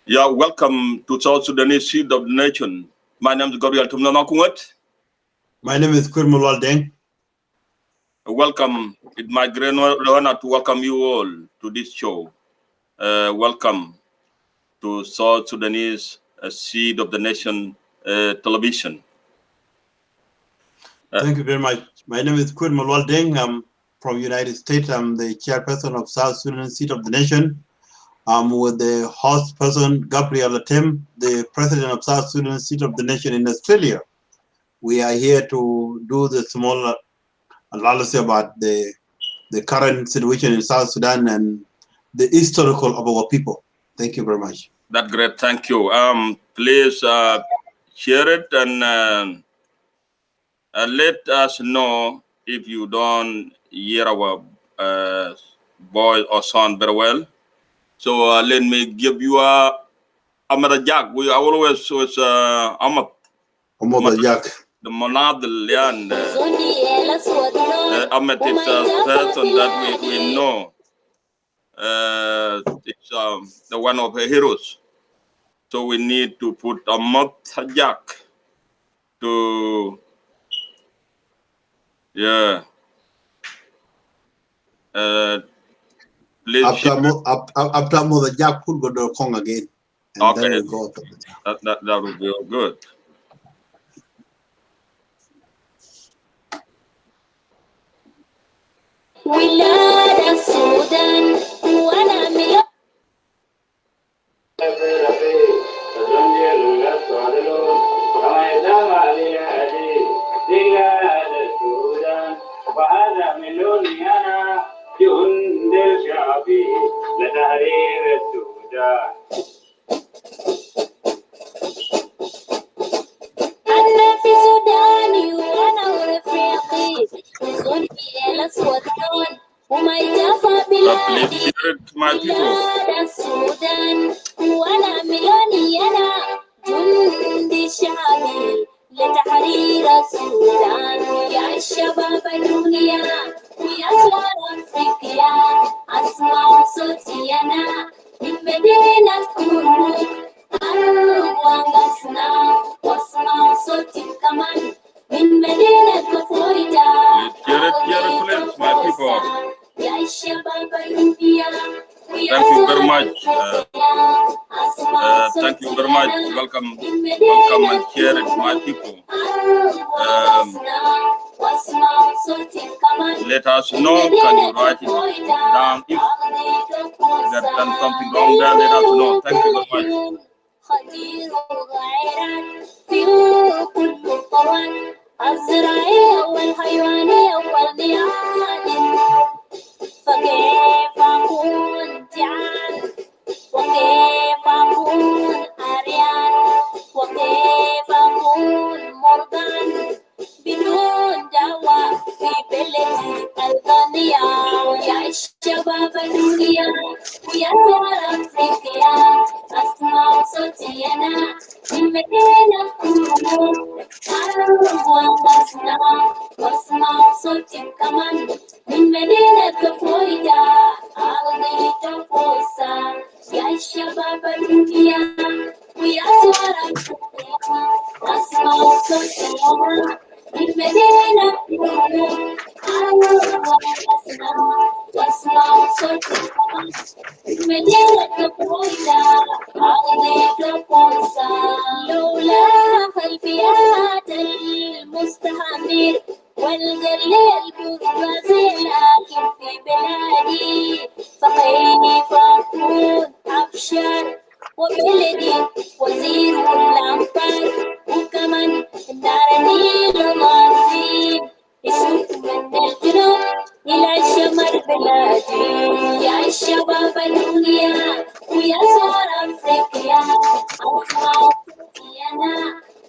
Yeah, welcome to South Sudanese Seed of the Nation. My name is Gabriel Tumnamakunwet. My name is Kurmulal Deng. Welcome. It's my great honor to welcome you all to this show. Welcome to South Sudanese Seed of the Nation television. Thank you very much. My name is Kurmulal Deng. I'm from United States. I'm the chairperson of South Sudan Seed of the Nation. I'm with the host person, Gabriel Atem, the president of South Sudan Seed of the Nation in Australia. We are here to do the small analysis about the current situation in South Sudan and the historical of our people. Thank you very much. That's great. Thank you. Please share it and let us know if you don't hear our voice or sound very well. So let me give you a Jack. We always was Jack. The Monadel and Ahmed is a person that we know. It's the one of the heroes. So we need to put Ahmed Jack to please after Mother Jack could go to Kong again. And okay. Then we go to that would be good. ولاد السودان وانا مليون وهذا مليون انا جند شعبي لتحرير السودان أنا في سوداني وأنا ورفيقي نزول الأسود لون وما يتفى بلادي بلاد السودان وأنا مليوني أنا جندي شعبي لتحرير السودان يا الشباب الدنيا ويا صغار أفريقيا أسمع صوتي أنا من مدينة كرموك وانقصنا واسمع صوتي كمان من مدينة كفويتا يا الشباب الأنبياء Thank you very much. Thank you very much. Welcome and share it, my people. Let us know. Can you write it down? If there's done something wrong there, let us know. Thank you very much. خطير وغيران فيه كل الطوان الزراعية والحيوانية والبيئات فكيف أكون جعان وكيف أكون عريان وكيف أكون مرضان بدون دواء في بلدي الغنية يا الشباب الدنيا ويا صغار أفريقيا أسمع صوتي أنا من مدينة كرموك أعرف وأنقصنا وأسمع صوتي كمان من مدينة كفويتا أغنيت فوسا يا الشباب الدنيا ويا صغار أفريقيا أسمع صوتي أنا من مدينة كرموك أعرف وأنقصنا وأسمع صوتي كمان مدينة كفويتا أغنيت فوسا لولا الفئات المستعمر والقليل برغزي لكن في بلادي فكيف أكون أبشر وبلدي وزير الأنفار وكمان دار النيل غازين يشوف من الجنوب إلى الشمال بلادي يا الشباب الدنيا ويا صغار أفريقيا أسمع صوتي أنا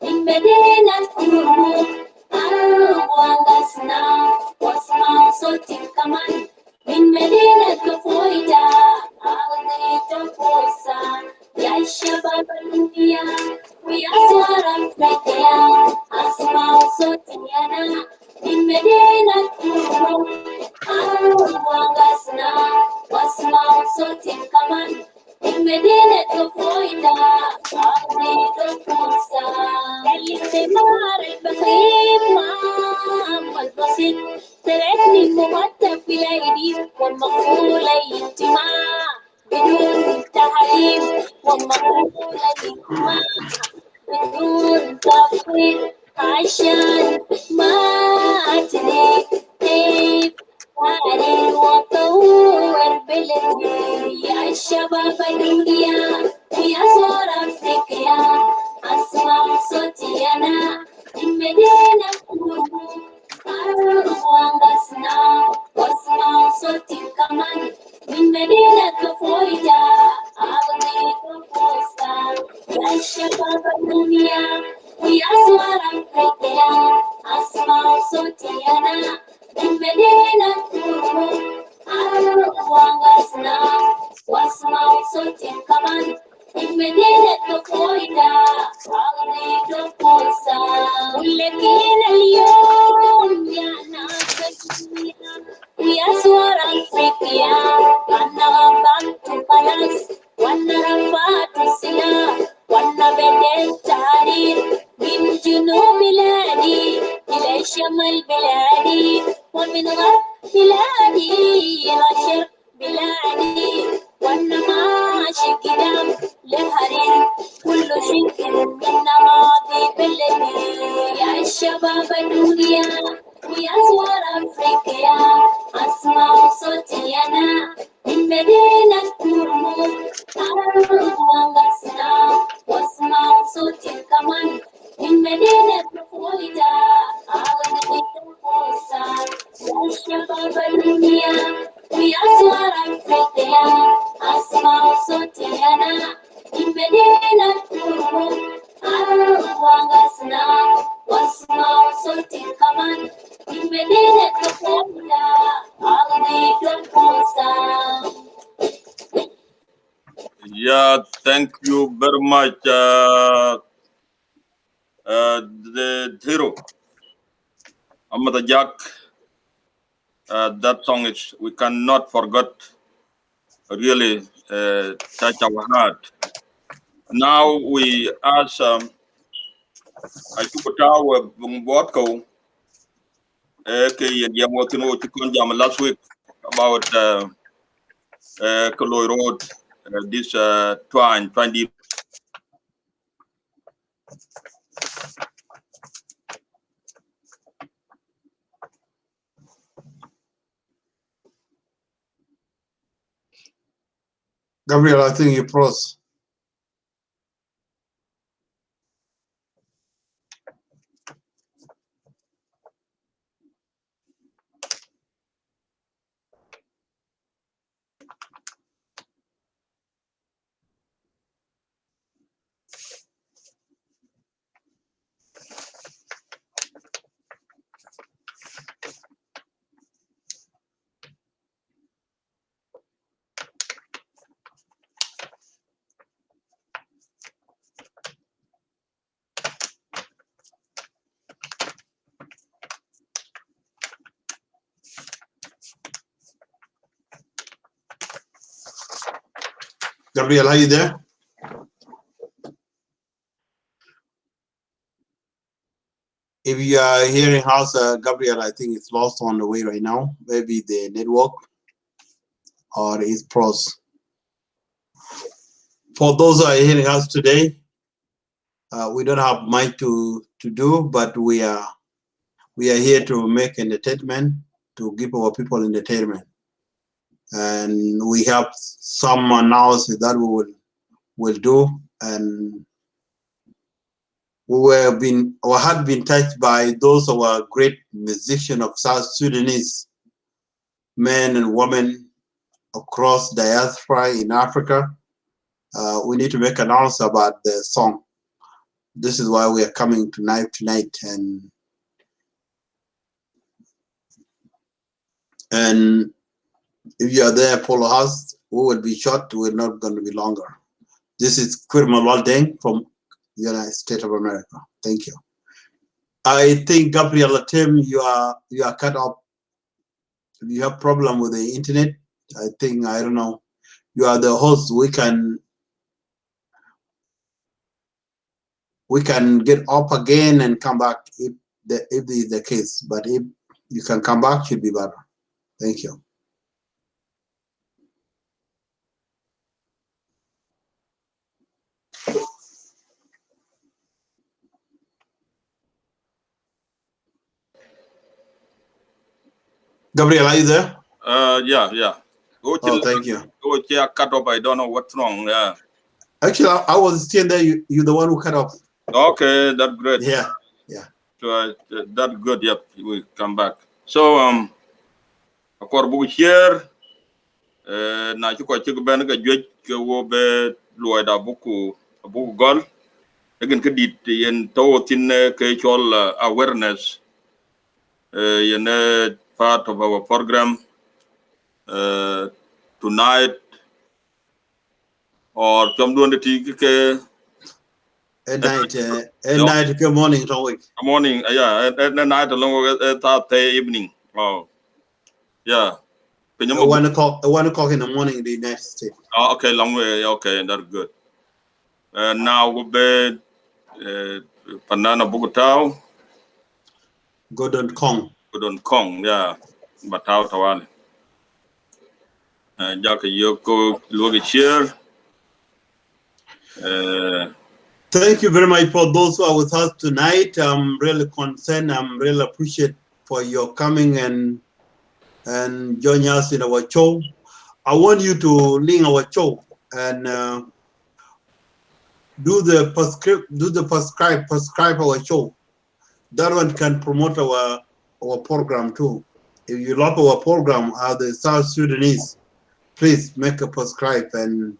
من مدينة كرموك أعرف وأنقصنا وأسمع صوتي كمان من مدينة كفويتا أغنيت فوسا يا الشباب الدنيا ويا صغار ما بدون تفويض عشان ما تريد عيب علي وطور بلدي يا الشباب الدنيا يا صور افريقيا اسمع صوتي انا من مدينة وانقصنا واسمع صوتي كمان من مدينة فويدا أغنية فوسطى يا شباب الدنيا ويا صور أفريقيا أسمع صوتي أنا من مدينة وانقصنا واسمع صوتي كمان من مدينة فويدا أغنية فوسطى ولكن اليوم يا ناس الدنيا ويا صور أفريقيا أنا غمضت خلاص وأنا رفعت السلاح وأنا بديت تعرير من جنوب بلادي إلى شمال بلادي ومن غرب بلادي إلى شرق بلادي وأنا ماشي قدام للحرير كل شيء من ماضي بلدي يا الشباب الدنيا ويا صور أفريقيا أسمع صوتي أنا من مدينة مرموز أرض وانقصنا واسمع صوتي كمان من مدينة فويدا أغنية الفرصة يا الشباب الدنيا ويا صور أفريقيا أسمع صوتي أنا من مدينة مرموز أرض وانقصنا واسمع صوتي كمان من مدينة فويدا أغنية الفرصة. Yeah, thank you very much, the hero, Amada Jack. That song is we cannot forget. Really touch our heart. Now we ask Achukutawa Bumbotko, aka Yamotino Chikunjam last week about Kaloi Road, this twine, 20. Gabriel, I think you froze. Gabriel, are you there? If you are hearing us, Gabriel, I think it's lost on the way right now. Maybe the network or it's froze. For those who are hearing us today, we don't have much to do, but we are here to make entertainment, to give our people entertainment, and we have some announcements that we will do, and we had been touched by those of our great musicians of South Sudanese, men and women across diaspora in Africa. We need to make an announcement about the song. This is why we are coming tonight, and if you are there, follow us. We will be short. We're not going to be longer. This is Kwirmal Waldeng from the United States of America. Thank you. I think Gabriel Tim, you are cut off. If you have problem with the internet, I think, I don't know. You are the host. We can get up again and come back if this is the case. But if you can come back, should be better. Thank you. Gabriel, are you there? Yeah. Oh, thank you. Cut off. I don't know what's wrong. Yeah. Actually, I was still there. You're the one who cut off. Okay, that's great. Yeah. So that's good. Yep, we come back. So akor bu share na ci ko ci ben ga joj ke wo be loida buku gol again ke dit yen to tin ke chol awareness yen part of our program tonight or some do ti ke At night, good morning, morning, yeah, at night along at evening. Oh, yeah. 1 o'clock in the morning in the United States. Oh, okay, long way. Okay, that's good. Now we be Panana Bugutao. Gordon Kong, yeah. Batao Tawali. Jaka Yoko Logi Cheer. Thank you very much for those who are with us tonight. I'm really concerned. I'm really appreciate for your coming and joining us in our show. I want you to link our show and do the prescribe our show. That one can promote our program too. If you love our program, the South Sudanese, please make a prescribe and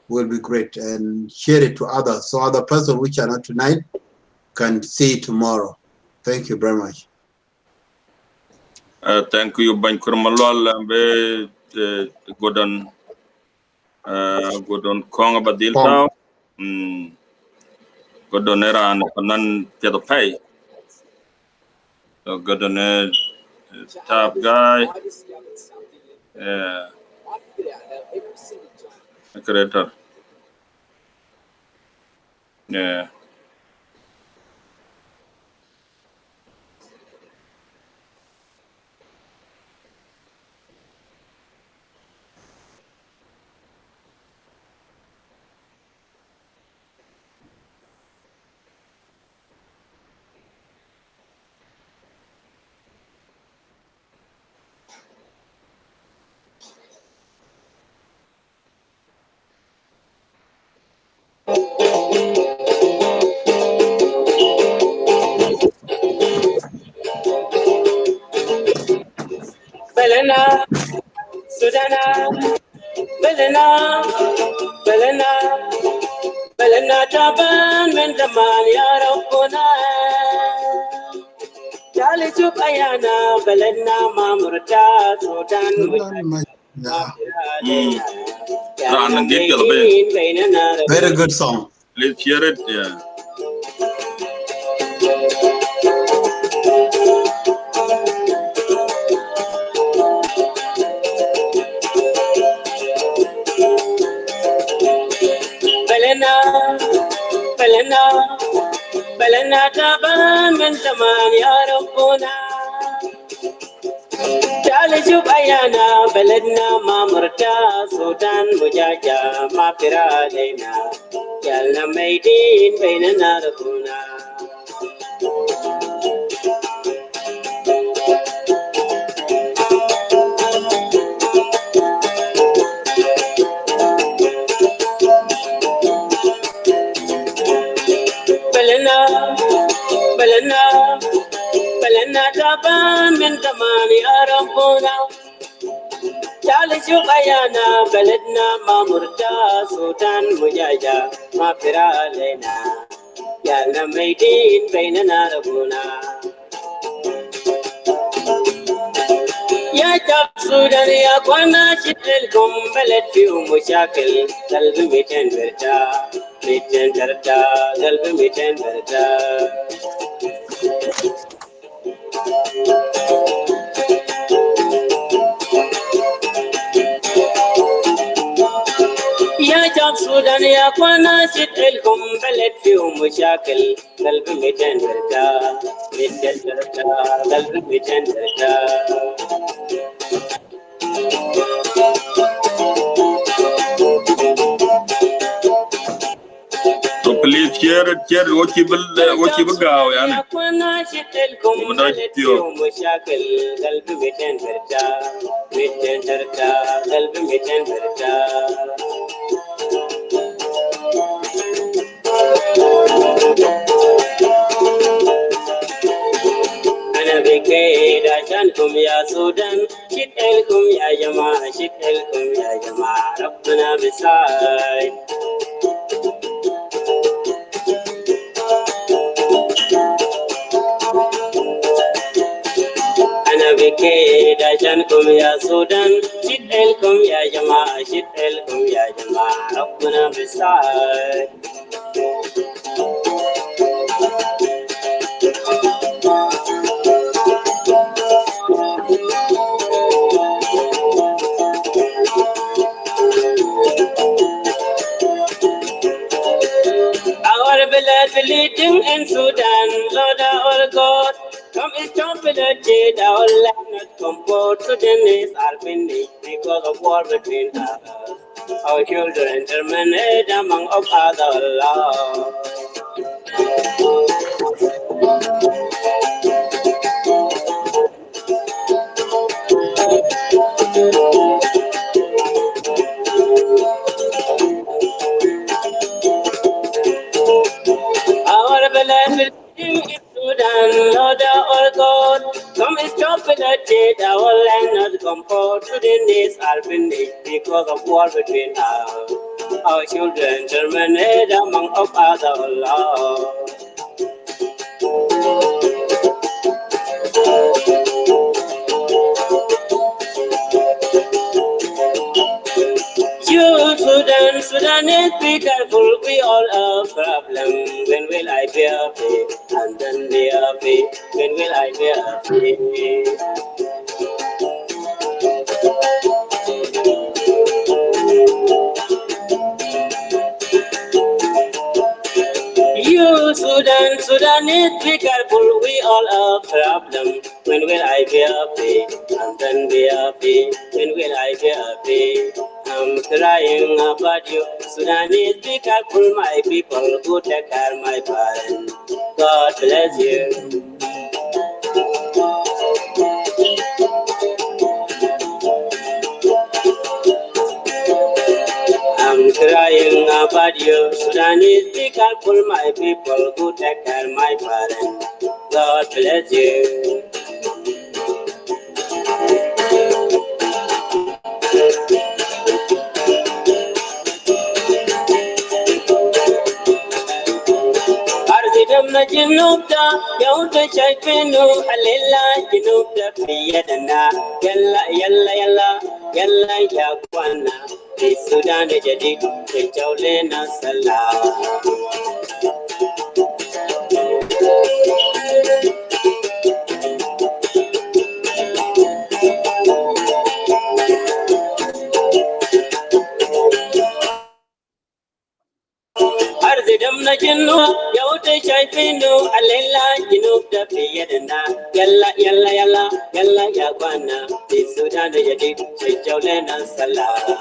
will be great, and share it to others so other person which are not tonight can see it tomorrow. Thank you very much. Thank you, Ban Kurmalwal, be Godon Kong Badil Tao. Godon era and Panan Pay. Godon top guy. Creator. Yeah. Belena, Sudana, Belena, Belena, Belena Taban, Mendaman, Yarokuna, Jali Chupayana, Belena, Mamurta, Sudan, Very good song. Let's hear it. Yeah. Belena, Belena, Belena Taban, Mendaman, Yarokuna. Jali Ayana, Beledna, Mamurta, Sultan, Mujaja, Mapira, Lena, Jalna Maidin, Bainana, Kuna. Belena, Belena, Belena, Taban, Mentamani, Arambona. Jali Ayana, Beledna, Mamurta, Sultan, Mujaja, Mapira, Lena, Jalna Maidin, Bainana, Kuna. يا جاب سودان يا قوانا شتلكم بلد فيهم مشاكل قلب 200 برتا 200 برتا قلب 200 برتا يا جاب سودان يا قوانا شتلكم بلد فيهم مشاكل قلب 200 برتا 200 برتا قلب 200 برتا So please share it. Share what you go, yani. أنا بكيد عشانكم يا سودان شد لكم يا جماعة شد لكم يا جماعة ربنا بيساعد أنا بكيد عشانكم يا سودان شد لكم يا جماعة شد لكم يا جماعة ربنا بيساعد Our village bleeding in Sudan, Lord our God, come and stop the deed, our land not comfort. Sudanese are finished because of war between us. Our children terminated among of other laws. Our beloved King is Sudan, Lord our God. Come and stop the deed, our land not comfort. Sudanese are finished because of war between us. Our children terminated among of other laws. You Sudanese, be careful, we all have problem. When will I be happy? And then be happy. When will I be happy? You Sudanese, be careful, we all have problem. When will I be happy? And then be happy. When will I be happy? I'm crying about you. Sudanese, be careful, my people, who take care of my parents. God bless you. I'm crying about you. Sudanese, be careful, my people, who take care of my parents. God bless you. أرزقنا جنوب دا يوم شايفينه حليلا جنوب دا في يدنا يلا يلا يلا يلا يا اخوانا في السودان جديد في جولنا سلام أرض دمنا جنوب يوم شايفينه حليلا جنوب دا في يدنا يلا يلا يلا يلا يا اخوانا في السودان جديد في جولنا سلام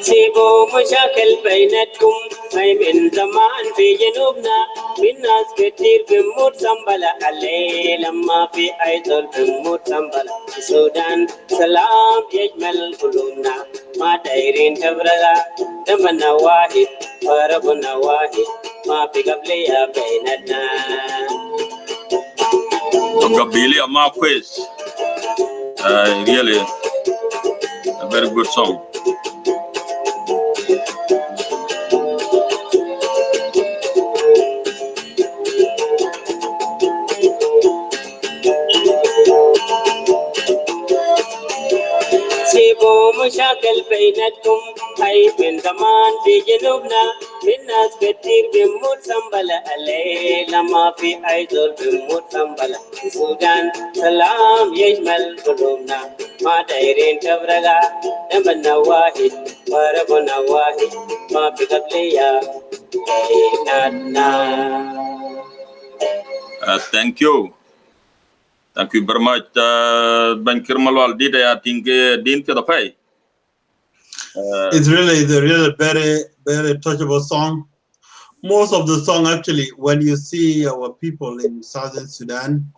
سيبوا مشاكل بينكم هاي من زمان في جنوبنا في ناس كتير بموت سنبلة عليه لما في أي زول بموت سنبلة في السودان سلام يجمل قلوبنا ما دايرين تبرلا دمنا واحد فربنا واحد ما في قبلية بيننا Gabili ama quiz. Really a very good song. سيبوا سيبوا مشاكل بيناتكم هاي من زمان في جنوبنا من ناس كتير بيموت سنبلة الليلة ما في أي زول بيموت سنبلة السودان سلام يجمل قلوبنا ما دايرين تفرقة دمنا واحد وربنا واحد ما في قبلية بيناتنا. Thank you. Thank you very much. Ban Kirmalwal did I think Din Kedafai. It's a really very, very touchable song. Most of the song, actually, when you see our people in Southern Sudan,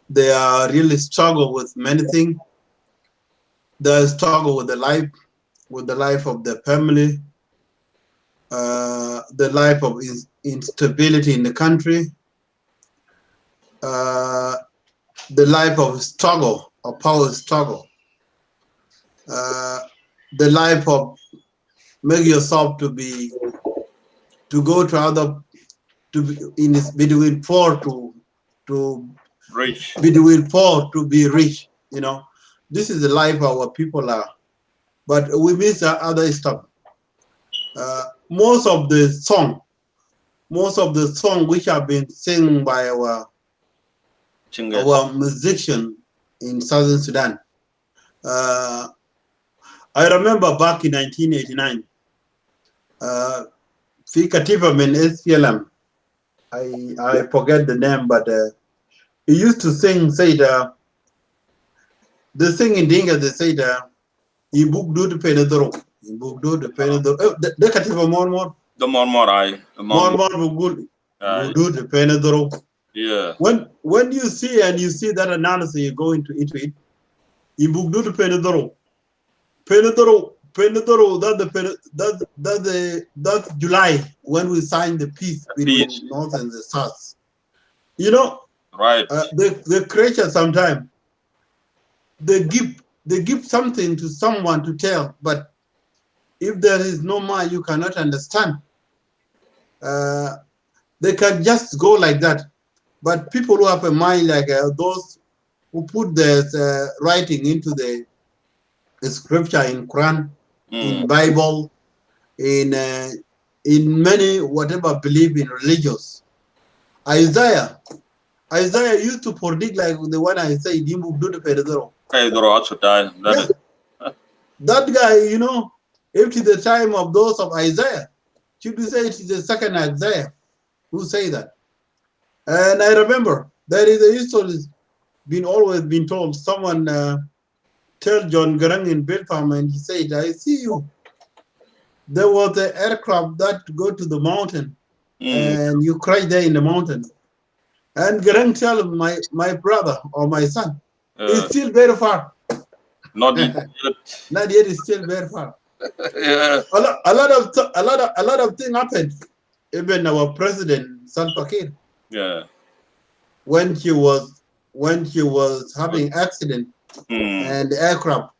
they are really struggle with many things. They struggle with the life of their family, the life of instability in the country, the life of struggle, of power struggle, the life of make yourself to go to other to be in this between poor to Rich. between poor to be rich. This is the life our people are, but we miss other stuff. Most of the song which have been sung by our musician in Southern Sudan. I remember back in 1989, Fi Katiba min SPLM, I forget the name, but he used to sing, the thing in Dinga, they say he book do the penadoro. He book do the penadoro. The Katiba more. The more I. More good. Do the penadoro. Yeah. When you see that analysis, you go into it. He book do the penadoro. Penadoro, that's July when we signed the peace between North and the South. Right. The creature sometimes they give something to someone to tell, but if there is no mind, you cannot understand. They can just go like that. But people who have a mind like those who put their writing into the scripture in Quran, in Bible, in many whatever believe in religious. Isaiah used to predict like the one I say, that guy, if to the time of those of Isaiah, should we say it is the second Isaiah who say that? And I remember there is a history always been told. Someone tell John Garang in Bedfam, and he said, I see you. There was an aircraft that go to the mountain and you crash there in the mountain. And Garang tell my brother or my son, it's still very far. Not yet. Not yet, it's still very far. Yeah. A lot of things happened. Even our president, Salva Kiir. Yeah. When he was having accident and the aircraft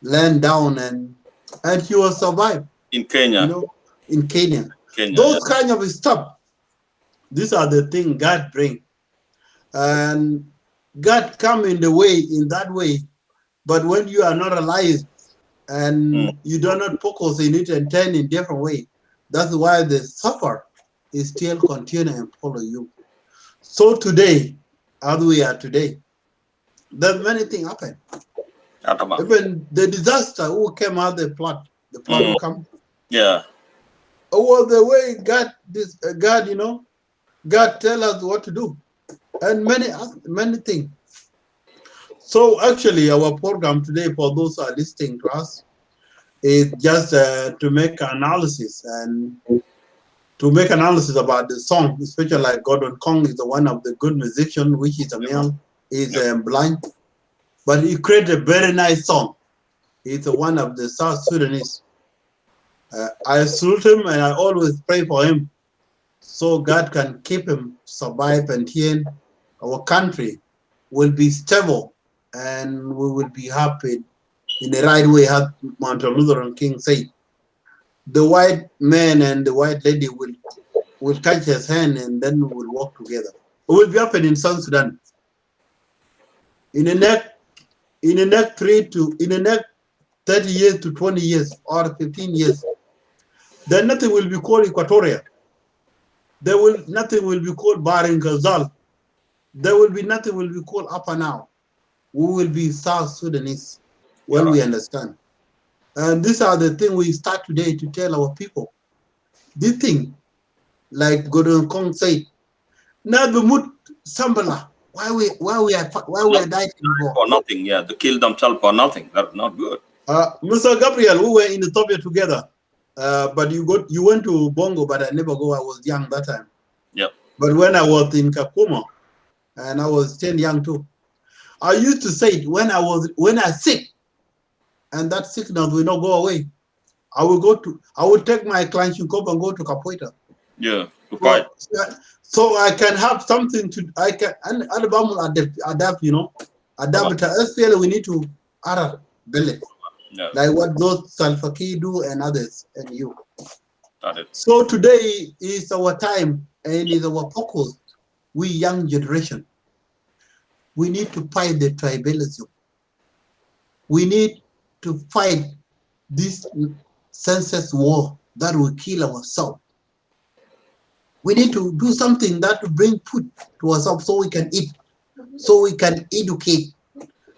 land down and he was survived. In Kenya. In Kenya. Those kind of stuff. These are the things God bring. And God come in that way. But when you are not alive and you do not focus in it and turn in different way, that's why the suffer is still continue and follow you. So today, as we are today, there's many things happen. Even the disaster who came out the flood will come. Yeah. Over the way God tell us what to do, and many things. So actually, our program today, for those who are listening to us, is just to make analysis about the song, especially like Gordon Kong is one of the good musicians, which is a male, is blind, but he created a very nice song. He's one of the South Sudanese. I salute him and I always pray for him, so God can keep him survive until our country will be stable and we will be happy in the right way, as Martin Luther King said. The white man and the white lady will catch his hand and then we will walk together. It will be happening in South Sudan. In the next 30 years to 20 years or 15 years, then nothing will be called Equatoria. Nothing will be called Barin Ghazal. Nothing will be called Upper Now. We will be South Sudanese. Well, we understand. And these are the things we start today to tell our people. This thing, like Gordon Kong said, not the mut sambala. Why we are dying for nothing? Yeah, to kill themselves for nothing. That's not good. Mr. Gabriel, we were in Ethiopia together, but you went to Bongo, but I never go. I was young that time. Yeah. But when I was in Kakuma, and I was still young too, I used to say it when I sick, and that sickness will not go away. I will take my Klanchikov and go to Kapoita. Yeah, to fight. So I can have something to, I can, and Alabama adapt, adapt to SPL, we need to adapt, belly. Yeah. Like what those Salva Kiir do and others and you. Got it. So today is our time and is our focus. We young generation, we need to fight the tribalism. We need to fight this senseless war that will kill ourselves. We need to do something that will bring food to ourselves so we can eat, so we can educate,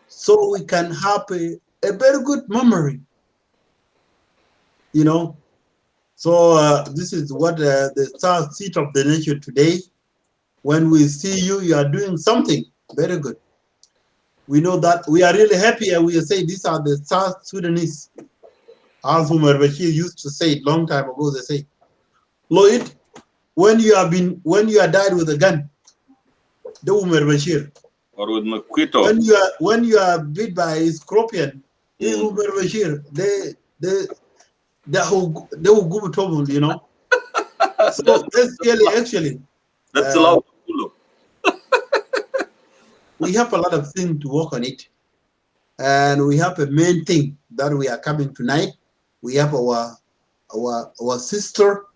so we can have a very good memory. So this is what the South seat of the nation today. When we see you, you are doing something very good. We know that we are really happy, and we say these are the South Sudanese. As Umar Bashir used to say it long time ago, they say, Lloyd, when you are died with a gun, the Umar Bashir. Or with mosquito. When you are bit by a scorpion, this Umar Bashir, they will go trouble, So that's really actually. That's a lot. We have a lot of things to work on it. And we have a main thing that we are coming tonight. We have our sister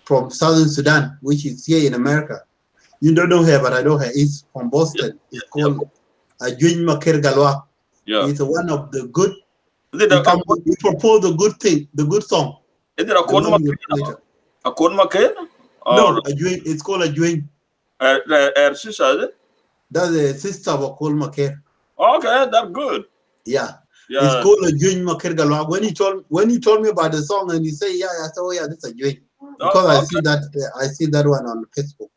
from Southern Sudan, which is here in America. You don't know her, but I know her. It's from Boston. It's called Ajun Maker Galwa. Yeah. It's one of the good. He proposed the good thing, the good song. Is it a Kodma? A Kodma? No, it's called Ajun. Her sister, is it? That's the sister of Akol Maker. Okay, that's good. Yeah. It's called Ajun Maker Galwa. When he told me about the song and he said, yeah, I said, oh yeah, this is Ajun. Because I see that one on Facebook.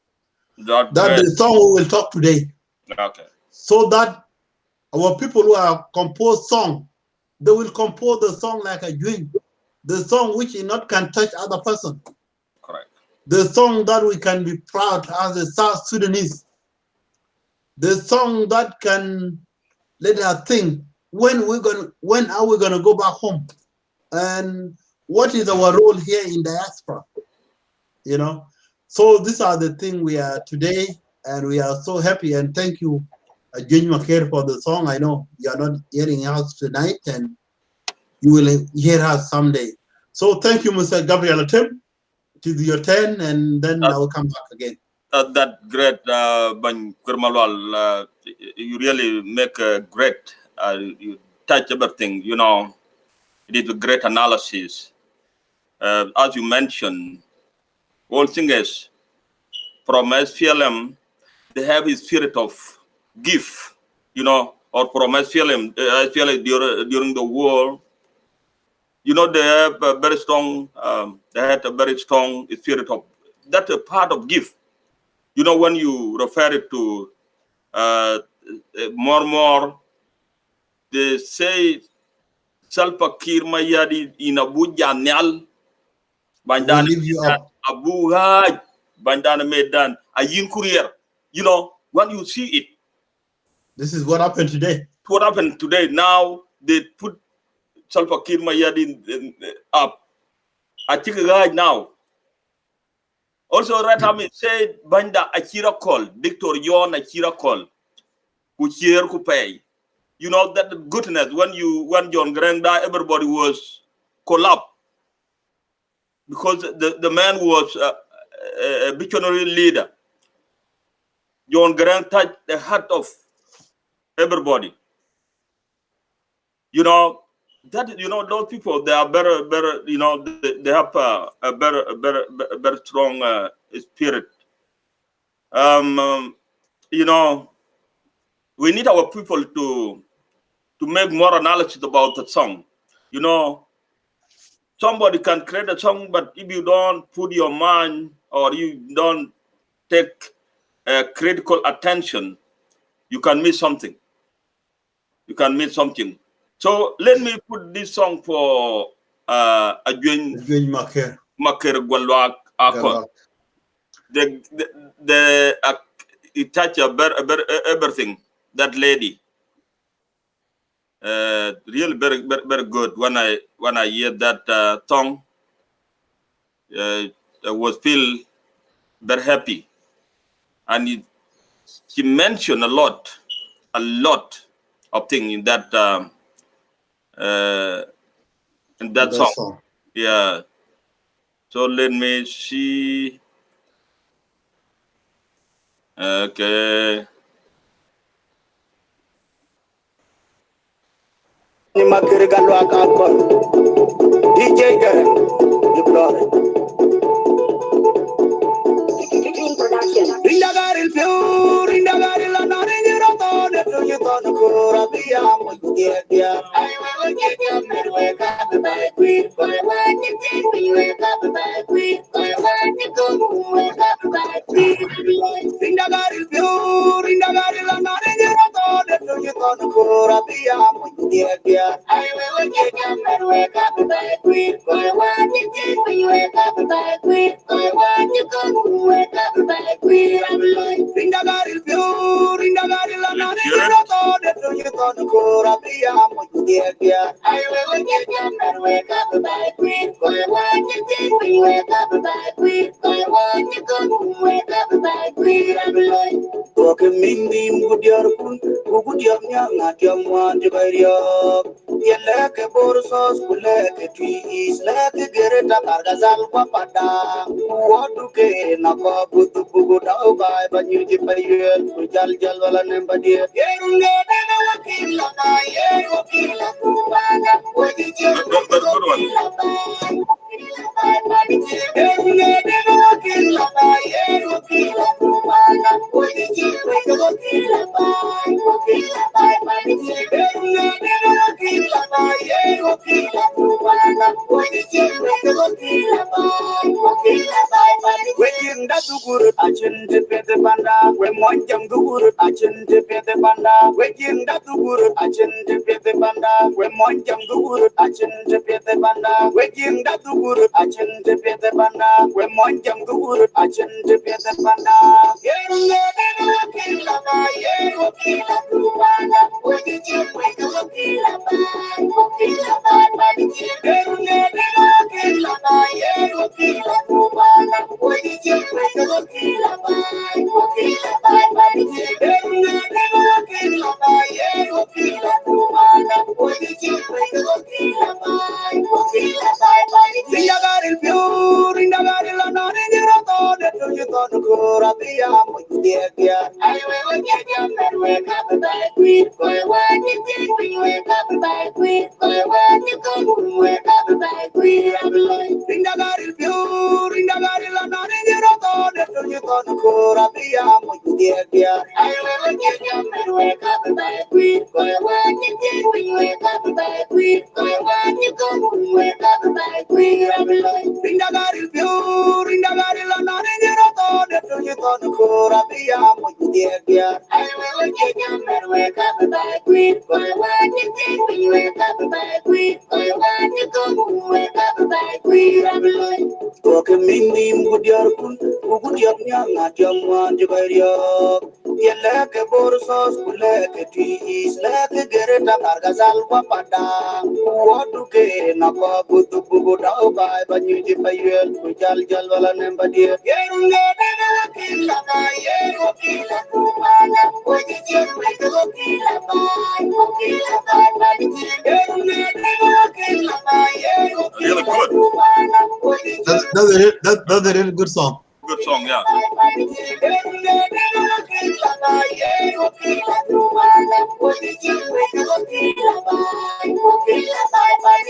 That's the song we will talk today. Okay. So that our people who are compose song, they will compose the song like a dream. The song which is not can touch other person. Correct. The song that we can be proud as a South Sudanese. The song that can let us think when are we gonna go back home? And what is our role here in diaspora? So these are the things we are today, and we are so happy, and thank you, Jane Maker, for the song. I know you are not hearing us tonight, and you will hear us someday. So thank you, Mr. Gabriel Tim. It is your turn, and then I will come back again. That great, Ban Kurmalwal, you really make a great, you touch everything, it is a great analysis. As you mentioned, all things from SPLM, they have a spirit of gift, or from SPLM during the war, they have a very strong, they had a very strong spirit of, that's a part of gift. When you refer it to more, they say Salpa Kiir Mayadi in Abuja Nyal, Bandana Abu Haj, Bandana Medan, Ayin Courier. When you see it. This is what happened today. What happened today? Now they put Salpa Kiir Mayadi up. I think right now. Also, Ratami said Banda Akira call, Victor Yon Akira call, Kuchir Kupay. That goodness, when John Grant died, everybody was collapsed. Because the man was a visionary leader. John Grant touched the heart of everybody. that those people, they are better. They have a better strong spirit. Um, you know, we need our people to make more analysis about the song. You know, somebody can create a song, but if you don't put your mind or you don't take critical attention, you can miss something. You can miss something. So let me put this song for Adjoin Maker Gwalwak Akon. The it touch everything. That lady, really very good. When I hear that song, I was feel very happy, and she mentioned a lot of things uh, in that song. Yeah. So let me see. Okay. Ni makere galwa akon. DJ Garang, deploy. Rindagaril pure, rindagaril anarinjiro tone, tuju tone kura biya mudia. I will get your midway up by queen, for I want to take me wake up by queen, for I want to go wake up by queen. Rindagaril pure, rindagaril anarinjiro tone, tuju tone kura biya mudia. I will get your midway up by queen, for I want to take me wake up by queen, for I want to go wake up by queen. Rindagaril pure, rindagaril anarinjiro tone, tuju tone kura biya mudia. I will get your midway up by queen, for I want to take me wake up by queen, for I want to go wake up by queen. Oke mingi mudiar pun, mudiar nyanga tiamuan di bayar. Yelle ke borsos kule ke tuis, le ke gereta kargazal papada. Wadu ke napa butu bugu tau kai banyu di bayar, jal jal wala nembadia. Yerunge dena wakila ba, yeru wakila kubana, wadi jel wakila ba. Yerunge dena wakila ba, yeru wakila kubana, wadi jel wakila ba. Wakila ba, wadi jel wakila ba, yeru wakila kubana, wadi jel wakila ba. Wakila ba, wadi jel. Wekinda dugur achin tepete panda, we monjam dugur achin tepete panda. Wekinda dugur achin tepete panda, we monjam dugur achin tepete panda. Wekinda dugur achin tepete panda, we monjam dugur achin tepete panda. Yerunga dena wakila ba, yeru wakila kubana, wadi jil wakila ba, wakila ba, wadi jil. Yerunga dena wakila ba, yeru wakila kubana, wadi jil wakila ba, wakila ba, wadi jil. Yerunga dena wakila ba, yeru wakila kubana, wadi jil wakila ba, wakila ba, wadi jil. Rindagaril pure, rindagaril anarinjiro tone, tuju tone kura biya mudia. I will get your men wake up by queen, for I want to take me wake up by queen, for I want to go wake up by queen. Rindagaril pure, rindagaril anarinjiro tone, tuju tone kura biya mudia. I will get your men wake up by queen, for I want to take me wake up by queen, for I want to go wake up by queen. Rindagaril pure, rindagaril anarinjiro tone, tuju tone kura biya mudia. I will get your men wake up by queen, for I want to take me wake up by queen, for I want to go wake up by queen. Oke mingi mudiar pun, mudiar nyanga tiamuan di bayar. Yelle ke borsos kule ke tuis, le ke gereta kargazal papada. Wadu ke napa butu bugu tau kai banyu di bayar, jal jal wala nembadia. Yerunge dena wakila ba, yeru wakila kubana, wadi jel wakila ba, wakila ba, wadi jel. Yerunge dena wakila ba, yeru wakila kubana, wadi jel. That's a really good song. Good song, yeah.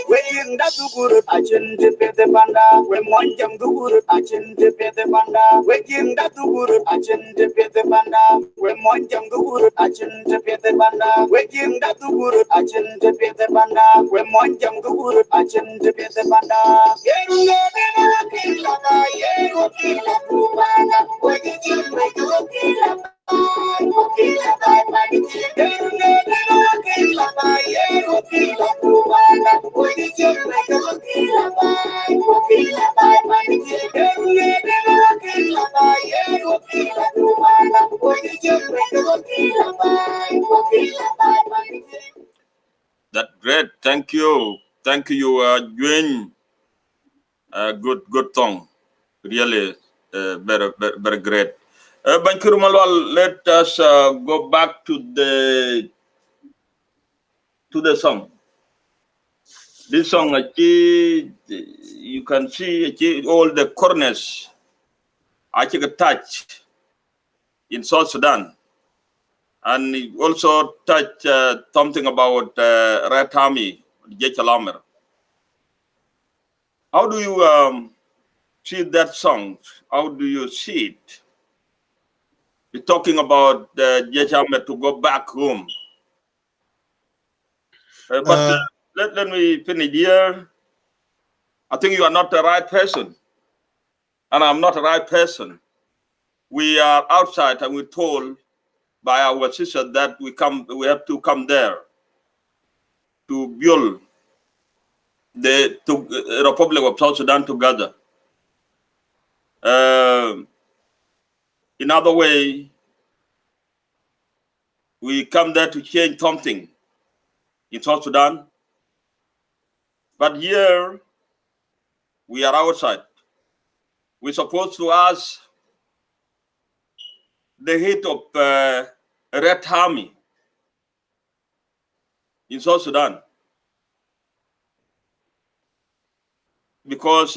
Waiting that do good, I change the panda. When one jam do good, I change the panda. Waiting that do good, I change the panda. When one jam do good, I change the panda. Waiting that do good, I change the panda. When one jam do good, I change the panda. That great. Thank you, Gwen. Good song. Really, very great. Bankiru Malwal, let us go back to the song. This song, you can see all the corners I can touch in South Sudan, and it also touch something about Red Army, Jechalamer. How do you see that song? How do you see it? You're talking about Jechalamer to go back home. But let me finish here. I think you are not the right person, and I'm not the right person. We are outside, and we're told by our sister that we have to come there to build the Republic of South Sudan together. In other way, we come there to change something in South Sudan, but here we are outside. We're supposed to ask the head of Red Army in South Sudan, because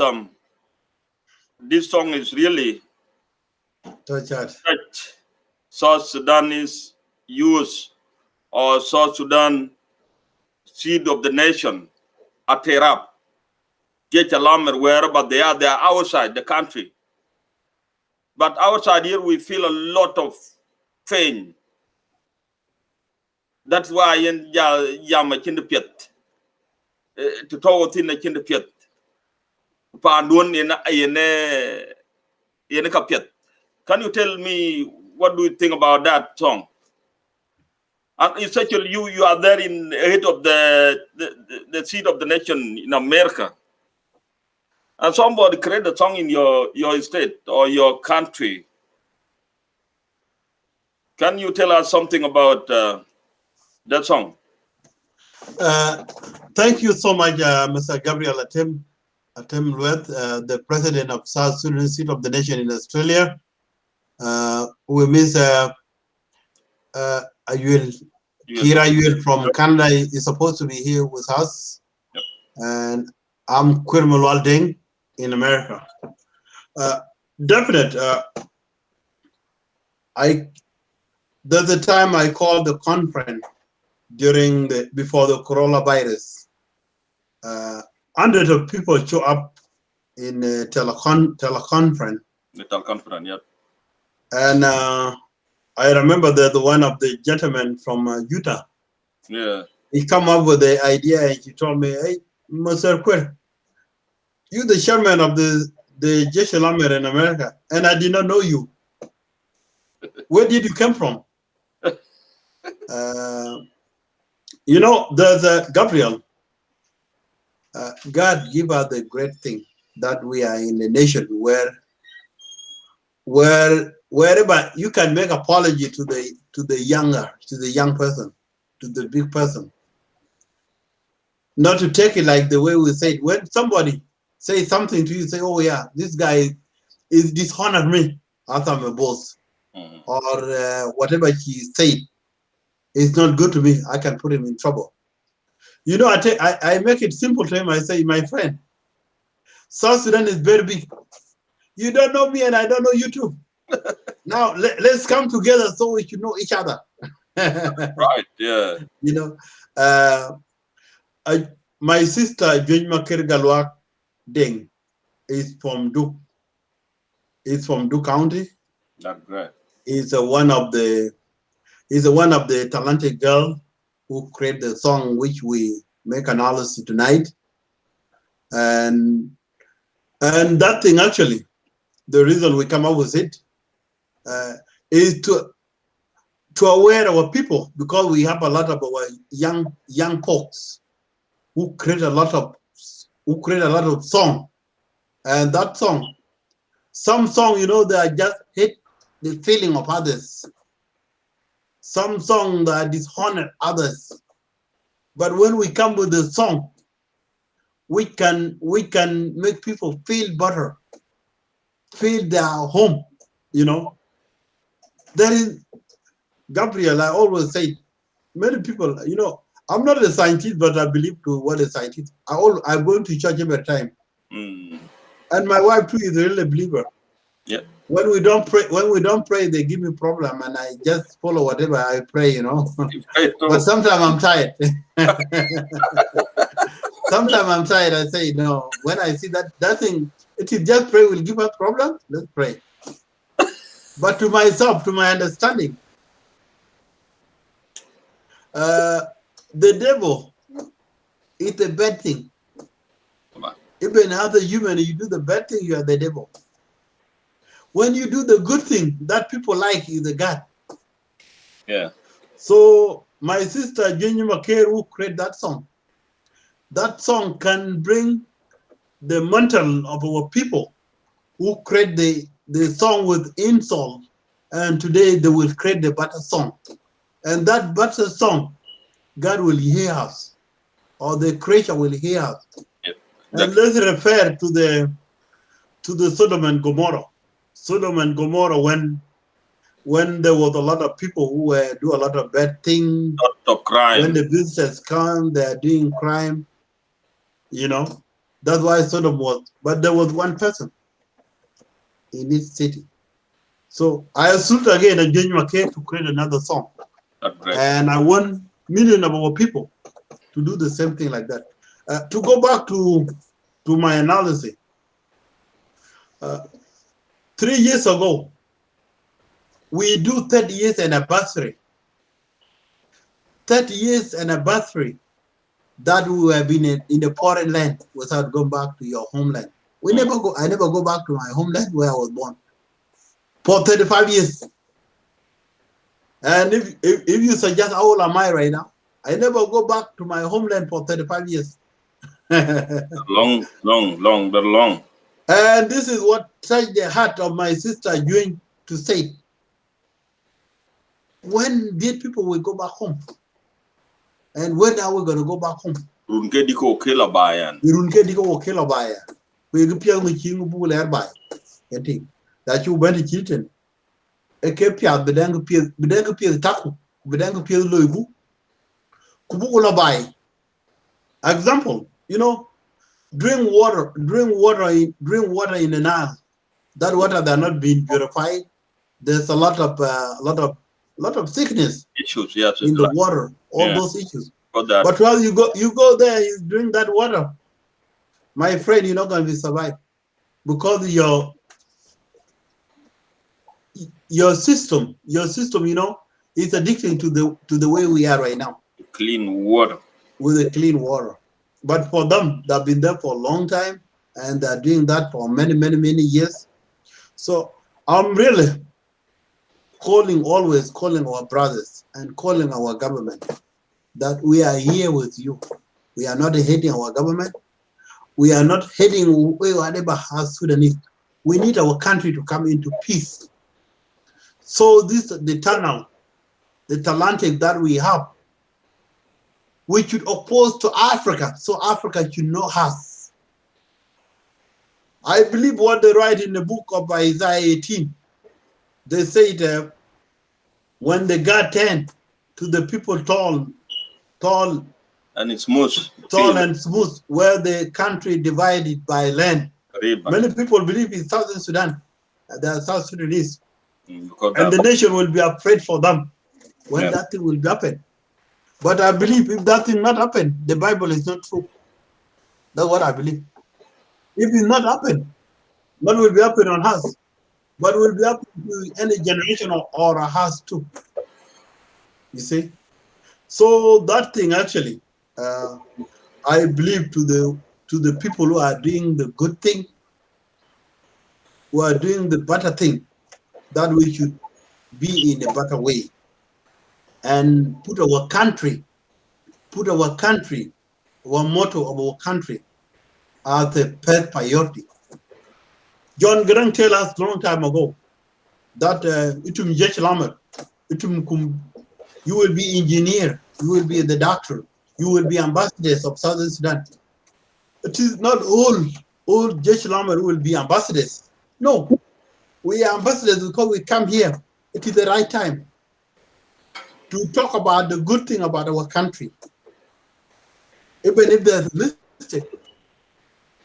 this song is really South Sudanese youth or South Sudan seed of the nation at Terab, Jechalamer, wherever they are outside the country. But outside here, we feel a lot of pain. That's why in Yama Chindipiet, to talk in the Chindipiet, Pandun in a Kapiet. Can you tell me what do you think about that song? And essentially, you are there in head of the seat of the nation in America, and somebody create a song in your state or your country. Can you tell us something about that song? Thank you so much, Mr. Gabriel Atem Lueth, the president of South Sudan seat of the nation in Australia. We miss Ayul. Kira Ayul from Canada is supposed to be here with us. Yep. And I'm Kwirmal Walding in America. Definite. There's a time I called the conference before the coronavirus. Hundreds of people show up in a teleconference. The teleconference, yep. And I remember that one of the gentlemen from Utah. Yeah. He come up with the idea and he told me, "Hey, Mr. Quir, you the chairman of the Jeshalamer in America, and I did not know you. Where did you come from?" You know, there's Gabriel. God give us the great thing that we are in a nation wherever you can make apology to the young person, to the big person. Not to take it like the way we say it. When somebody says something to you, say, "Oh yeah, this guy is dishonored me as I'm a boss," or whatever he said is not good to me. I can put him in trouble. You know, I make it simple to him. I say, "My friend, South Sudan is very big. You don't know me, and I don't know you too. Now let's come together so we should know each other. Right, yeah. You know, my sister Joyma Kirgalwak Deng is from Duke. Is from Duke County. That's great. Is one of the talented girl who create the song which we make analysis tonight. And that thing actually, the reason we come up with it is to aware our people, because we have a lot of our young folks who create a lot of song, and that song, some song, you know, they are just hit the feeling of others. Some song that dishonor others. But when we come with the song, we can make people feel better, feel their home. You know, there is Gabriel. I always say, many people, you know, I'm not a scientist, but I believe to what a scientist. I'm going to church every time, and my wife too is a real believer. Yeah. When we don't pray, they give me problem, and I just follow whatever I pray, you know. But sometimes I'm tired. Sometimes I'm tired. I say no. When I see that thing, it is just pray will give us problem. Let's pray. But to myself, to my understanding, the devil is a bad thing. Even as a human, you do the bad thing, you are the devil. When you do the good thing that people like, is the God. Yeah. So my sister Jenny McCare, who created that song can bring the mental of our people who create the song with insult, and today they will create the better song. And that better song, God will hear us, or the creature will hear us. Yep. And let's refer to the Sodom and Gomorrah. Sodom and Gomorrah, when there was a lot of people who were do a lot of bad things. A lot of crime. When the visitors come, they are doing crime. You know, that's why Sodom was. But there was one person in this city. So I assumed again and Jenny McCain to create another song. And I want millions of our people to do the same thing like that. To go back to my analysis, 3 years ago, we do 30 years anniversary. 30 years anniversary that we have been in the foreign land without going back to your homeland. I never go back to my homeland where I was born for 35 years. And if you suggest how old am I right now, I never go back to my homeland for 35 years. Long. And this is what touched the heart of my sister June to say, when did people will go back home? And when are we going to go back home? Runke diko kila bayan. Runke diko kila bayan. We go piang with chingu bu ler bay. Enti. That you went to Chilton. E ke pia bedang pia taku. Bedang pia loibu. Kubu ula bay. Example, you know, drink water in the Nile. That water that not being purified. There's a lot of sickness Issues, yes, in the water. All those issues. But while you go there, you drink that water, my friend, you're not going to be survived, because your system, you know, is addicted to the way we are right now. Clean water. With the clean water. But for them, they've been there for a long time, and they're doing that for many years. So I'm really always calling our brothers and calling our government that we are here with you. We are not hating our government. We are not hating whatever has Sudanese. We need our country to come into peace. So the talented that we have, we should oppose to Africa, so Africa should know us. I believe what they write in the book of Isaiah 18. They say when the God turned to the people tall and smooth, where the country divided by land. Many people believe in Southern Sudan, they are South Sudanese. Because And the nation will be afraid for them when yeah. that thing will happen. But I believe if that thing not happen, the Bible is not true. That's what I believe. If it not happen, what will be happen on us? What will be happening to any generation or us too? You see? So that thing actually, I believe to the people who are doing the good thing, who are doing the better thing, that we should be in a better way and put our country, our motto of our country as the first priority. John Grant tell us long time ago that itum jesh lamer, you will be engineer, you will be the doctor, you will be ambassadors of Southern Sudan. It is not all jesh lamer will be ambassadors. No, we are ambassadors because we come here. It is the right time to talk about the good thing about our country. Even if there's a mistake,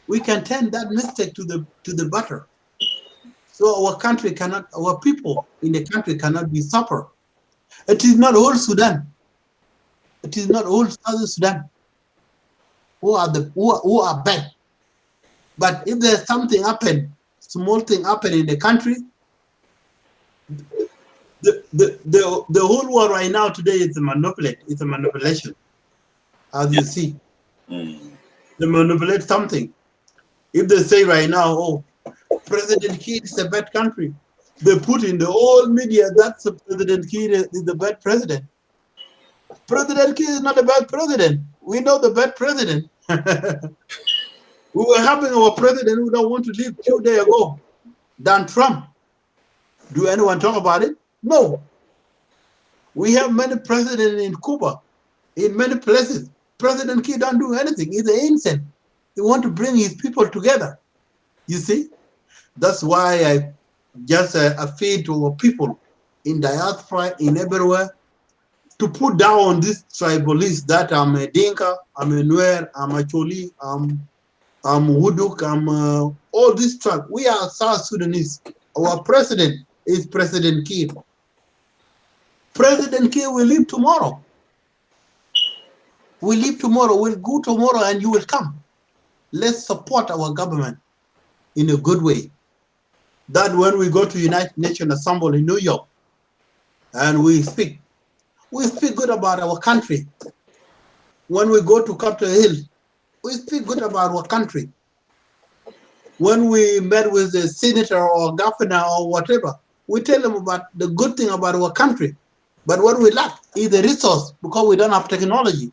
we can turn that mistake to the better. So our country cannot, our people in the country cannot be suffer. It is not all Sudan. It is not all Southern Sudan who are bad. But if there's something happen, small thing happen in the country, the whole world right now today is a manipulate. It's a manipulation, as you see. They manipulate something. If they say right now, oh, President Kiir is a bad country, they put in the old media that President Kiir is the bad president. President Kiir is not a bad president. We know the bad president. We were having our president who don't want to leave 2 days ago, than Trump. Do anyone talk about it? No. We have many presidents in Cuba, in many places. President Kiir don't do anything. He's an innocent. He want to bring his people together. You see? That's why I just appeal to our people in diaspora, in everywhere, to put down this tribalist that I'm a Dinka, I'm a Nuer, I'm a Choli, I'm Wuduk, I'm all this tribe. We are South Sudanese. Our president is President Kiir. President Kiir will leave tomorrow. We'll leave tomorrow, we'll go tomorrow and you will come. Let's support our government in a good way. That when we go to United Nations Assembly in New York and we speak good about our country. When we go to Capitol Hill, we speak good about our country. When we met with a senator or governor or whatever, we tell them about the good thing about our country. But what we lack is the resource because we don't have technology.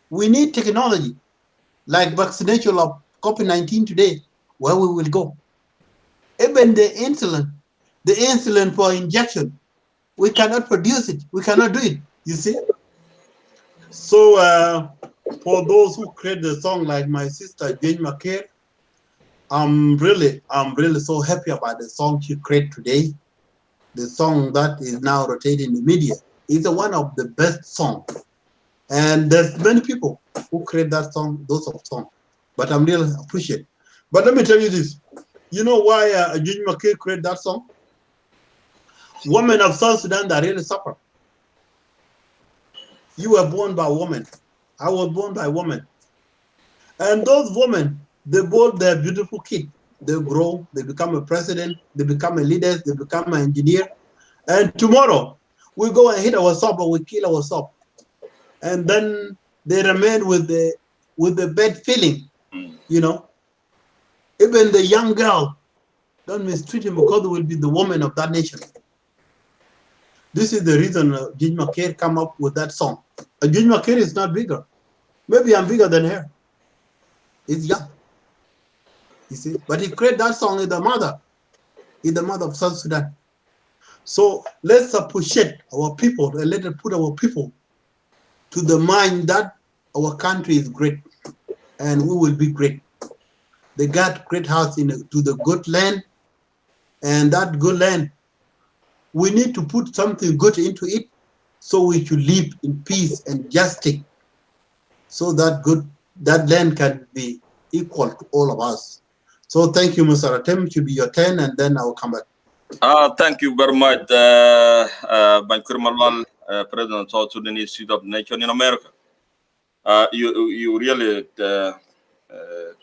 We need technology, like vaccination of COVID-19 today, where we will go. Even the insulin for injection, we cannot produce it. We cannot do it, you see? So for those who create the song like my sister, Jane McCare, I'm really so happy about the song she created today. The song that is now rotating in the media is one of the best songs. And there's many people who create that song, those of songs. But I'm really appreciate. But let me tell you this. You know why Jane McCare created that song? Women of South Sudan that really suffer. You were born by a woman. I was born by a woman. And those women, they both their beautiful kids. They grow, they become a president, they become a leader, they become an engineer. And tomorrow, we go and hit ourselves or we kill ourselves. And then they remain with the bad feeling, you know. Even the young girl, don't mistreat him because they will be the woman of that nation. This is the reason Jane McCare come up with that song. Jane McCare is not bigger. Maybe I'm bigger than her. He's young. You see? But he created that song is the mother. He's the mother of South Sudan. So let's appreciate our people and let us put our people to the mind that our country is great and we will be great. They got great house to the good land, and that good land, we need to put something good into it so we should live in peace and justice so that land can be equal to all of us. So thank you, Mr. Atem. It should be your turn, and then I will come back. Thank you very much, Bankur Malwal, President of South Sudanese Seat of the Nation in America. You really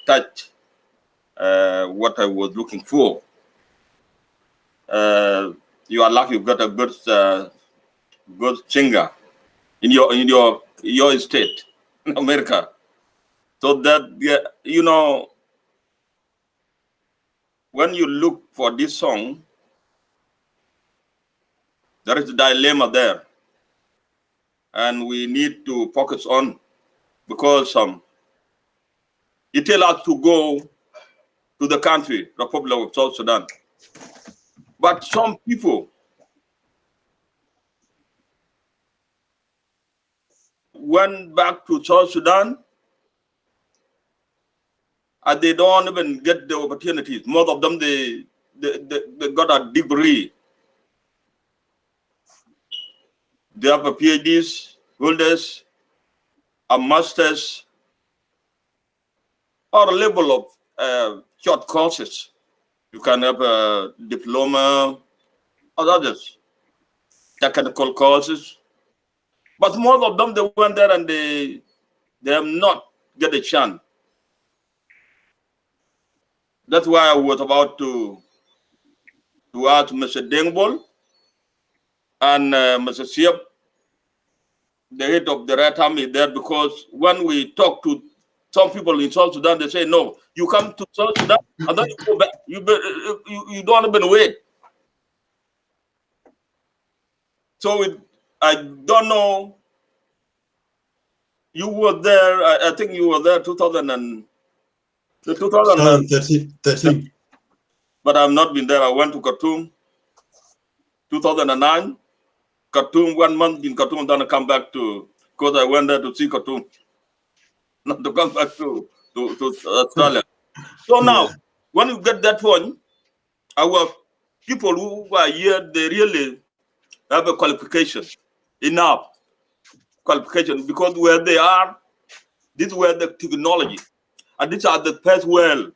touched what I was looking for. You are lucky you got a good singer in your state in America. So that when you look for this song, there is a dilemma there, and we need to focus on because it tells us to go to the country, Republic of South Sudan, but some people went back to South Sudan and they don't even get the opportunities. Most of them they got a degree. They have a PhDs, holders, a master's, or a level of short courses. You can have a diploma or others, technical courses. But most of them, they went there and they have not get a chance. That's why I was about to ask Mr. Dengbol and Mr. Siep, the head of the Red Army there, because when we talk to some people in South Sudan, they say, no, you come to South Sudan and then you go back. You don't even wait. So I don't know. You were there, I think you were there 2013. But I've not been there. I went to Khartoum 2009. Khartoum, 1 month in Khartoum, then I come back because I went there to see Khartoum, not to come back to Australia. So now, when you get that point, our people who are here, they really have a qualification, enough qualification, because where they are, this is where the technology, and these are the first world.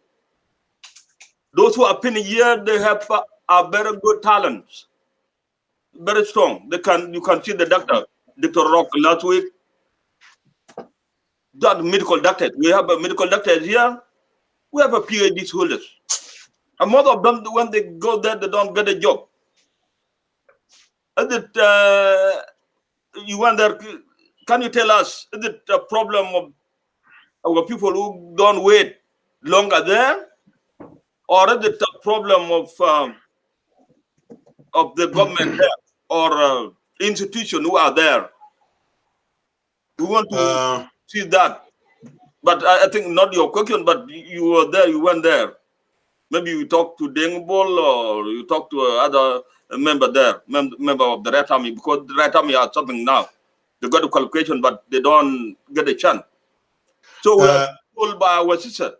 Those who are pinning here, they have a very good talents, very strong. You can see the doctor, Dr. Rock last week, that medical doctor. We have a medical doctor here. We have a PhD holders. And most of them, when they go there, they don't get a job. Is it, you went there, can you tell us, is it a problem of our people who don't wait longer there? Or is it a problem of the government there or institution who are there? We want to see that. But I think not your question, but you were there, you went there. Maybe you talk to Dengbol or you talk to other member there, member of the Red Army, because the Red Army are something now. They got a qualification, but they don't get a chance. So we are told by our sister,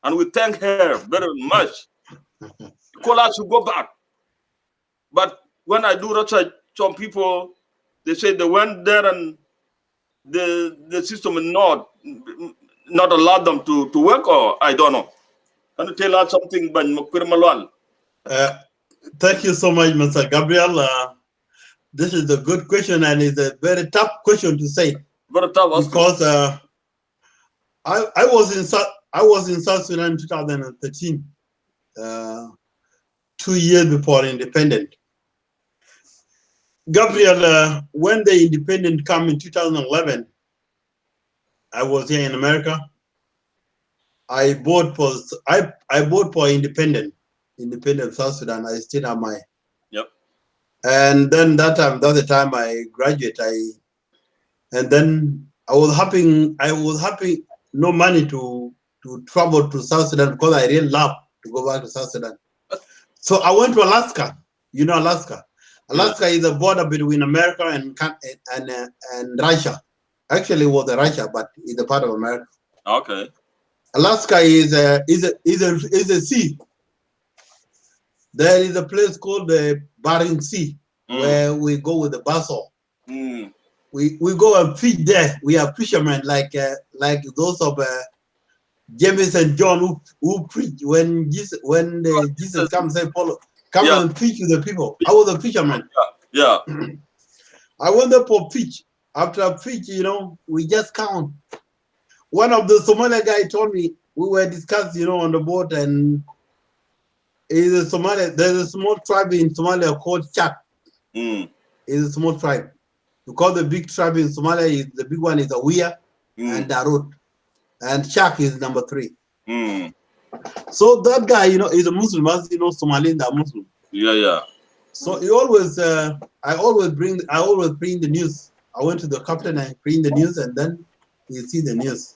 and we thank her very much. Call us to go back. But when I do research, some people, they say they went there and the system is not allowed them to work, or I don't know. Can you tell us something, Ben Malwal? Thank you so much, Mr. Gabriel. This is a good question, and it's a very tough question to say. Very tough, because I was in South Sudan in 2013, 2 years before independence. Gabriel, when the independence came in 2011, I was here in America. I voted for independent South Sudan. I still have my. Yep. And then that's the time I graduated. And then I was happy no money to travel to South Sudan because I really love to go back to South Sudan. So I went to Alaska. You know Alaska. Alaska is a border between America and Russia. Actually, it was Russia, but it's a part of America. Okay. Alaska is a sea. There is a place called the Bering Sea where we go with the vessel. We go and fish there. We are fishermen like those of James and John who preach when Jesus comes and follow. come Yeah. and fish with the people. I was a fisherman. Yeah. I went there for fish. After fish, we just count. One of the Somali guy told me, we were discussing, on the boat, and there's a small tribe in Somalia called Chak. It's a small tribe. Because the big tribe in Somalia, the big one is Awia and Darut. And Chak is number 3. So that guy, is a Muslim, as Somalians are Muslim. Yeah. So he always, I always bring the news. I went to the captain and bring the news, and then he see the news.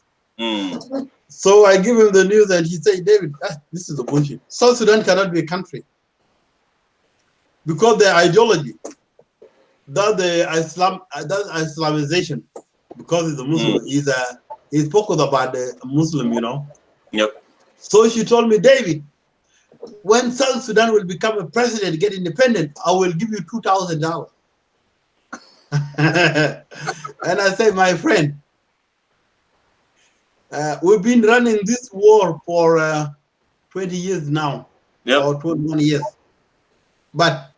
So I give him the news, and he say, David, this is a bullshit. South Sudan cannot be a country because their ideology, that Islamization, because he's a Muslim, he's focused about the Muslim, Yep. So she told me, David, when South Sudan will become a president, get independent, I will give you $2,000. And I say, my friend, we've been running this war for 20 years now, or 21 years. But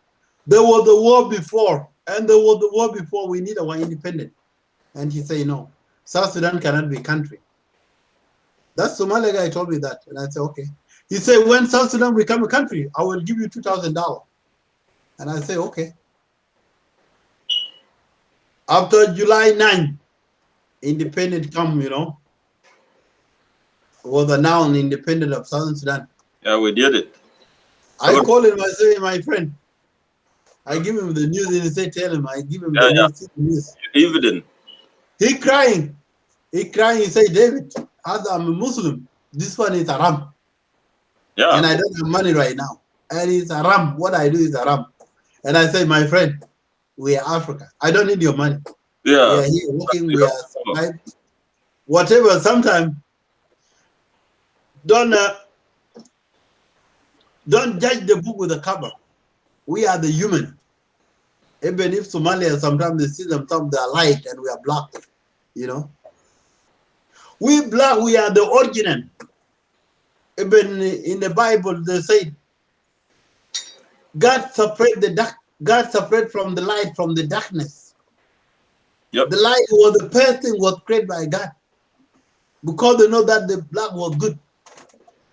there was the war before, and there was the war before we need our independence. And he say, no, South Sudan cannot be a country. That Somali guy told me that, and I said, okay. He said, when South Sudan become a country, I will give you $2,000. And I say, okay. After July 9, independent come, was announced independent of Southern Sudan. Yeah, we did it. I call him, I say, my friend, I give him the news, and he say, tell him, I give him the news. Evident. He crying, he say, David, as I'm a Muslim, this one is haram. Yeah. And I don't have money right now. And it's haram. What I do is haram. And I say, my friend, we are Africa. I don't need your money. Yeah. We are here working, we are surviving. Whatever, sometimes don't judge the book with the cover. We are the human. Even if Somalia, sometimes they see themselves, they are light and we are black. We black, we are the original. Even in the Bible, they say, God separate God separate from the light from the darkness. Yep. The light was the first thing was created by God. Because they know that the black was good.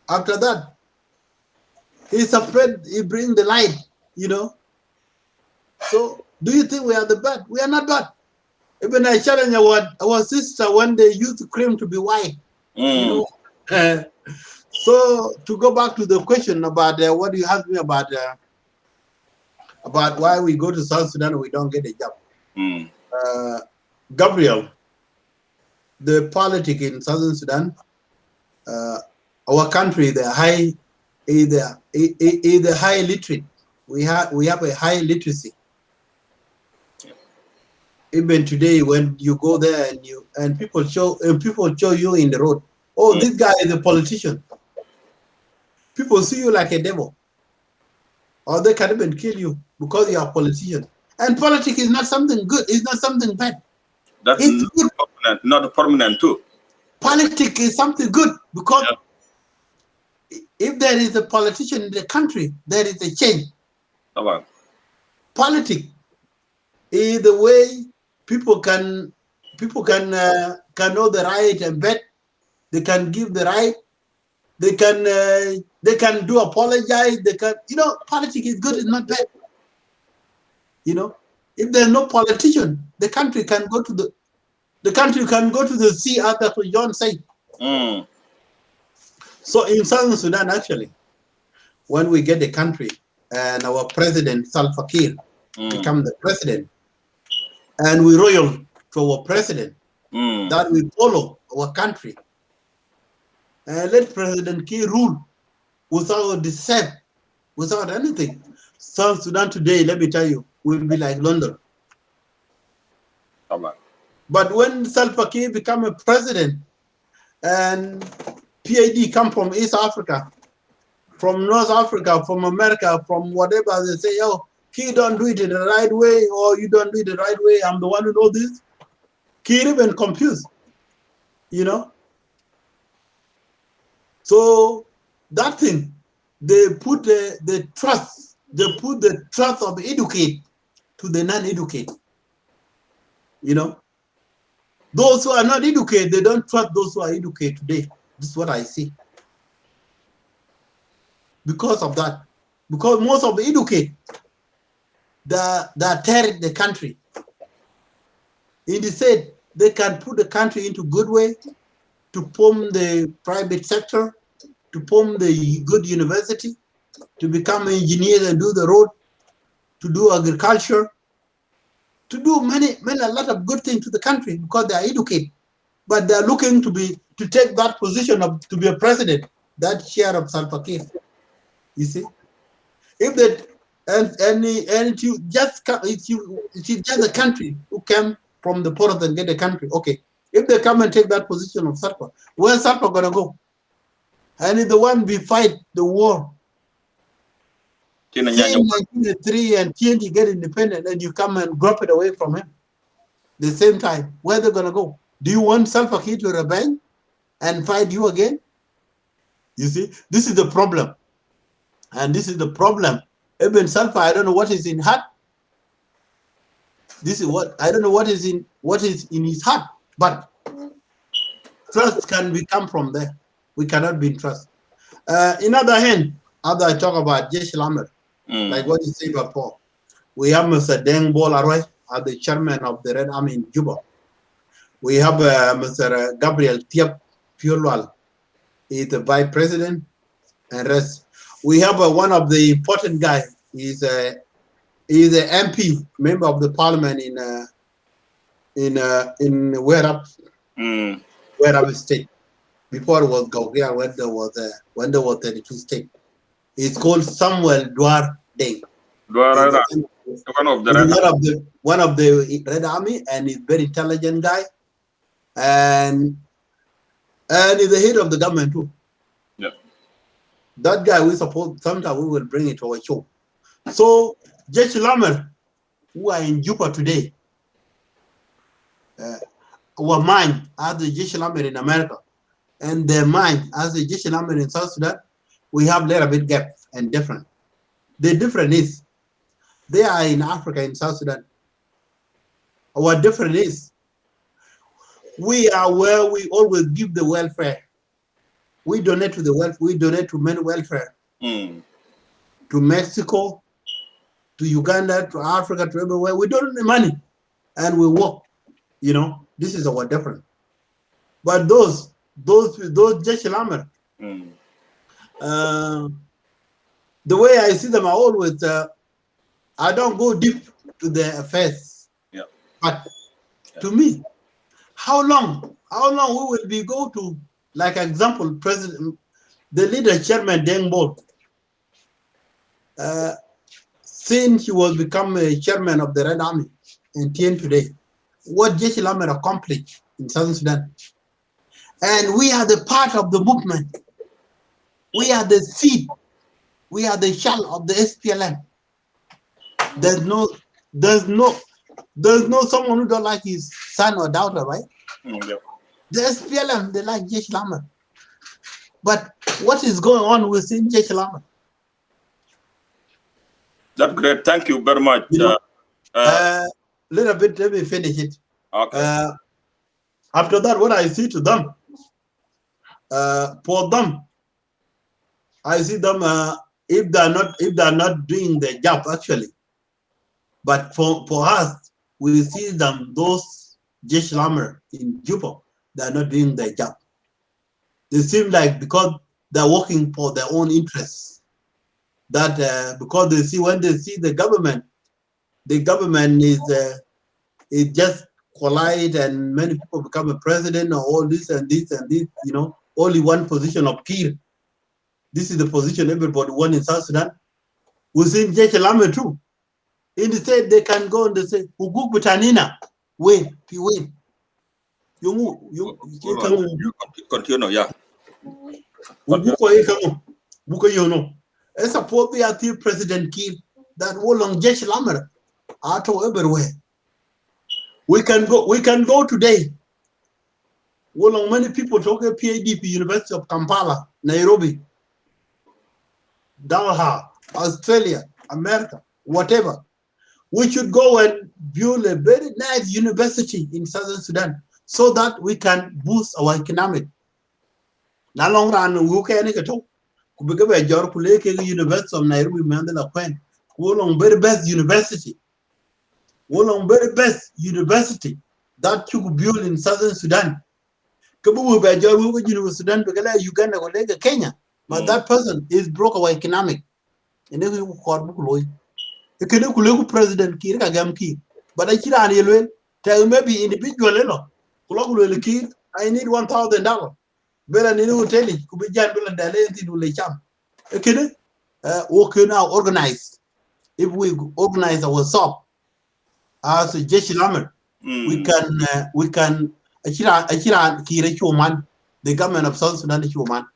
After that, he bring the light, So do you think we are the bad? We are not bad. Even I challenge our sister when they used to claim to be white. So to go back to the question about what you asked me about why we go to South Sudan and we don't get a job. Gabriel, the politics in Southern Sudan, our country, the high literate. We have a high literacy. Even today, when you go there and people show you in the road, oh, this guy is a politician. People see you like a devil, or they can even kill you because you are a politician. And politics is not something good. It's not something bad. That's not permanent too. Politics is something good because if there is a politician in the country, there is a change. Politics is the way people can know the right and bet. They can give the right. They can do apologize. They can, politics is good. It's not bad. If there's no politician, the country can go to the sea, as Dr. John said. So in Southern Sudan, actually, when we get the country and our president Salva Kiir become the president, and we royal to our president, that we follow our country, and let President Kiir rule without dissent, without anything. South Sudan today, let me tell you, will be like London. But when Salva Kiir become a president and PAD come from East Africa, from North Africa, from America, from whatever, they say, oh, Kiir don't do it in the right way, or you don't do it the right way, I'm the one who knows this. Kiir even confused, So that thing, they put the trust they put the trust of educate to the non-educated. You know, those who are not educated, they don't trust those who are educated today. This is what I see. Because of that, because most of the educated, they tear the country. Instead, they can put the country into good way, to form the private sector, to form the good university, to become engineers and do the road, to do agriculture, to do a lot of good things to the country because they are educated. But they are looking to take that position to be a president, that share of Salva Kiir. You see, if that and if you just a country who came from the forest and get the country, okay. If they come and take that position of Salva, where's Salva gonna go? And if the one we fight the war, say 1983 and TNT get independent, and you come and drop it away from him, the same time, where they gonna go? Do you want Salva Kiir to rebel and fight you again? You see, this is the problem. And this is the problem. Even Salva, I don't know what is in heart. This is what I don't know what is in his heart. But trust can come from there. We cannot be in trust. In other hand, after I talk about Jesh Lamed, like what you said before, we have Mr. Deng Bol Arroy as the chairman of the Red Army in Juba. We have Mr. Gabriel Tiep Purwal, he's the vice president, and rest. We have one of the important guys. He's a MP, member of the parliament in Werrap State. Before it was Gauguin, when there was 32 states. It's called Samuel Dwar Deng. One of the one of the Red Army, and he's very intelligent guy, and he's the head of the government too. Yeah. That guy, we suppose sometime we will bring it to our show. So Jesh Lamed, who are in Juba today, our mind as the Jesh Lamed in America, and their mind as the Jesh Lamed in South Sudan, we have a little bit gap and different. The difference is they are in Africa, in South Sudan. Our difference is we are where we always give the welfare. We donate to the welfare. We donate to many welfare. To Mexico, to Uganda, to Africa, to everywhere. We donate the money, and we work. You know, this is our difference. But those Jesh Lamed, the way I see them, are always. I don't go deep to their affairs. Yeah. But to me, how long we will be go to, like example, the leader chairman Deng Bol, since he was become a chairman of the Red Army until today, what Jesh Lamed accomplished in Southern Sudan. And we are the part of the movement. We are the seed. We are the shell of the SPLM. There's no someone who don't like his son or daughter, right? Yep. The SPLM, they like Jesh Lamed. But what is going on within Jesh Lamed? That's great. Thank you very much. You know, little bit, let me finish it. Okay. After that, what I see to them, for them, I see them if they're not doing their job actually. But for us, we see them, those Jesh Lamed in Juba, they're not doing their job. They seem like because they're working for their own interests. That because they see when they see the government is just collide and many people become a president or all this and this and this, you know, only one position of Kir. This is the position everybody wants in South Sudan. Within Jesh Lamed too. Instead, they can go and they say, Uguk Butanina, wait. You continue, yeah. I support the President Kir that all on Jesh Lamed out everywhere. We can go today. Well, many people talk at PADP, University of Kampala, Nairobi, Doha, Australia, America, whatever. We should go and build a very nice university in Southern Sudan so that we can boost our economic. Na long run, who can get to? Kubiga be jor kuleke University of Nairobi Mandela Kwen. Wolong very best university. Wolong very best university that you could build in Southern Sudan. Kabu be jor University of Sudan because Uganda or Kenya. But that person is broke our economic. And then we could kene kuleku president kir ka gam ki but I kira ani elwen tell maybe individual eno kulo kulo kir I need $1,000 bela ni hoteli kubijan bela dale nti dule cham kene we can now organize if we organize ourselves as a jeshi lamer we can akira kire chuman the government of South Sudan chuman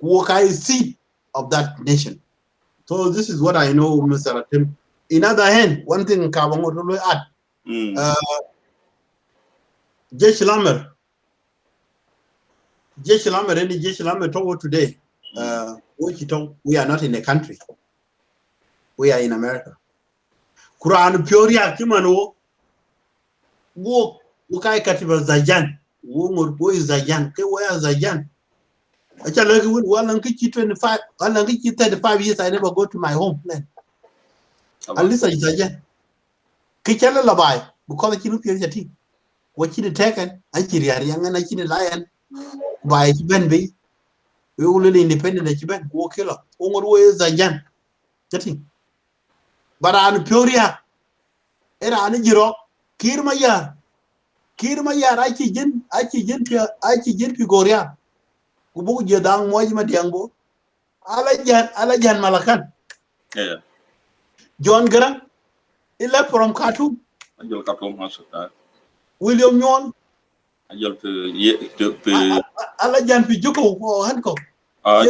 who is seat of that nation. So this is what I know, Mr. Atim. In other hand, one thing Kabango to add, Jesh Lamer, any Jesh Lamer told today, we are not in a country. We are in America. Quran Pioria Kimano, wo Ukai Katiba Zajan, wo is Zajan, where Zajan. Actually, well, 25, 35 years, I never go to my homeland. At least I Zajan. Kichala Labai, because you look at it. What you taken, I young and I lion by Ben. We will independent that you ben, walk killer. Only way is Zajan. Getting. But I'm Puria. Era Anijiro, Kirmaya, Aichi Pigoria. Kubu Jedang Mojima Diango. Alajan Malakan. Yeah. John Grant, he left from Khartoum. William Nyon. Alajan Pijuko or Hancock. All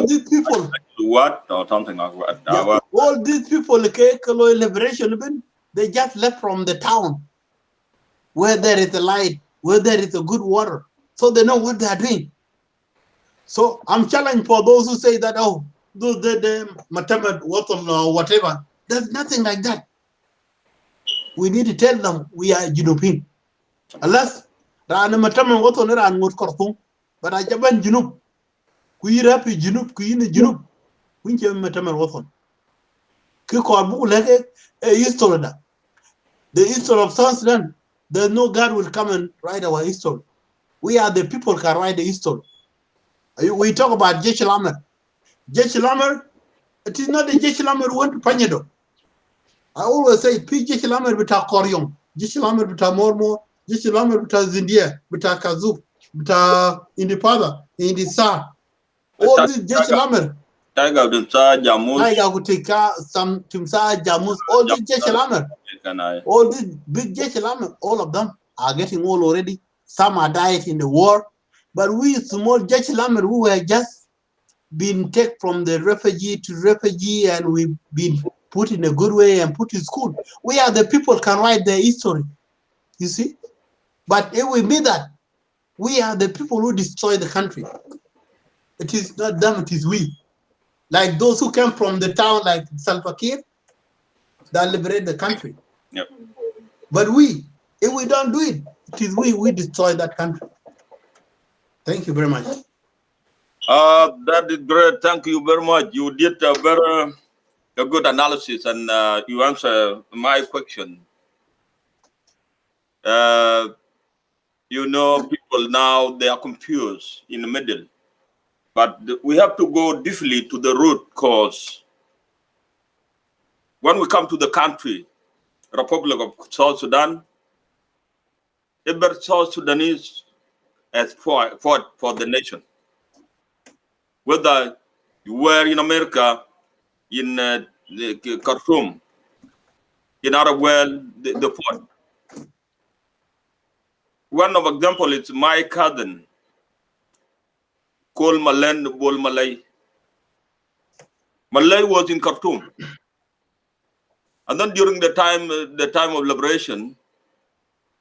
these people. What or something like that. Yeah, all these people, liberation, they just left from the town where there is a light, where there is a good water. So they know what they are doing. So I'm challenging for those who say that, oh, the Matamat, whatever. There's nothing like that. We need to tell them we are Junupin. Unless Rana Mataman Waton and Mut Kortum, but I Japan Junup. We rapi Junup, Queen Junup. Winche Mataman Waton. Kikorbu like a history. The history of South Sudan. There's no God will come and write our history. We are the people can write the history. We talk about Jesh Lamer. Jesh Lamer, it is not the Jesh Lamer who went to Panyedo. I always say, P. Jesh Lamer bita Koryong, Jesh Lamer bita Mormo, Jesh Lamer bita Zindia, bita Kazuk, bita Indipada, Indisa. All these Jesh Lamer. Taiga Dimsa, Jamus. Taiga Kutika, some Timsa, Jamus, all these Jesh Lamer. All these big Jesh Lamer, all of them are getting old already. Some are died in the war. But we small Jesh Lamer who were just been taken from the refugee to refugee and we've been put in a good way and put in school. We are the people can write their history, you see. But if we mean that, we are the people who destroy the country. It is not them, it is we. Like those who came from the town like Salva Kiir, that liberate the country. Yep. But we, if we don't do it, it is we destroy that country. Thank you very much. That is great. Thank you very much. You did a good analysis and you answer my question. You know, people now, they are confused in the middle. But we have to go deeply to the root cause. When we come to the country, Republic of South Sudan, every South Sudanese has fought for the nation. Whether you were in America, in Khartoum, in Arab world, the fought. One of example is my cousin, called Malen Bol Malay. Malay was in Khartoum. And then during the time of liberation,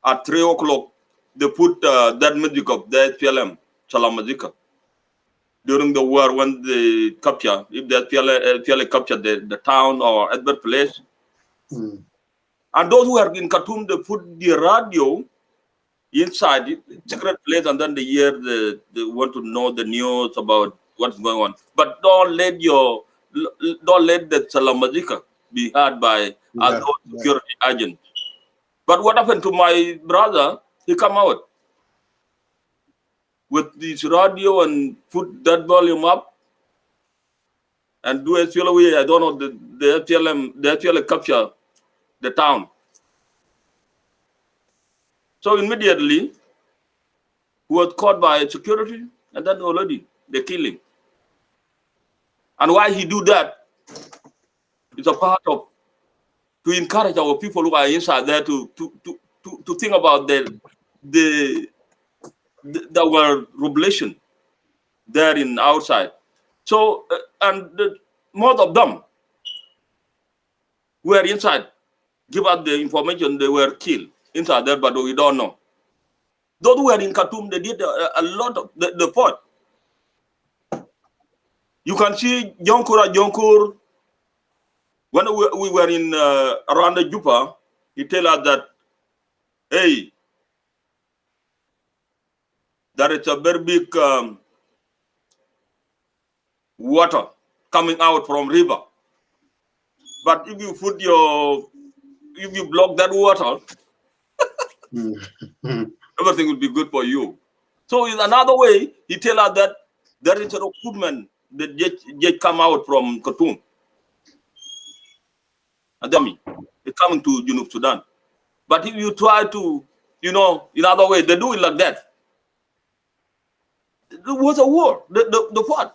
at 3 o'clock, they put that music of the SPLM, Salam Mazika. during the war when they capture, if they feel capture the town or other place. And those who are in Khartoum, they put the radio inside the secret place, and then they hear they want to know the news about what's going on. But don't let the Salamazika be heard by other security agents. But what happened to my brother? He come out with this radio and put that volume up and do a way. I don't know the FLM capture the town. So immediately he was caught by security, and then already they kill him. And why he do that is a part of to encourage our people who are inside there to think about our revelation there in outside. So most of them were inside. Give us the information they were killed inside there, but we don't know. Those who were in Khartoum, they did a lot of the fought. You can see Jonkur, when we were in around the Juba, he tell us that, hey, there is a very big water coming out from river. But if you if you block that water, everything will be good for you. So in another way, he tell us that there is a recruitment that just come out from Khartoum. And then it's coming to Junub Sudan. But if you try to, in other way, they do it like that. There was a war, the fight.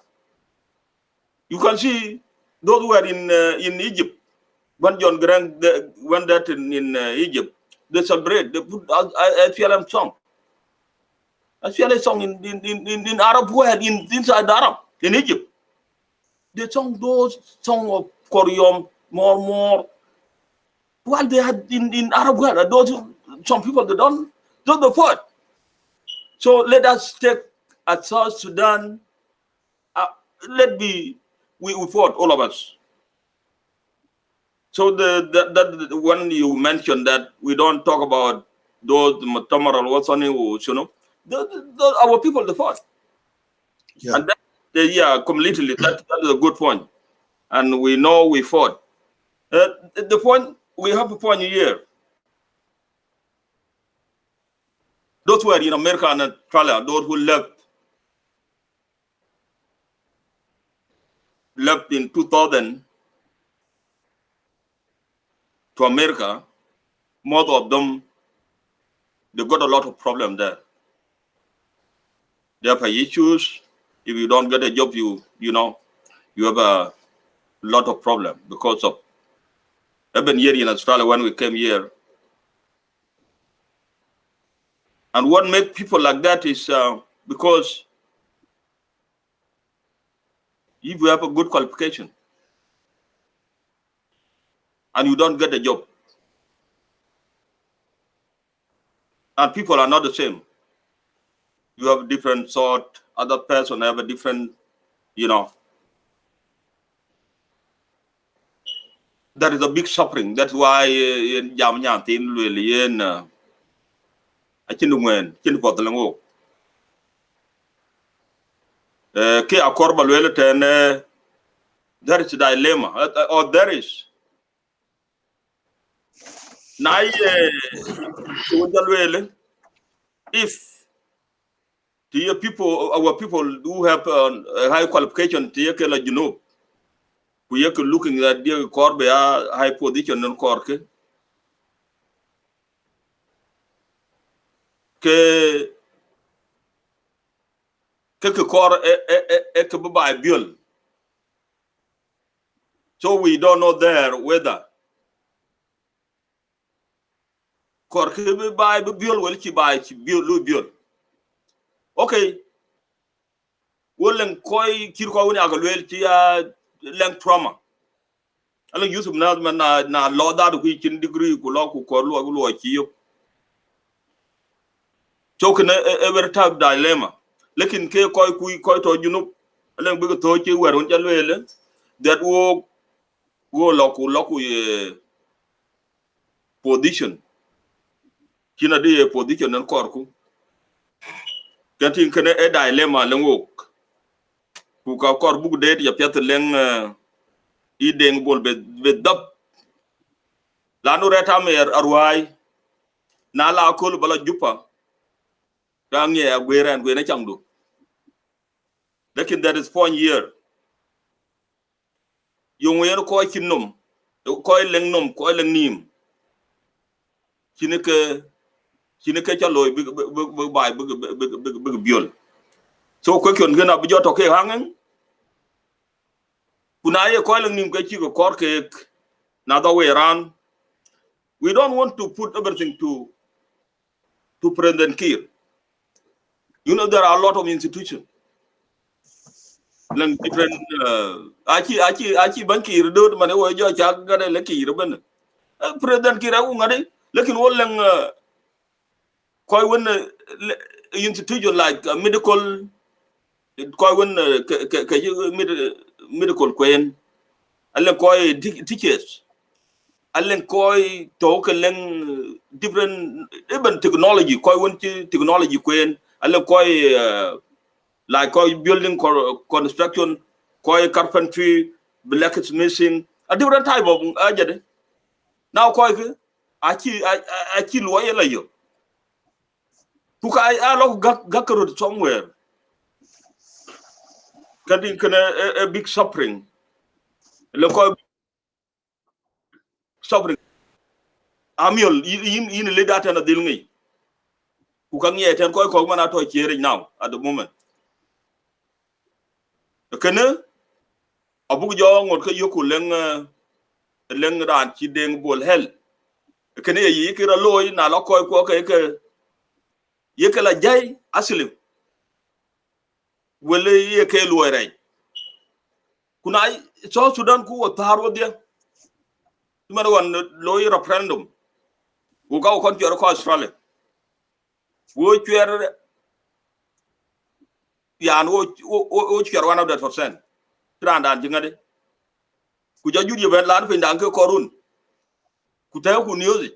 You can see those who were in Egypt. When John Grant went that in Egypt, they celebrate. They put a FLM song. A FLM song in Arab world, inside Arab, in Egypt. They sung those songs of Korean, more. While they had in Arab world, those some people they don't the fight. So let us take at South Sudan. We fought, all of us. So that when you mentioned that we don't talk about those Mutamaral Wasani, our people they fought. Yeah. And that, completely that is a good point. And we know we fought. The point we have a point here. Those who are in America and Australia, those who left in 2000 to America, most of them, they got a lot of problems there. They have issues. If you don't get a job, you have a lot of problems because of, even here in Australia when we came here. And what makes people like that is because if you have a good qualification and you don't get a job, and people are not the same. You have a different sort, other person have a different, That is a big suffering. That's why in Jamnya Tin Lilian I Chinduan, Chinpotalango. Ke Akorba Lilton, there is a dilemma, or there is. Now, if our people do have a high qualification, we are looking at the Corbe high position in Cork. Ke Cor by Bill. So we don't know there whether Cork by Bill will she buy Bill. Okay. Wolen koi kirko woni agalwel ci leng trauma. Ala Yusuf na law that we kin degree ku law ku ko lo ci yo. So can every type dilemma. Lekin ke koi to junub alen big to chi wer on jalwele that wo loku position kina de position nan korku kantin kana e dilemma lengo ku ka kor bug de ya pet leng I deng bol be dab la nu reta mer arwai na la kol bala jupa ka nge agweren gwe na changdu lakin that is 4 year yung yer ko kinum ko leng num ko leng nim kinike chaloy big bay big biol so ko kyon gena bu joto ke hangen kuna ye ko leng nim ke chi ko kor ke na the way around. We don't want to put everything to President Kiir. You know, there are a lot of institutions. Like different, achi banki do mane wo jo chak gade le Kiir ben. President Kiir u ngade, lekin wo leng koi won institution like medical koi won medical queen, alle koi teachers. Allen koi talk allen different even technology koi won technology queen allen koi like koi building construction koi carpentry blacksmithing a different type of ajade now koi achi loye la yo puka I love gakaro somewhere kadin kana a big suffering le koi suffering amiol yin le data na dilngi ukang ye ten koy ko mana to chere now at the moment kana abu jo ngot ko yoku leng ran ci deng bol hel kana yi kira loy na la koy ko ke yekala jay aslim wala yeke loy ray kuna so Sudan ku taro dia mara wan loy referendum ku ka ko jor ko Australia wo cher yan wo cher 100% trandan jingade ku jaju ye ben lan fe ndan ke korun ku tayo ku news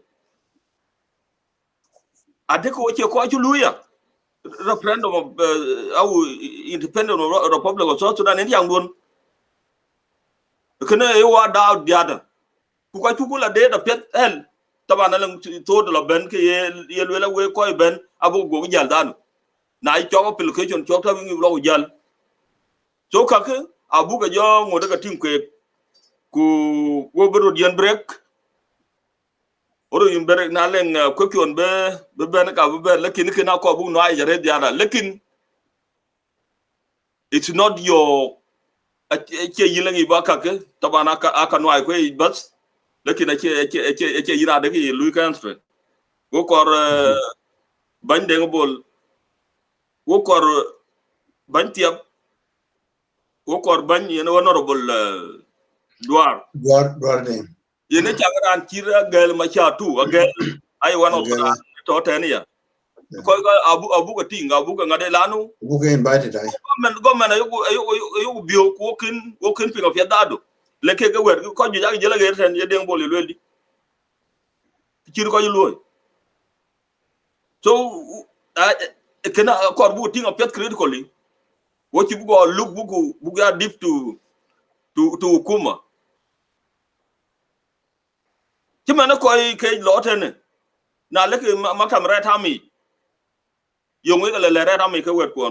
ade ko che ko luya referendum of our independent republic of South Sudan en yang don kana e wa da diada ku ka ku la de da pet hel tabana lang to de la ben ke ye le we ko ben abu go jal dan na I cho application cho ta ngi lo jal so ka ke abu ga jo ngoda ka tim ke ku wo bero dian break oro yim break na len ko kyon be ben ka be lekin ke na ko bu no ay jare diada lekin it's not your ake yilangi baka ke tabana aka no ay ko bas lekin ake yira de ke lui transfer wo kor ban de bol wo kor ban tiap wo kor ban yene honorable duar de yene chagaran kira gel ma cha tu agel ay one of to tenia ko abu ko tinga abu ko ngade lanu bu ko invited ay government ayu bio ko kin pinga fi dado leke ga wer ko ju jage jela ga ten ye deng bol leldi kiri ko yu loy so kana ko bu tinga pet critically wo ci bu go look bu ga deep to kuma ci mana ko ke lotene na leke makam retami yongwe ga le retami ke wer ko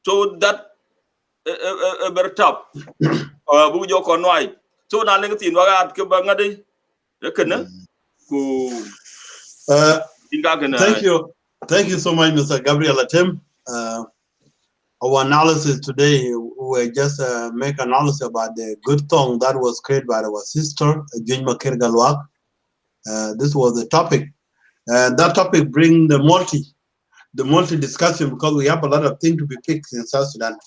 so that a better top bu jo ko noy so na le tin waga ke ba ngade kana ku inga kana thank you so much Mr. Gabriel Atem. Our analysis today we just make analysis about the good song that was created by our sister Jujma Kirgalwak. This was the topic. That topic bring the multi discussion because we have a lot of things to be fixed in South Sudan.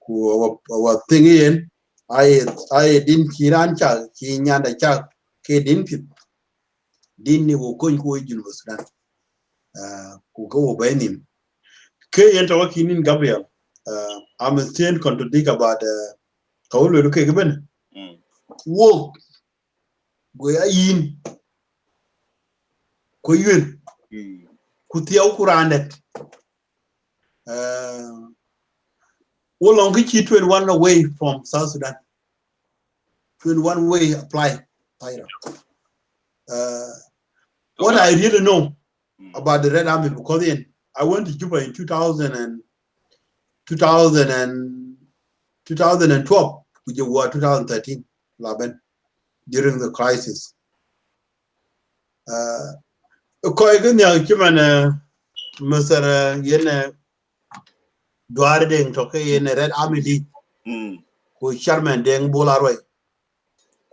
Our thing in I didn't kiran cha ki nyanda cha ke din pit din ni wo ko Sudan ku ko benim K enter working in Gabriel. I'm still contradict about Kaulu look given. Walk go in Koyun Kutiao Kurandet. Wolongichi 21 away from South Sudan. 21 way apply. What I really know about the Red Army, because I went to Juba in 2012, which was 2013, during the crisis. Mr. Yen Duarte Deng toke yen Red Army League, who Chairman Deng Bolaroy,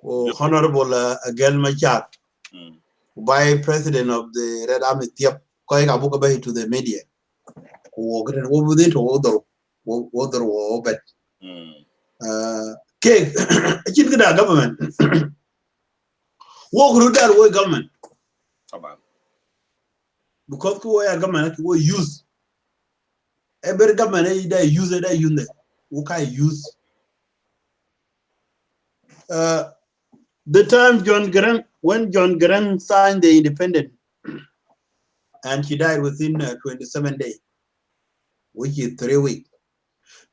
who Honorable Agel Machar, by President of the Red Army Tiap, going Abuka to the media, who were within to order war, but Cake, a government. Walk through that way, government. Because the government will use every government they use it, they use it. Who can use the time when John Grant signed the independence, and he died within 27 days, which is 3 weeks.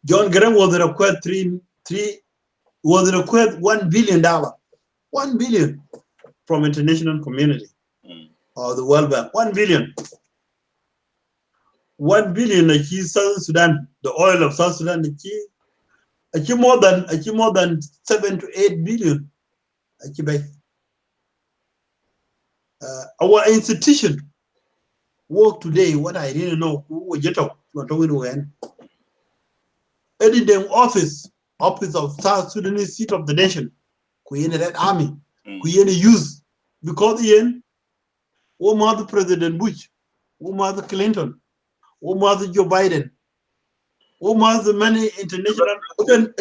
John Grant was required $1 billion, $1 billion from international community or the World Bank. 1 billion. 1 billion achieve South Sudan, the oil of South Sudan achieve more than 7 to 8 billion. Our institution work today. What I didn't know who was not talking editing office of South Sudanese seat of the nation. Kuyene Red Army, Kuyene use because the President Bush, the Clinton, the Joe Biden, the many international, even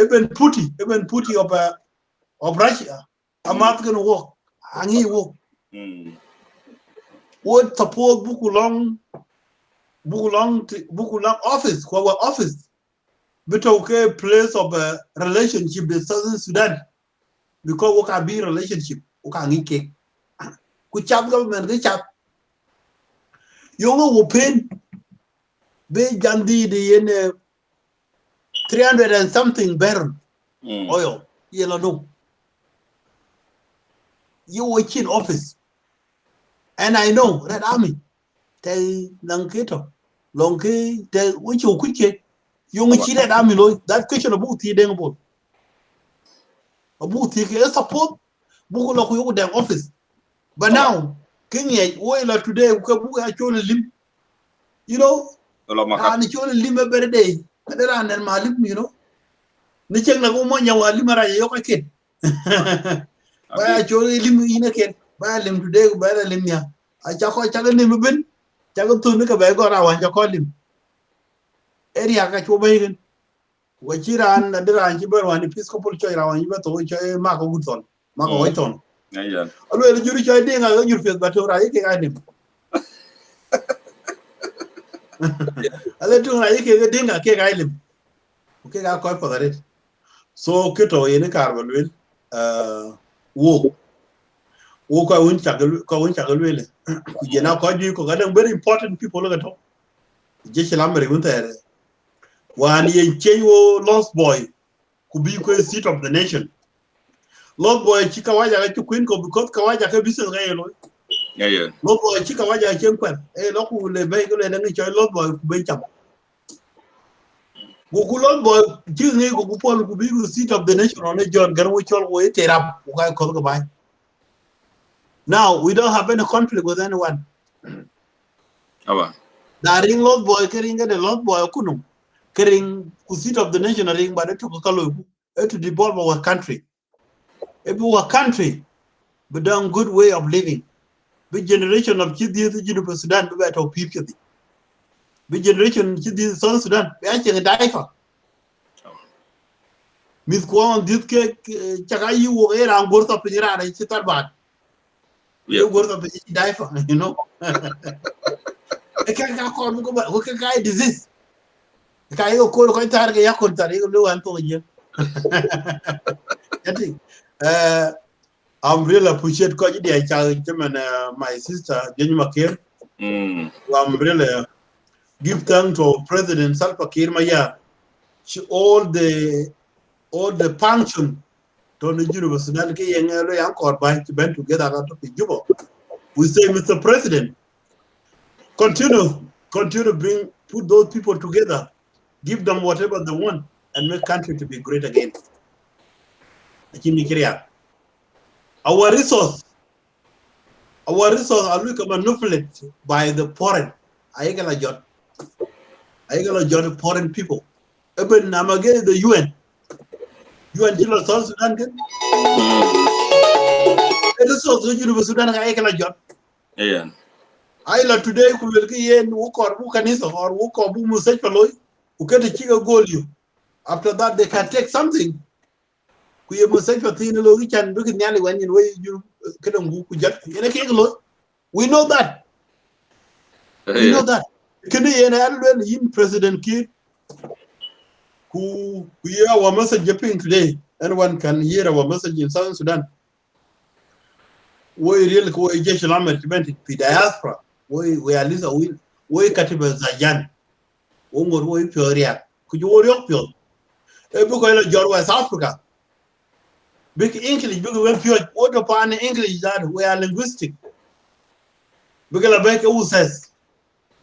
Putin of Russia. I'm not going to work. And he work. What support Bukulong office, our office. But okay, place of a relationship with Southern Sudan. Because what can be relationship? What can he cake? Could chap government, they chap. You will pay Bay Gandhi the 300 and something barrel oil. Yellow no. You work in office. And I know Red Army. They Lanketo. Lonke, they which you quick. You will see Red Army. That question about the dang about the support Bukula you their office. But now, Kenya, oil today, we actually limb. You know, and it's only limb every day. And then and my limb, you know. Nicheng na kumanya wa limara yoka kid. By actually limb in a kid. By limb today, by the limb ya. I chako chaga limb bin. Chaga to make a bag or I want to call him. Area Kachubagan. Wachira and the Ranchiber one Episcopal Church around you to Marco Woodson. Marco Whiteton. Although the jury child ding, I got your face, but I can him. I let you like a dinner cake island. Okay, I'll call for that. So, Kito in a car will walk. Walk I won't chagal. You now call you, very important people look at all. Just Lambert went there. One year, Chenwo Lost Boy could be a seat of the nation. Lost Boy Chikawaja to Queen because Kawaja can be so Lost Boy Chikawaja came quite a local vehicle and any child Lost Boy Bencham. Lost Boy, Disney could be the seat of the nation on a John Garwich way, tear up, why call the by. Now, we don't have any conflict with anyone. The ring Lost Boy carrying a Lost Boy Kunum. Carrying the seat of the nation, ring by the Tukakalu to devolve our country. If we were a country, but done good way of living. Big generation of Chidi Sudan, we better people. Big generation Chidi South Sudan, we actually a diver. Miss Kwan, this cake, Chakayu, were around worth of Piran and Chitarbat. You worth of a diver, you know. I can't call who can guide disease. Ka yo ko tar ga yakon tar yo lo an to je. Yati. I'm really appreciate ko ji dia cha my sister Jenny Makir. I'm really give thanks to President Salva Kiir Maya. All the function to the University Sudan ke yengelo yang korban to band together to Juba. We say, Mr. President, continue put those people together, give them whatever they want, and make country to be great again. Our resource are manipulated by the foreign. I got foreign people. Even I'm against the UN. UN General South Sudan. It is also University Sudan. Yeah. I la today ku wel ki yen wo kor bu kanisa or wo ko bu musaj paloy ku kete chiga goal you. After that they can take something. Ku ye musaj patin lo ki chan bu ki nyali wan yin way you kedam bu ku jat ene ke lo. We know that. We know that. Kene yen alwel yin President Kiir who hear our message today. Anyone can hear our message in Southern Sudan. We really ko jeshi la Amerika fi diaspora. We are lisa we katiba zajan. Wongor we pioria. Could you worry up pure? A book in West Africa. Big English, big when pure what upon English that we are linguistic. Because a bank who says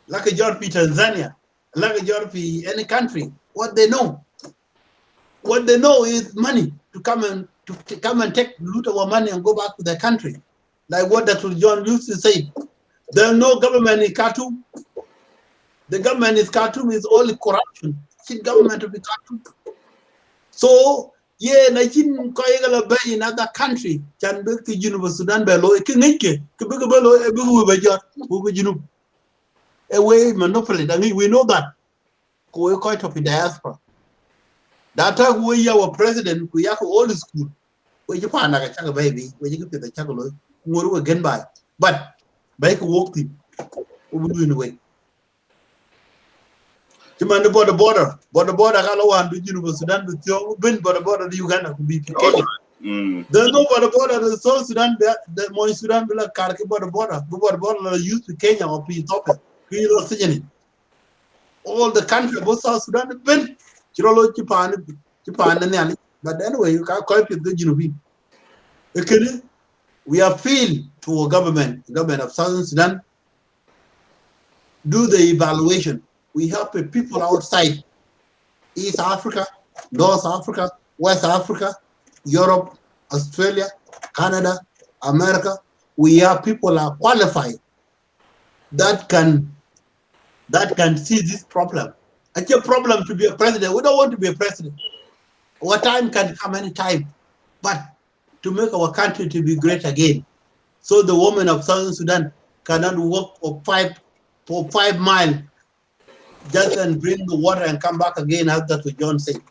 like a George P. Tanzania, like a George P. any country. What they know is money to come and take loot our money and go back to their country. Like what Dr. John used to say. There's no government in Khartoum. The government in Khartoum is only corruption. It's government to be Khartoum. So yeah, na chin ko yegala bay in other country can be to University Sudan be lo ke ngike ke be lo e be be jot bu be junub e way monopoly that we know that ko we quite of diaspora that time we our president ku yak old school we ju pa na ka chaka baby we ju ke ta chaka lo ngoro we gen by but bay ko wokti o bu in way Timan the border kala wan do University Sudan with your bin border the Uganda could be Kenya. There's no border the South Sudan the Moy Sudan bila karki border used to Kenya or Ethiopia. All the country both South Sudan bin Chirolo Chipan but anyway you can't call it the Genovese. Okay, we appeal to a government of Southern Sudan do the evaluation. We help the people outside East Africa, North Africa, West Africa, Europe, Australia, Canada, America. We have people are qualified that can see this problem. It's a problem to be a president. We don't want to be a president. Our time can come anytime, but to make our country to be great again. So the women of Southern Sudan cannot walk for 5 miles just and bring the water and come back again, as Dr. John said.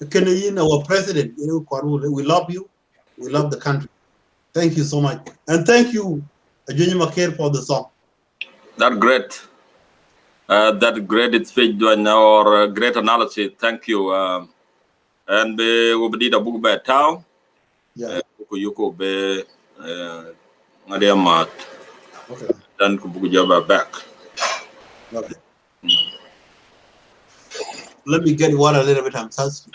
Canadian, our president, we love you. We love the country. Thank you so much. And thank you, Junior Makir, for the song. That great. That great speech or great analysis. Thank you. And we did a book by Tao. Yeah. Yuko be Ngadiamat. Okay. Then Kubuku back. Okay. Let me get water a little bit. I'm thirsty.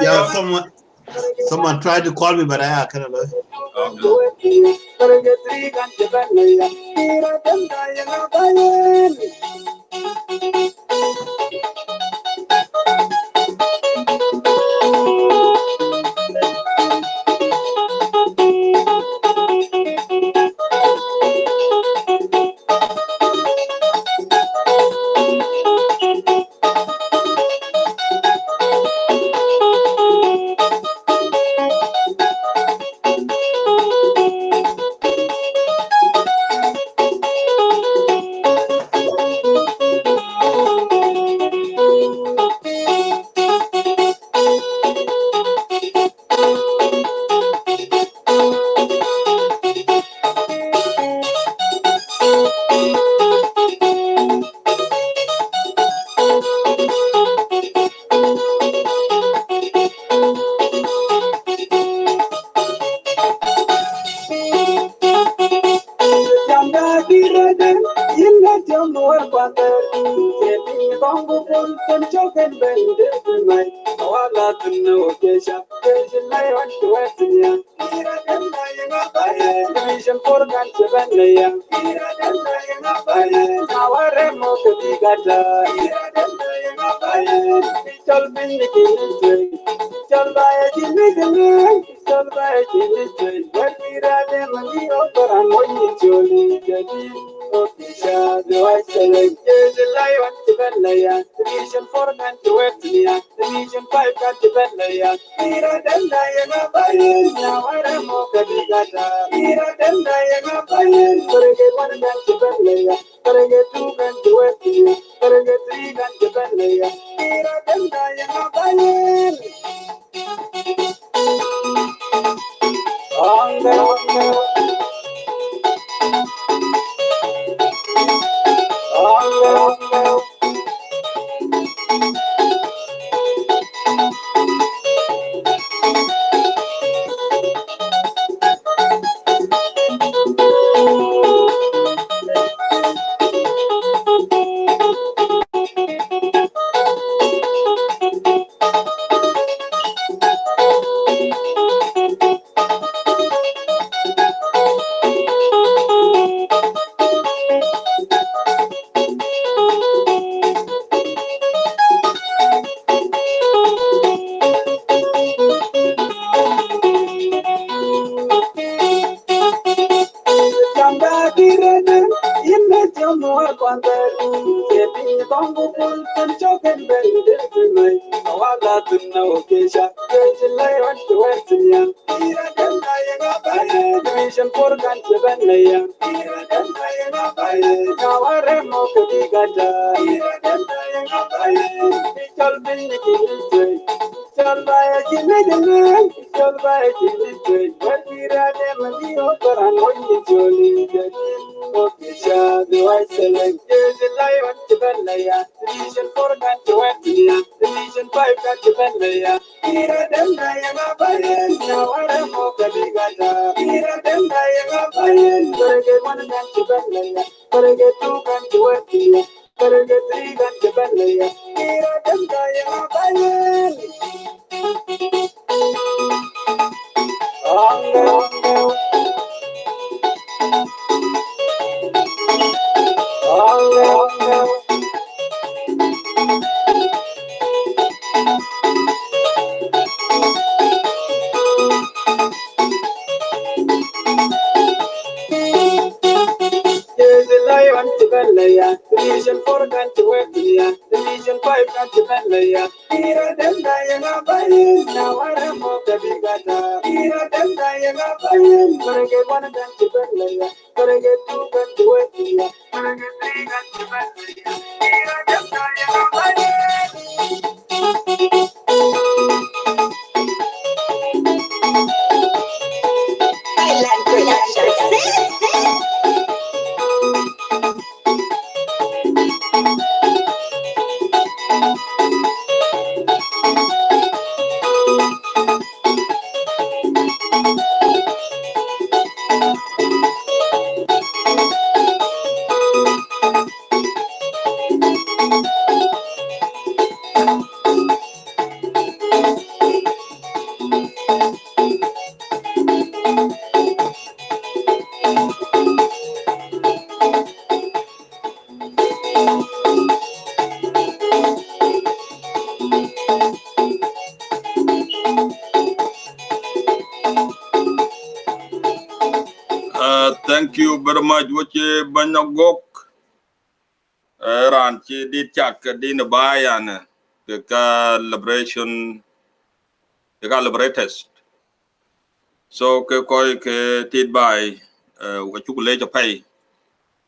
Yeah, someone tried to call me, but I cannot. Belaya, Vision 4 country Wekia, Vision 5 country Belaya, Ira them dying up by you, now I am of the Bigata, Ira them dying up by you, gonna get one country Belaya, gonna get two country Wekia, gonna get three country Belaya, Ira them dying up by Island production. Thank you very much. Wache Banyagok Ranchi di chak di Nabayan ka liberation ka liberators. So ke koi ke tid by wachukule pay.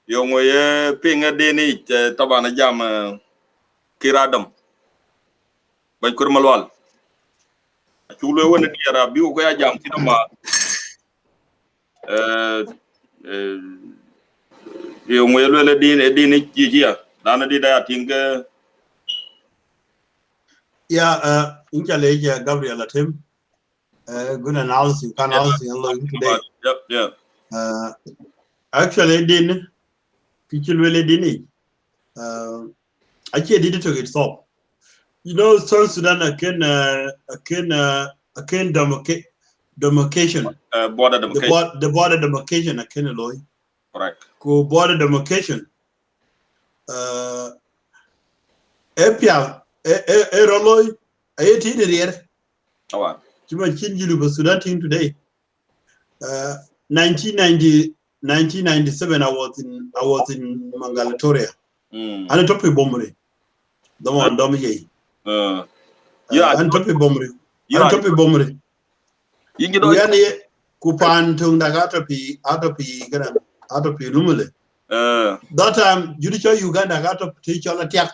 Yung ye ping a dini tabana jam kiradam. Bay kurmalwal. Chule wona diara biu ko ya jam kinama yung ye le dini jijia. Dana di da tinga Yeah, in challenge, Gabriel at him. Good analysis, you can analysis today. Yep, yeah. Actually, didn't people really didn't. Actually, did it to itself. You know, South Sudan again, demarcation. Border demarcation. The border demarcation again, Loy. Correct. Go border demarcation. Epia, Eroloy, I ate it here. Oh, Chima Chinjilu Sudan team today. 1997, I was in Mangalatoria. And topi bomri. The one domi. Yeah, and topi bomri. And topi bomri. Yani kupan tung dagatopi atopi lumule. That time judicial Uganda got to teach all attack.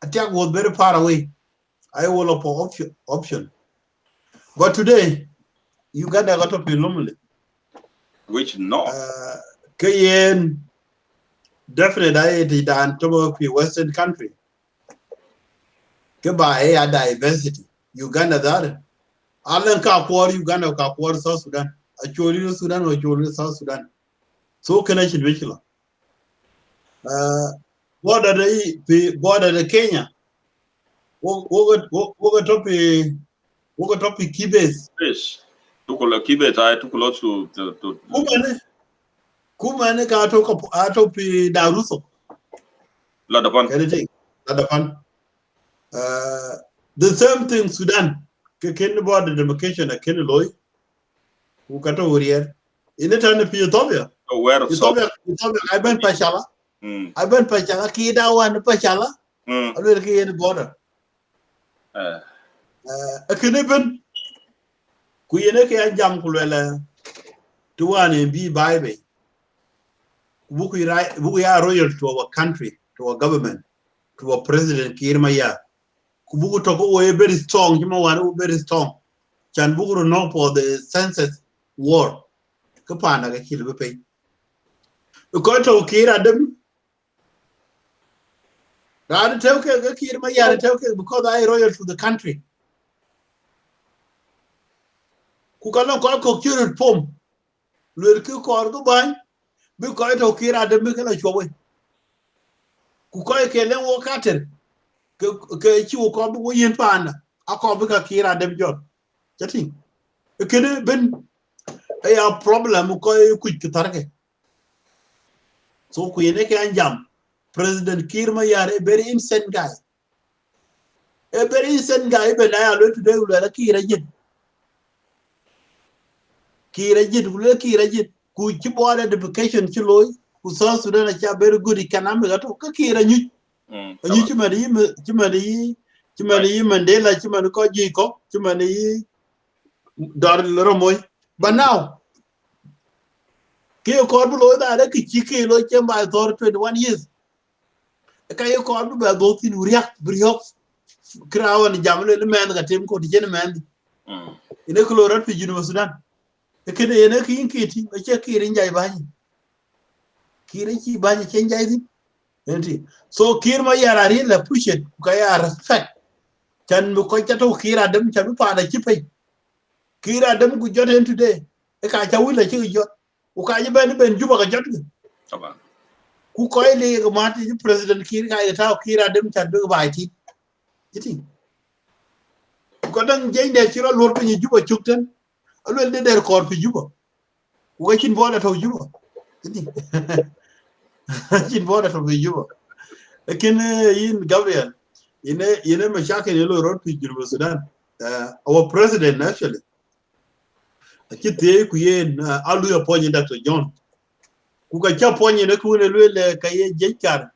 Attack was very far away. I will for option. But today, Uganda got to be lumule. Which no. Kayen definitely I did and to Western country. Goodbye a diversity. Uganda that. Alan Kapor, Uganda Kapor, South Sudan. Actually Sudan or South Sudan. So connection visual. Border the Kenya. What topic Kibes. Yes. Tukola Kibes, I took a lot to Kumane ka atopi Daruso. Ladapan. Anything. Ladapan. The same thing Sudan. Ken border demarcation a Ken Loy. Who got over here. In the time of Ethiopia. Where of Ethiopia, I been Pachala. I been Pachala, Kida one Pachala. I will get the border. A Keniban Kuyene Jam Kulella to one and be Bible. We are royal to our country, to our government, to our president Kirmaya. Kubuku Toko very strong, Himawan very strong. Chan Buguru no for the census war. Kapana kill pay. Because to Kira them. Rather tell Kirmaya because I royal to the country. Kukalo Koko cured pom. Lurku Korgo by. Because to Kira them make a show. Kukoy Kelen walk at it. You come away in Pan. I call because Kira them job. Chatting. It could have been a problem. Quick to target. So Kuyene can jump. President Kirmayar, a very innocent guy. A very innocent guy, but I learned today with a Kira Jit. Kira Jit, Kira Jit. Could you border the vacation Chiloy? South Sudan is very good economic at all. Kakira nyu chimani Mandela chimani ko jiko chimani dar romoy. But now Kyo Corbulo that Kichi lo chemba for 21 years. Kayo Corbu by both in Uriak, Briok, Crow and Jamel man that him called the man in a Colorado University. The Canadian King Kitty, a check here in Jaibani. Kiriki Bani change. So Kirma Yara really push it, Kaya respect. Can Mukochato Kira them Chalupa and a chippy. Kira them could jot in today. A Kacha will let you jot. Ukaya Ben Juba jot. Who coily Martin President Kira Kira them Chadu by it. Kodang Jane de Chira Lord in Juba Chukton. I will let their court for Juba. Watching border to Juba. Watching border to Juba. Again, in Gabriel, in a Mashaka Yellow Road to Juba Sudan. Our president actually. I keep the Kuyen Alu appointed Dr. John. Kuka Chaponya the Kuna Kaye Jekar.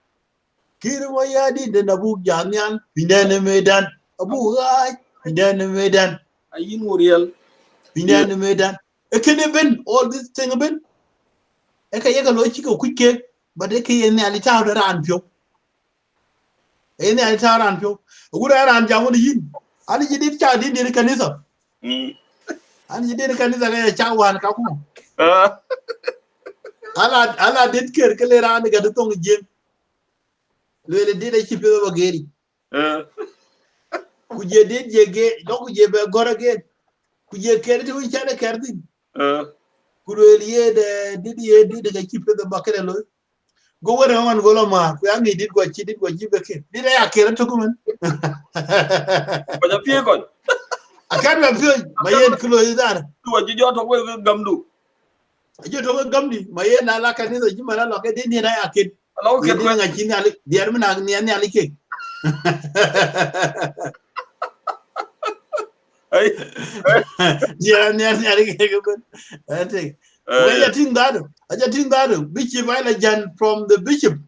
Kirwayadi, the Nabu Jamian, Pinana Medan, Abu Rai, Pinana Medan. Are you real? Pinana Medan. A can even all this thing a bit. A Kayaka Lochico quick cake, but they can nearly town around you. Any town you. Good around Jamon Yin. And you did child in the Canisa. And you did a Canisa a child one couple. Allah did care around the Gatung Jim. Really did a chip over Gary. Could you did ye get dog ye got again? Could you carry to each other carrying? Could really did a chip of the bucket alone? Go around and go on, we only did what she did what you became. Did I care to come? But the people. I can't refuse my head close that. What did you talk with Gamdu? I just told Gumby, my head, I like another Jimana lock it in a kid. Hello, Getting a chin, the Arman near Nally. Yeah, I think. I think that Bishop Ilajan from the bishop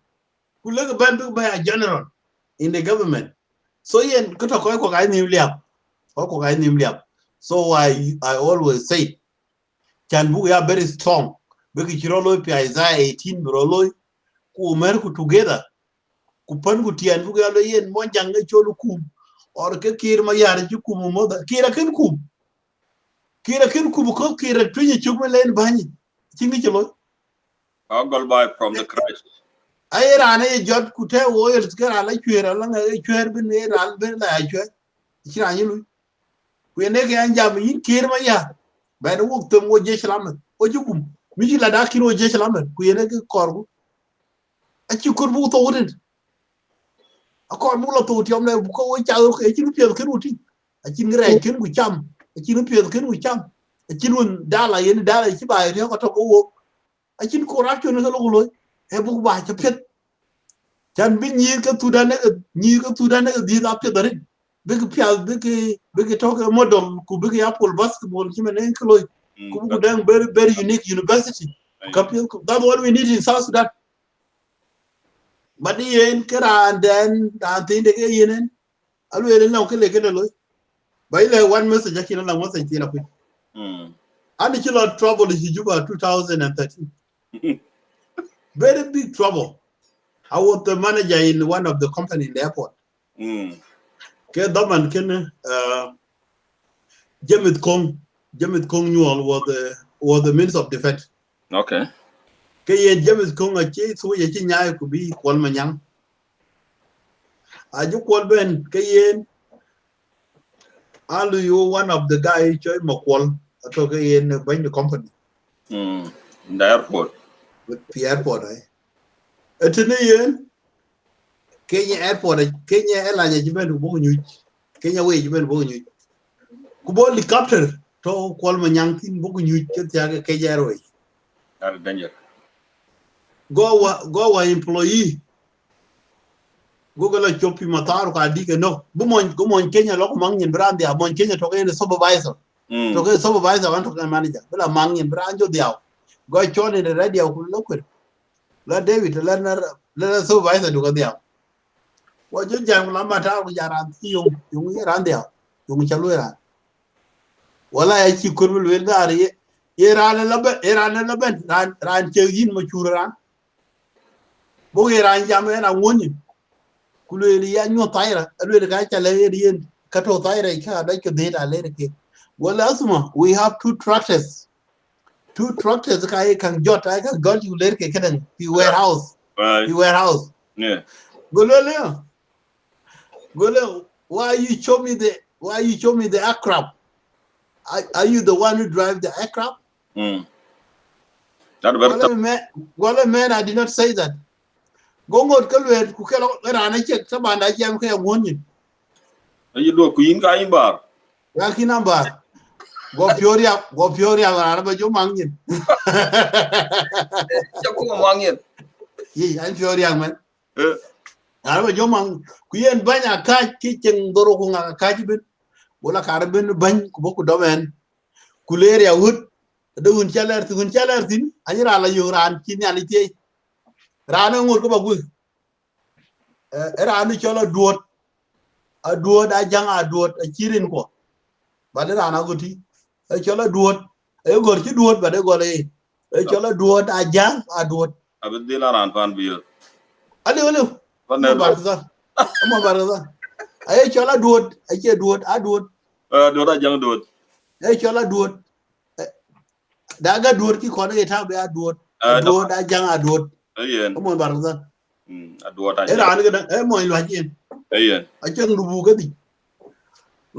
who look banned by a general in the government. So yen kuto ko I knew liap. So I always say can we are very strong. Because Chirolo Isaiah 18 Broloi ku merku together. Ku pan ku tian bu galo yen mo janga cholu kum or ke kir ma yar ju kum mo da kira ken kum ko kira twinye chukme len bani chingi chelo I'll buy from the Christ. I ran a jot ku te wo yer skara la chwera la nga chwer bin ne ran bin la chwer chira yilu ku ne ke anjam yin kir ma ya ba do wok tem wo je shlam o jukum mi ji la da kiro je shlam ku ne ke korbu a ci korbu to woden akor mu la to tiom le ko wo cha ko ci pie ken uti a ci ngre ken ku cham a ci pie ken ku cham a ci won dala yen dala ci ba ne ko to ko wo a ci ko ra no lo lo e bu ba ci pet chan bi ni ka tu da ne di da pie dare be ke pie be ke to ko model ku be ke apple basketball ci men en ko ku dan very unique university that's what we need in South Sudan. But the yen kera and then I think the yen alwe na ko le ke lo by the one message akina na message tira ku and the lot trouble in Juba 2013 very big trouble. I was the manager in one of the company in the airport ke daman ken Jemit Kong Newell was the Minister of Defense. Okay. Ke yen Jemit Kong a chi so ye chi nyaay ku bi kwal manyang a ju kwal ben ke yen alu you one of the guy choy makwal to ke yen by the company In the airport with the airport etene yen Kenya airport Kenya airline jiben bo nyu Kenya way jiben bo nyu ku bo helicopter to kwal manyang tin bo nyu ke ya ke Kenya Airways are danger. go employee Google chopi matar ka dike no go mon Kenya lo mangin brand ya mon Kenya to ke supervisor to ke supervisor wan to ke manager bla mangin brand jo dia go chone the radio ku lo ku la David la supervisor du ka dia wa jo jam la mata ko jaran yung ran dia yung chalu ran wala ya ci kurbul wel gar ye ran la ben ran ce yin ma churan bo ye ran jam na woni kuleli ya nyo tayra alwe ka cha le yen kato tayra ka da ke de da le ke wala asuma we have two tractors ka kan jot ay ka got you le ke kedan the warehouse Yeah. golele why you show me the aircraft are you the one who drive the aircraft That very wala man I did not say that gongot kalwe ku kelo rana che sabanda jam ke wonni you do ku yin ka yin bar ya kinamba go pioria rana ba jo mangin ya ko mangin yi an pioria man rana ba jo mang ku yen banya ka ki chen doro ku nga ka ji ben wala ka ben ban ku boku domen ku ler ya hut de hun chaler tin anyira la yo ran kin ya ni tie rana ngur ko ba gu rana chola duot a duot a jang a duot a chirin ko ba de rana guti e chola duot e gor chi duot ba de gole e chola duot a jang a duot abdila ran fan biyo ale fanel mo barza e chola duot e che duot a duot do da jang do e chola duot daga duot ki kono e tabe a duot a jang a duot ayen mo barza do ta e ran ga e mo lo hajen ayen a chen rubu ga di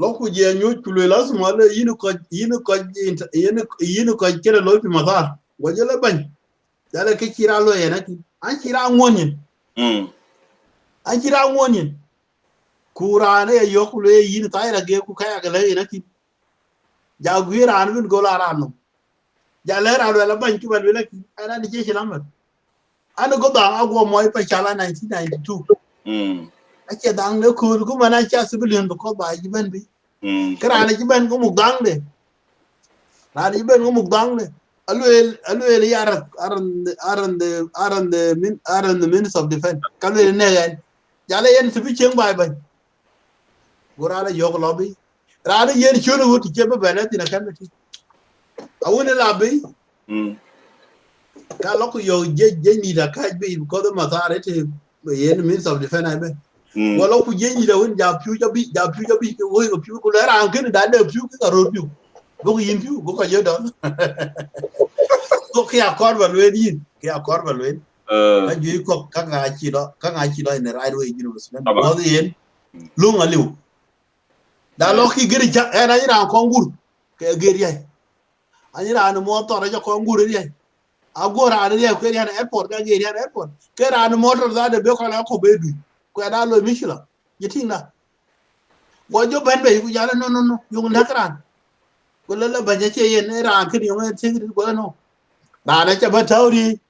lo ku je nyu ku le las mo le yin ko kere lo pi mazar waje la ban dala ke kira lo yana ki an kira ngonin kurane yo ku le yin tayra ge ku kaya ga le yana ki ja gwira an bin gola ranu ja le ra la ban ki ban le ki ana di je lamar an go da agwo mo pa chala 1992 ake dang ne ku mana cha sibilin ko ba ji ban bi karane ji ban ko mu dang de na di ban ko mu dang de alwel yara aran the minister of defense kalwel ne gan jale yen sibi cheng bai bai gurala yok lobby rana yen chono wuti chebe bana tina kan ti awune labi ka loko yo je ni da ka bi ko da matare te yen minister of defense ai be wala ku je ni da won ja piu ja bi ko piu ko la ran ken da de piu ka ro piu go yin piu go ka je do ko kia korba lwen ka ju ko ka nga chi do in the right way you know ko the yen lunga liu da lo ki giri cha era ira kongur ke giri ai anira no motor ja kongur ri ai agora ari ko ri airport ga giri airport ke ra no motor za de be ko la ko be du ko da lo mishila yitinga go jo ben be ku jala no yung nakran ko la ba je che yen era kin yung tigri ko no da na cha ba tauri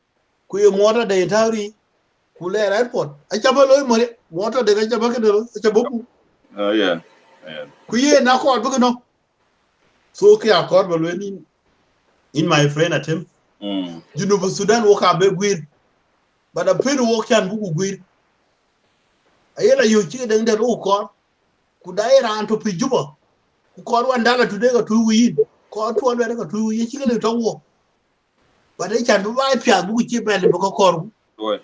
ku ye motor de tauri ku le airport a cha ba lo mo motor de ga cha ba ke do cha boku yeah ku ye na ko ba no so ki akor ba lo ni in my friend atem Junubu Sudan wo ka be gwir but a pin wo kan buku gwir ayela yo chi de ndo ko ku dai ran to pi juba ku ko wan dala to de ga tu yin ko to wan de ga tu yin chi le to wo but ai chan ba pya buku chi be le ko kor boy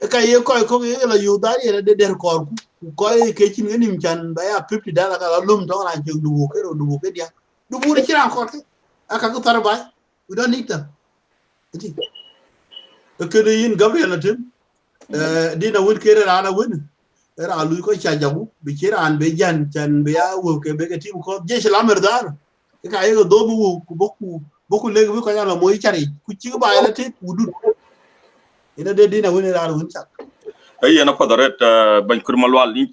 e ka ye ko ye la yo da ye de der kor ku ko ke chi ngani chan ba ya 50 dala ka lum to ran chi du ke dia du bu ri chi ran ko aka ko tar ba we don't need them ke de yin gabriel atem dina won kere rana won era lu ko cha jabu bi kira an be jan chan be ya wo ke be ke tim ko je shla dar ka ye do bu ku boku le bi ko yala moy chari ku ci ba la te wudut ina de dina won rana won cha ayen na padaret ban kurmal wal yin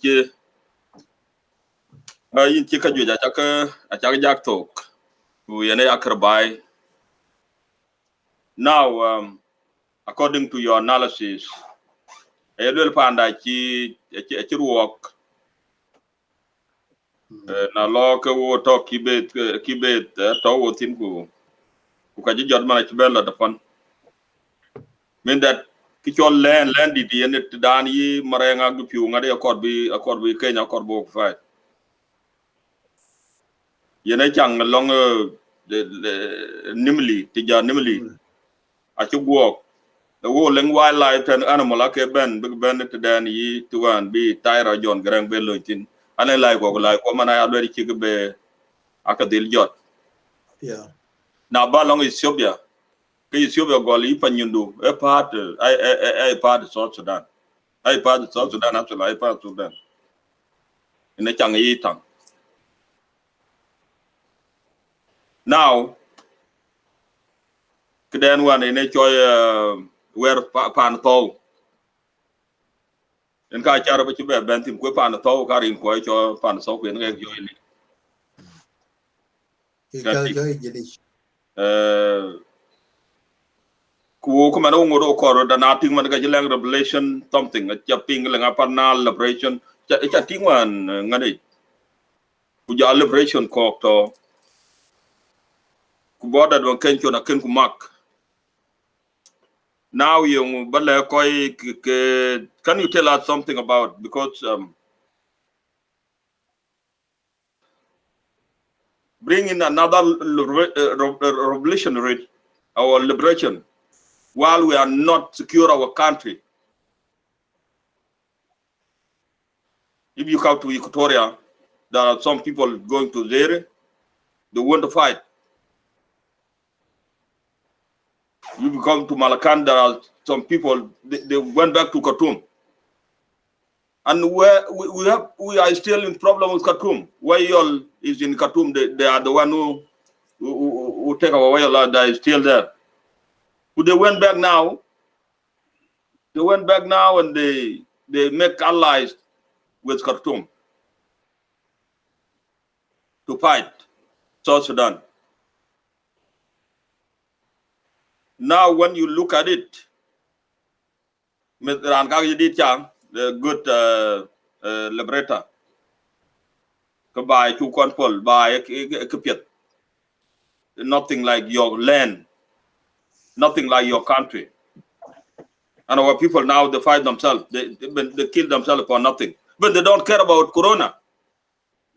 ci ka joja ka jak tok ku yene akrbai now according to your analysis elwel panda ci ruok na lo ke wo to kibet to wo tin ku ka ji jot mana ci bella da fan mean that ki chol land di ene dan yi marenga du piu ngade akor bi Kenya akor bo fight yene chang long nimli tija nimli a chu go the wo leng wildlife and animal ake ben big ben to dan yi tuan bi tyra John grang be loitin ane lai ko mana ya do ci be aka dil jot Yeah. na ba long Ethiopia ke Ethiopia gol yi panyundu a part of South Sudan ai part of South Sudan actually ai part of Sudan ene chang yi tang now kden one ene choy where pan to en ka chara ba ci be ben tim ko pan to ka rin ko cho pan so ko nge yo ni ku ko man ngoro ko da na ting man ga jilang revelation something a chaping la ngapana liberation cha ting wan ngani ku ja liberation ko to ku boda don ken cho na ken ku mak now you bale koy can you tell us something about because bring in another revolutionary our liberation while we are not secure our country. If you come to Equatoria, there are some people going to there, they want to fight. If you come to Malacan, there are some people, they went back to Khartoum. And where we are still in problem with Khartoum. Wayol is in Khartoum, they are the one who take our Wayol, that is still there. Who they went back now, and they make allies with Khartoum to fight South Sudan. Now, when you look at it, the good liberator, by to control by nothing like your land, nothing like your country. And our people now, they fight themselves, they kill themselves for nothing. But they don't care about Corona.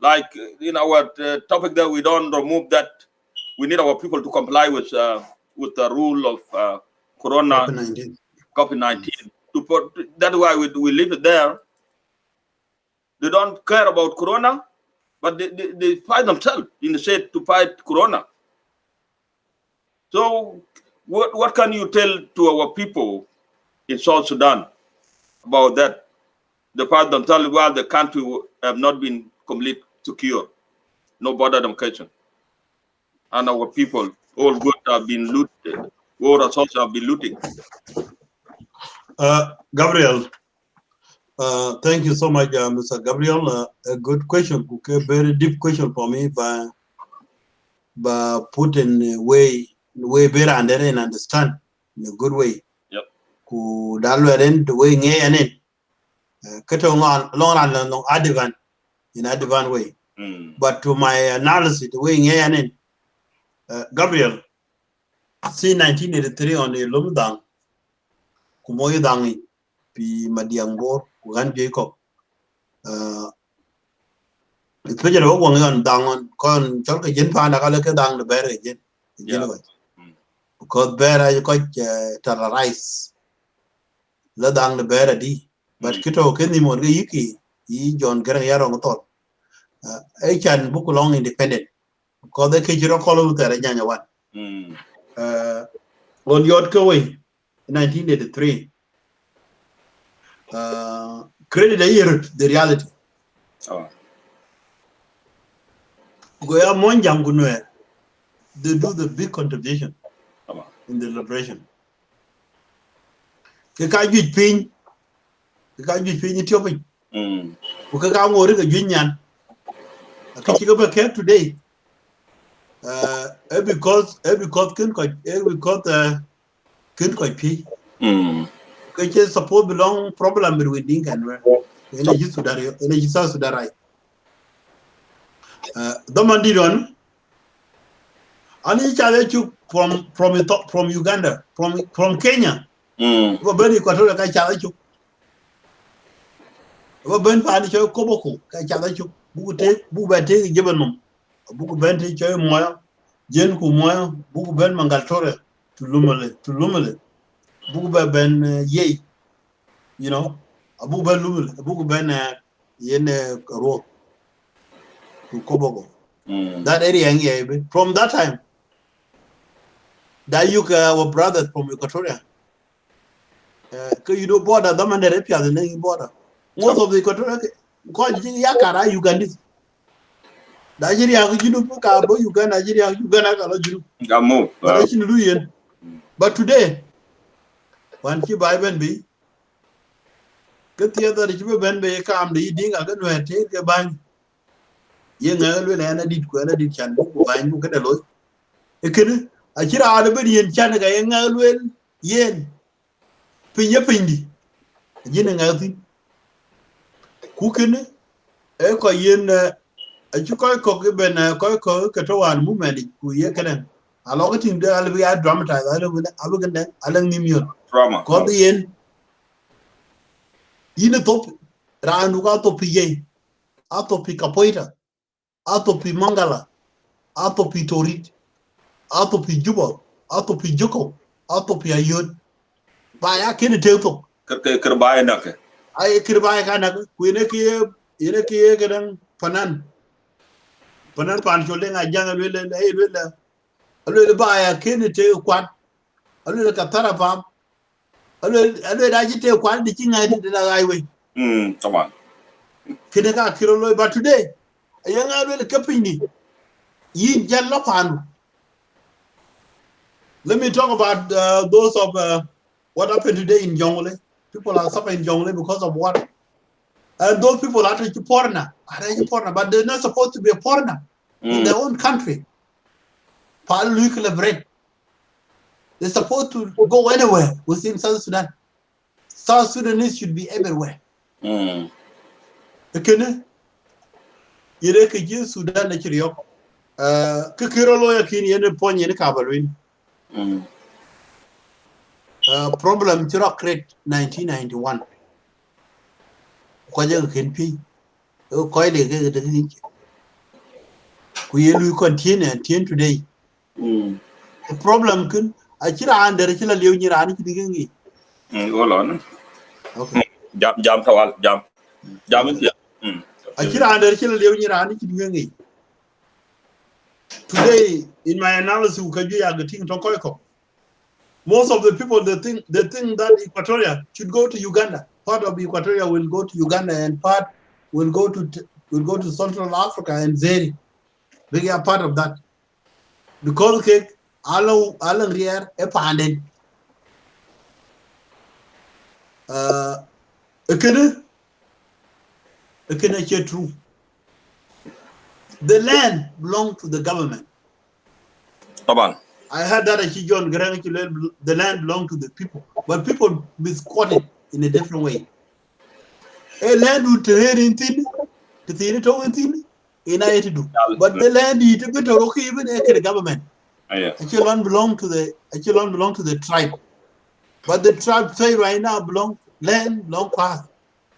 Like in our topic there, we don't remove that. We need our people to comply with the rule of Corona, COVID-19. That's why we leave it there. They don't care about Corona, but they fight themselves in the state to fight Corona. So what can you tell to our people in South Sudan about that? They fight themselves while the country have not been complete secure, no border demarcation. And our people, all good have been looted, all resources have been looting. Gabriel, thank you so much, Mr. Gabriel. A good question, a very deep question for me, but put in way better and then understand in a good way. Yep. Ku dalwaren the way ngay anen. Kato long run long advan in advan way. But to my analysis, the way ngay anen. Gabriel, see 1983 on the Lumdang, Kumoy Dangi, Pi Madiangor, Kugan Jacob. Especially when on down on Chalka Jen Panda Kalaka down the bear again. Because bear you got terrorize. Let down the bear di. But Kito Kenny Morga Yiki, John Garayar on the top. I can book along independent. Because the Kijiro call with the Rajanya one. On your going in 1983. Credit a year the reality. Goya Monjam Gunwe, they do the big contribution in the liberation. Kakaji pin, Ethiopia. Ukaka Union. I can take up care today. Because P. Because support belong problem between Dink and where energy South Sudan. Domandidon, and each other from Uganda, from Kenya. Ba ben Equatorial ka cha chu. Ba ben pa ni cho koboko ka cha chu. Bu ba te jebanum. Bu ben te cho moya. Jen ku moya bu ben mangaltore tulumale. Bu ba ben ye. You know, abu ben lumul, abu ben ro to koboko. That area from that time. That you our brothers from Equatoria. You do border, the man the name border. Most of the Equatorial Yakara Ugandese. Nigeria, you know, Uganda, Nigeria, Uganda, but I shouldn't do. But today, one keep I be get the other you ben be come the eating, I can take a bang. Young early and I did can bang, look at a lot. A kid, I should have been in China, young early, yen, piny. Yin and cooking, echo yen a chukoy ko ben koy ko katawan movement ku ye kanen a lo tin de al bi dramatize alu gande alang nimyon Drama. ko the yen yin top ran ga to piye a to pi kapoita a to pi mangala a to pi torit a to pi juba a to pi joko a to pi ayod ba ya ken te to Kır bay nak. ay kirba ka na ku ne ke gadan panan pan chole nga janga le ba ya ken te kwat alu ka tara pam alu da jite kwan di kinga di da highway Taban. kene ka kiro loy but today ayanga alu kapini yin jalla panu. Let me talk about those of what happened today in Jongle. People are suffering in Jongle because of what? And those people are actually foreigner, but they're not supposed to be a foreigner in their own country. They're supposed to go anywhere within South Sudan. South Sudanese should be everywhere. Okay, yere ke ji Sudan na kiriyo. Ke kiro loya kini yene ponye ni kabalwin. Problem chiro create 1991. Kwa jeng kenpi. Kwa ile ke de ni. Ku yelu continue until today. The problem kun achira under chila lew ni rani ki digengi. Hold on. Okay. Jam tawal jam. Jam is here. Achira under chila lew ni rani ki digengi. Today in my analysis ukaju ya gating tonkoiko. Most of the people they think that Equatoria should go to Uganda. Part of Equatoria will go to Uganda and part will go to Central Africa and Zeri. They are part of that. Because Alan Rier Epanden. True. The land belongs to the government. Taban. I heard that John the land belongs to the people, but people misquoted in a different way. A land would trade in thin, to see it over thin, to do. But the land is a bit okay, even the government. Actually, land belong to the tribe. But the tribe say right now land belong past.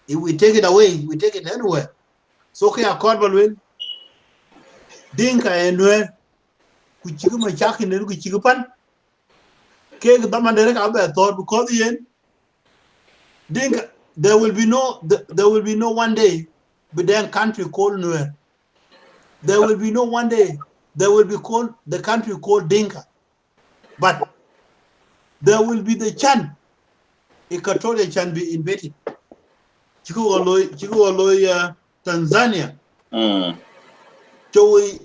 If we take it away, we take it anywhere. So okay, accord balwin. Dinka and where kuchiku machaki neru kuchiku pan. Ke damandere ka be thought because the end Dinka there will be no one day but then country called Nuer. There will be no one day there will be called the country called Dinka. But there will be the Chan. Equatorial Chan be invaded. Chiku Tanzania. Chowing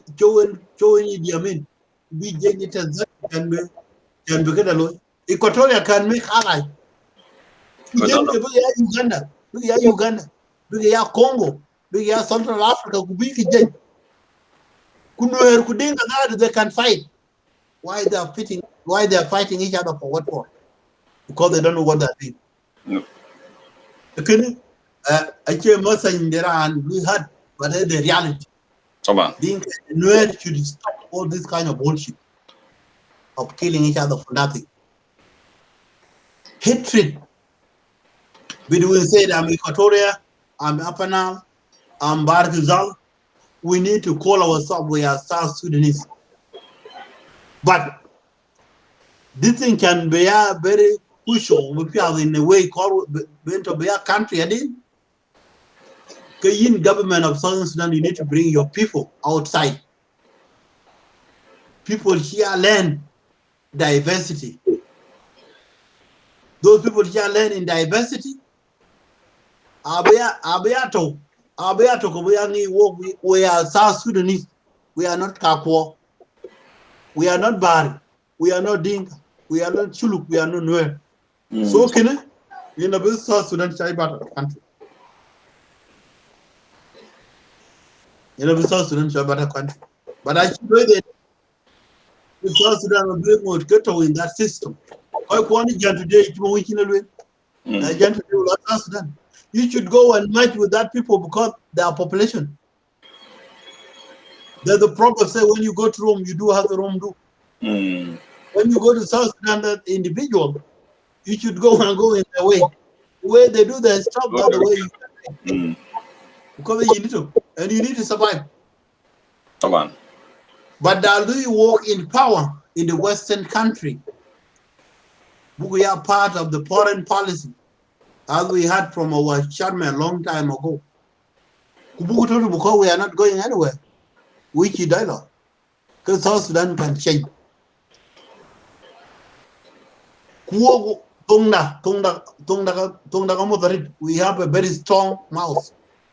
Idi Amin. Be Jenny Tanzania can be Kedalo. Equatoria can make ally. Uganda. Uganda. Congo. Central Africa. Kubiki Jen. Kunuer Kudinga that they can fight. Why they are fighting each other for what for? Because they don't know what they're doing. Okay. I came in there and we had but the reality. Nuer should stop all this kind of bullshit of killing each other for nothing. hatred between, say, I'm Equatoria, I'm Upper Nile, I'm Barkazal. We need to call ourselves, we are South Sudanese. But this thing can be a very crucial in a way called to be a country. I think in government of Southern Sudan, you need to bring your people outside. People here learn diversity. Those people here learn in diversity. We are South Sudanese. We are not Kakwa. We are not Bari. We are not Dinka. We are not Chuluk. We are not Nuer. So can you know South Sudan country? You know South Sudan country. But I should know that South Sudan will bring more ghetto in that system. I want today South Sudan. You should go and match with that people because they are population. There's the problem. Say when you go to Rome, you do have the Rome do. When you go to South Sudan, that individual, you should go and go in the way. The way they do their stuff, not the way you can. Because you need to, and you need to survive. Come on. But do you work in power in the Western country? We are part of the foreign policy, as we had from our chairman a long time ago. Because we are not going anywhere. Which is dialogue. Because South Sudan can change. We have a very strong mouth.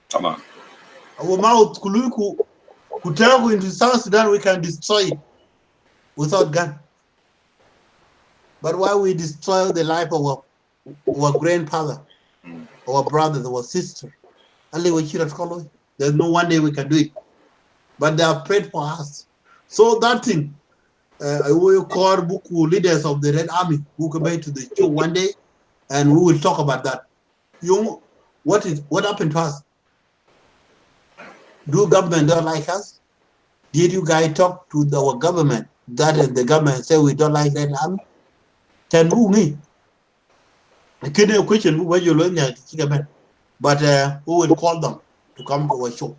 Come on. Our mouth could travel into South Sudan, we can destroy it without gun. But why we destroy the life of our grandfather, our brothers, our sister? There's no one day we can do it. But they are prayed for us. So that thing, I will call Buku leaders of the Red Army who come to the show one day, and we will talk about that. What happened to us? Do government don't like us? Did you guys talk to our government? That is the government say we don't like Red Army? Can who me? I can't question where you learn that, but who will call them to come to our show?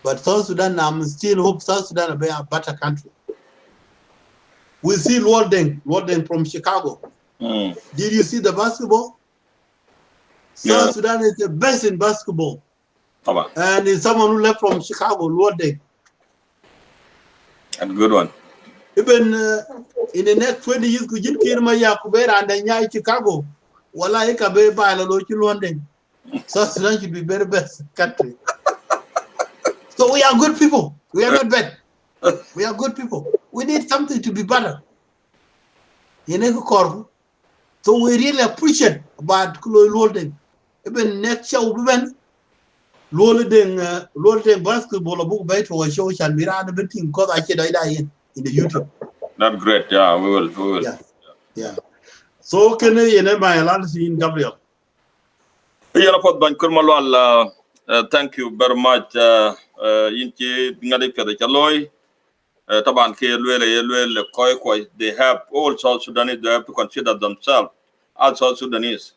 But South Sudan, I'm still hope South Sudan will be a better country. We see Walden from Chicago. Did you see the basketball? South Sudan is the best in basketball. And it's someone who left from Chicago, Walden. A good one. Even in the next 20 years, could you kill my Yakubera and then Chicago? Well, I can be by London. South Sudan should be very best country. So we are good people. We are not bad. We are good people. We need something to be better. So we really appreciate about London. Even next show, even London basketball book by to a show shall be around everything because I said I in the YouTube. That's great. Yeah, we will. Yeah. So can you know my alliance in Gabriel? Thank you very much. Inchi ngadi pede chaloy. Taban ke lwele they have all South Sudanese. They have to consider themselves as South Sudanese.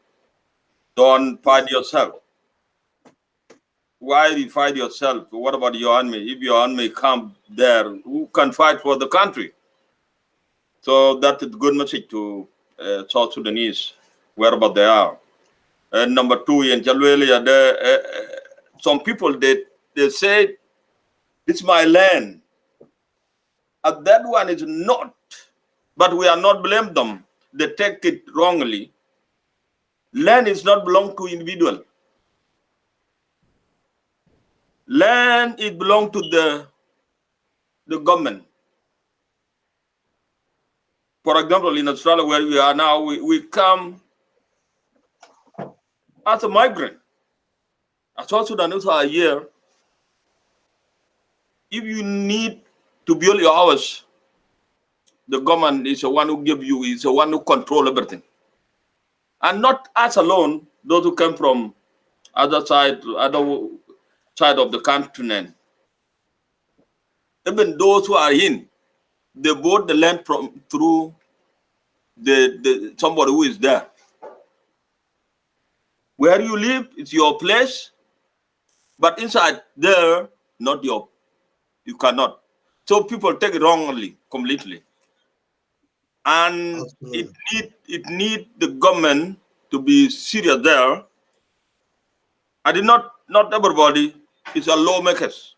Don't fight yourself. Why you fight yourself? What about your army? If your army come there, who can fight for the country? So that's a good message to South Sudanese, wherever they are. And number two, in Jalwele, some people they say, "It's my land." And that one is not. But we are not blame them. They take it wrongly. Land is not belong to individual. Land it belong to the government. For example, in Australia, where we are now, we come as a migrant. As South Sudanese are here. If you need to build your house, the government is the one who give you, is the one who control everything. And not us alone, those who come from other side of the continent. Even those who are in, they bought the land through somebody who is there. Where you live, it's your place, but inside there, not your, you cannot. So people take it wrongly, completely. And Absolutely. it need the government to be serious there. I did not everybody is a lawmakers.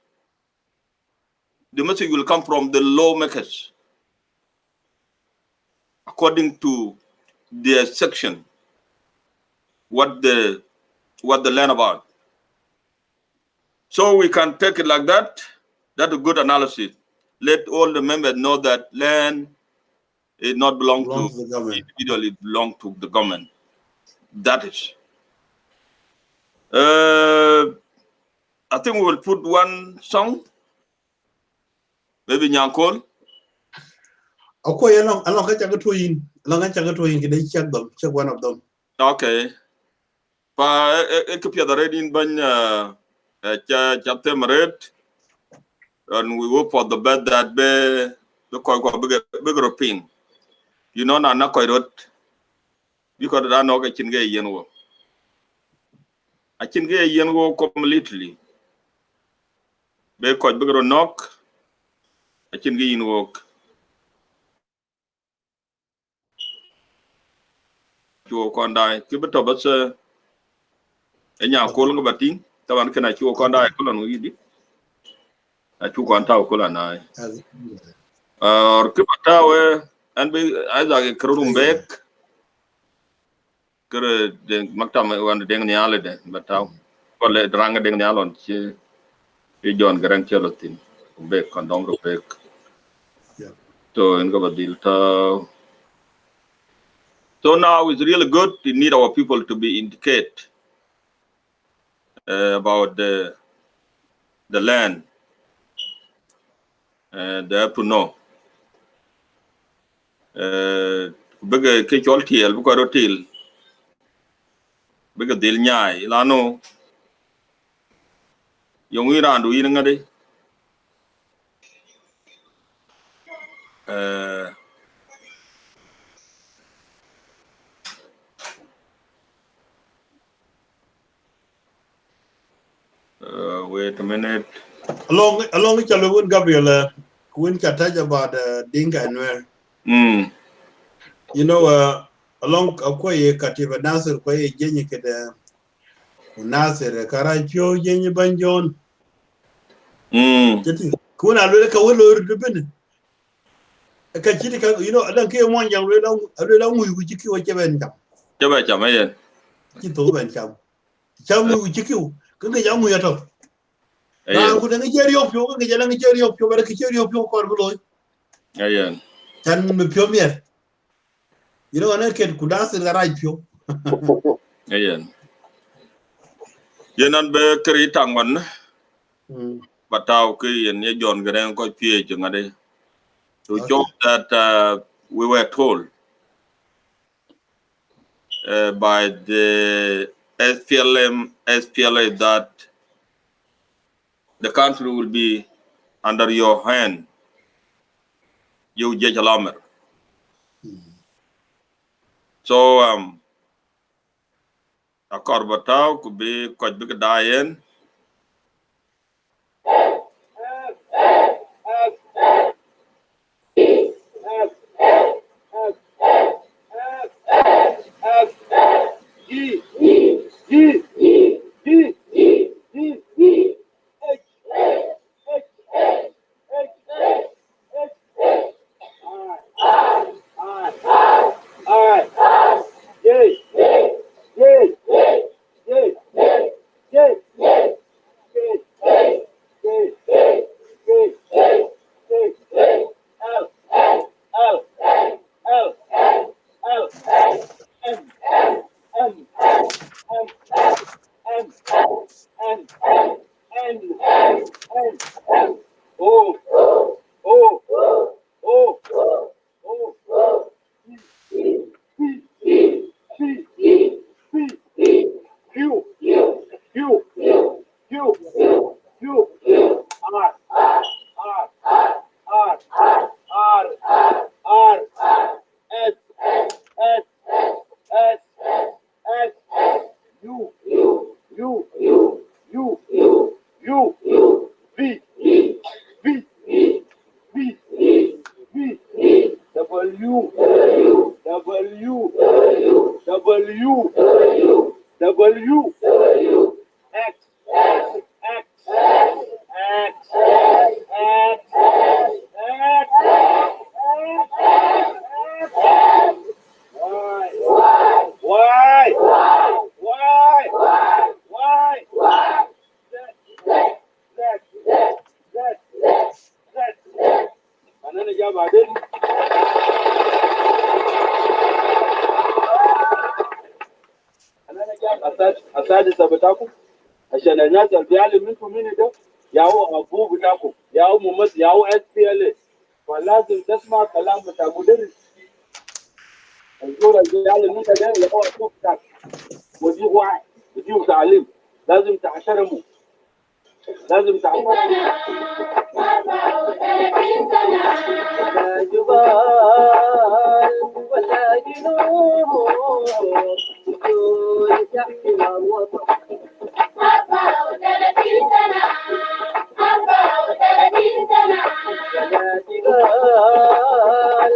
The message will come from the lawmakers according to their section, what the land about. So we can take it like that. That's a good analysis. Let all the members know that land it not belong to Belongs to the government. individual, it belong to the government. That is. I think we will put one song, maybe Nyankol. Ako along ka chaga to yin. Along ka chaga to yin kidai check them. Check one of them. Okay. Pa ekipya the red in ban chapter red, and we hope for the best that be the koi bigger ping. You know na koi rot because that no ka chinge yen wo. I chinge yen wo completely. Be koi bigger knock. I chinge yen wo. Chuo kondai kibeto bas enya kol ngo bating tawan kana chuo kondai kolon ngidi a chuo konta kola nai or kibatawe and be aiza krum bek kere de maktam wan de ngni ale de bataw kole dranga de ngni alon ci e jon garan chelotin bek kondom ro bek so en go badil ta. So now it's really good. We need our people to be indicate about the land. They have to know. Big ke chol tiel bu ko ro til big dil nyai lano yung irandu yin ngade wait a minute. Along Chalawun Gabriel, when Chattaj about Dinka and where. You know, along Akoye Kativa Nasser, Koye Jenny Keda Nasser, Karacho, Jenny Banjon. Kuna Lureka will depend. A Kachitika, you know, I don't care one young Relam, which you kill a Javan. Jaba chamayen. Kito and Cham. Chamu, which you kill. Could get Yamu at all. Now, would any cherry of you, get a cherry of your cherry of your corbeloy. Ayen. Can be pure mere. You know, an kid could answer the right pure. Ayen. Yenan be kri tangwan bataw ke yen ye jon garen ko pie ngade. To job that we were told by the SPLA that the country will be under your hand. You Judge Alamer. So a corbataw could be quite big dying. بعدين انا جاي اسادس بتاعكم عشان الناس اللي بيعلم منكم مني ده ياو ابوه بتاعكم ياو ممثل ياو اس بي ال، فلازم تسمع كلام بتاع مدرس. الزول اللي بيعلم منك ده ياو ابوه بتاعك، وديه وعي وديه تعليم، لازم تحترمه، لازم تعرفه. لا جبال ولا جنوب دول تحكي الوطن 34 سنة 34 سنة ولا جبال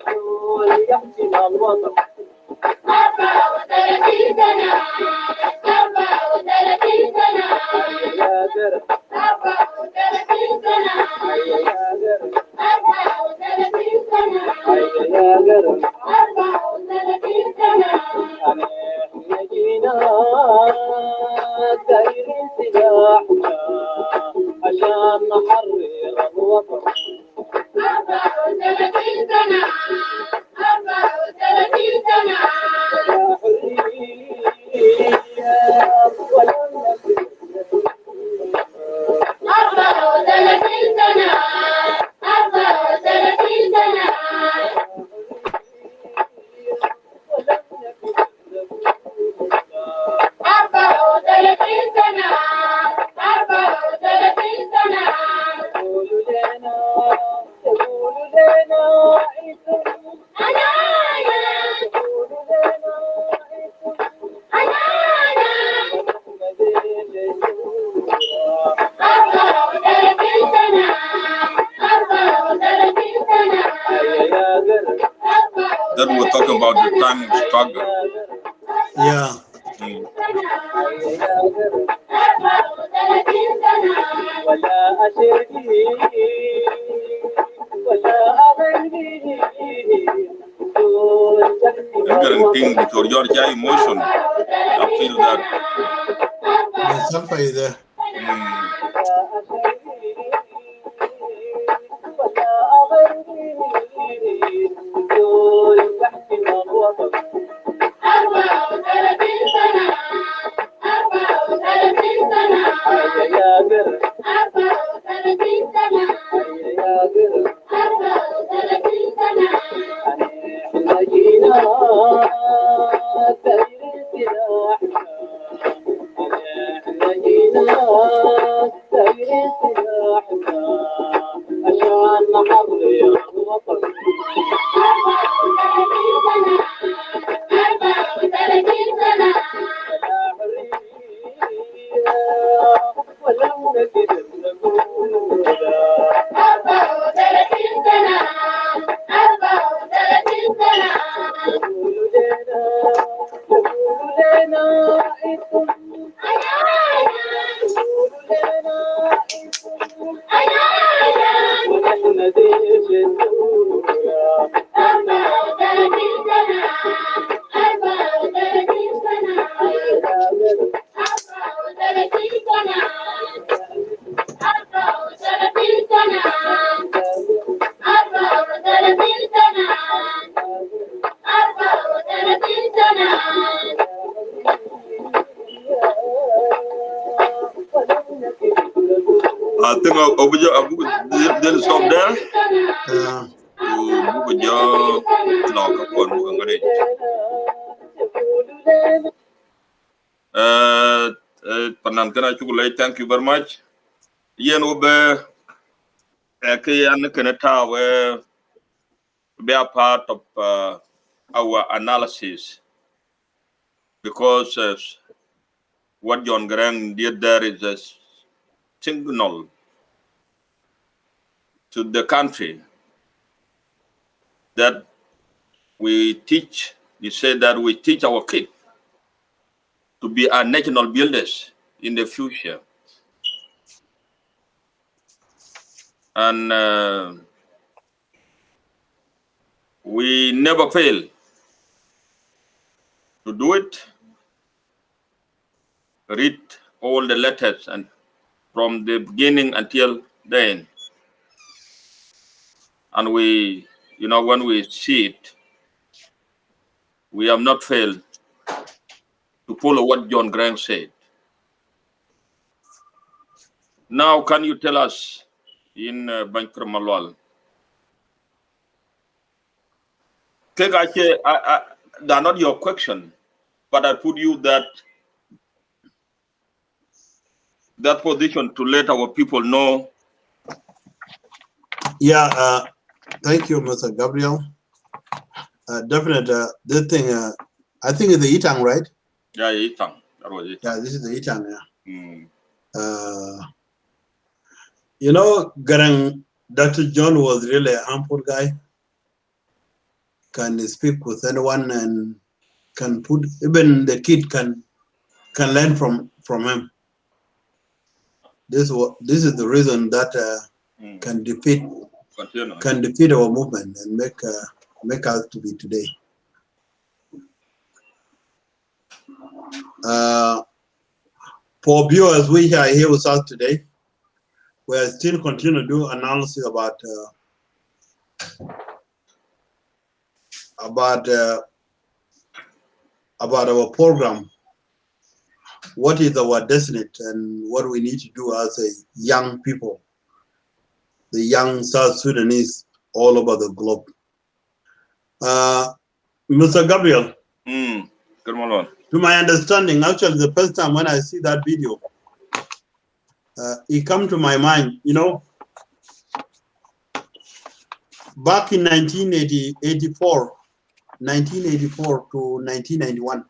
دول يحكي الوطن 34 سنة 34 سنة يا درب 34 سنة يا درب 34 سنة يا درب 34 سنة احنا جينا دايرين سلاحنا عشان نحرر الوطن 34 سنة 34 سنة ولا حرية ولا نبي 34 سنة 34 سنة ولا نبي 34 سنة 34 سنة قولوا لنا قولوا لنا عيسو أنانا قولوا لنا عيسو أنانا محمد الجسورة 34 سنة 34 سنة يا قرب That we're talking about the time of struggle. Yeah. ولا أشرقي ولا أغني I'm getting things because your emotion. I feel that. There's somebody there. I think they'll stop there. Thank you very much. Yen obe be a part of our analysis because what John Grant did there is a signal to the country that we teach, you say that we teach our kids to be our national builders in the future. And we never fail to do it. Read all the letters and from the beginning until then, and we, when we see it, we have not failed to follow what John Grant said. Now, can you tell us in Bankur Malwal? They are not your question, but I put you that position to let our people know. Yeah, thank you, Mr. Gabriel. Definitely, this thing, I think it's the Itang, right? Yeah, Itang. That was it. Yeah, this is the Itang, yeah. Mm. Garang, Dr. John was really a humble guy, can speak with anyone and can put, even the kid can learn from him. This is the reason that can defeat our movement and make us to be today. For viewers we are here with us today, we are still continue to do analysis about our program. What is our destiny and what we need to do as a young people, the young South Sudanese all over the globe. Mr. Gabriel, to my understanding, actually the first time when I see that video, it come to my mind, back in 1984 to 1991,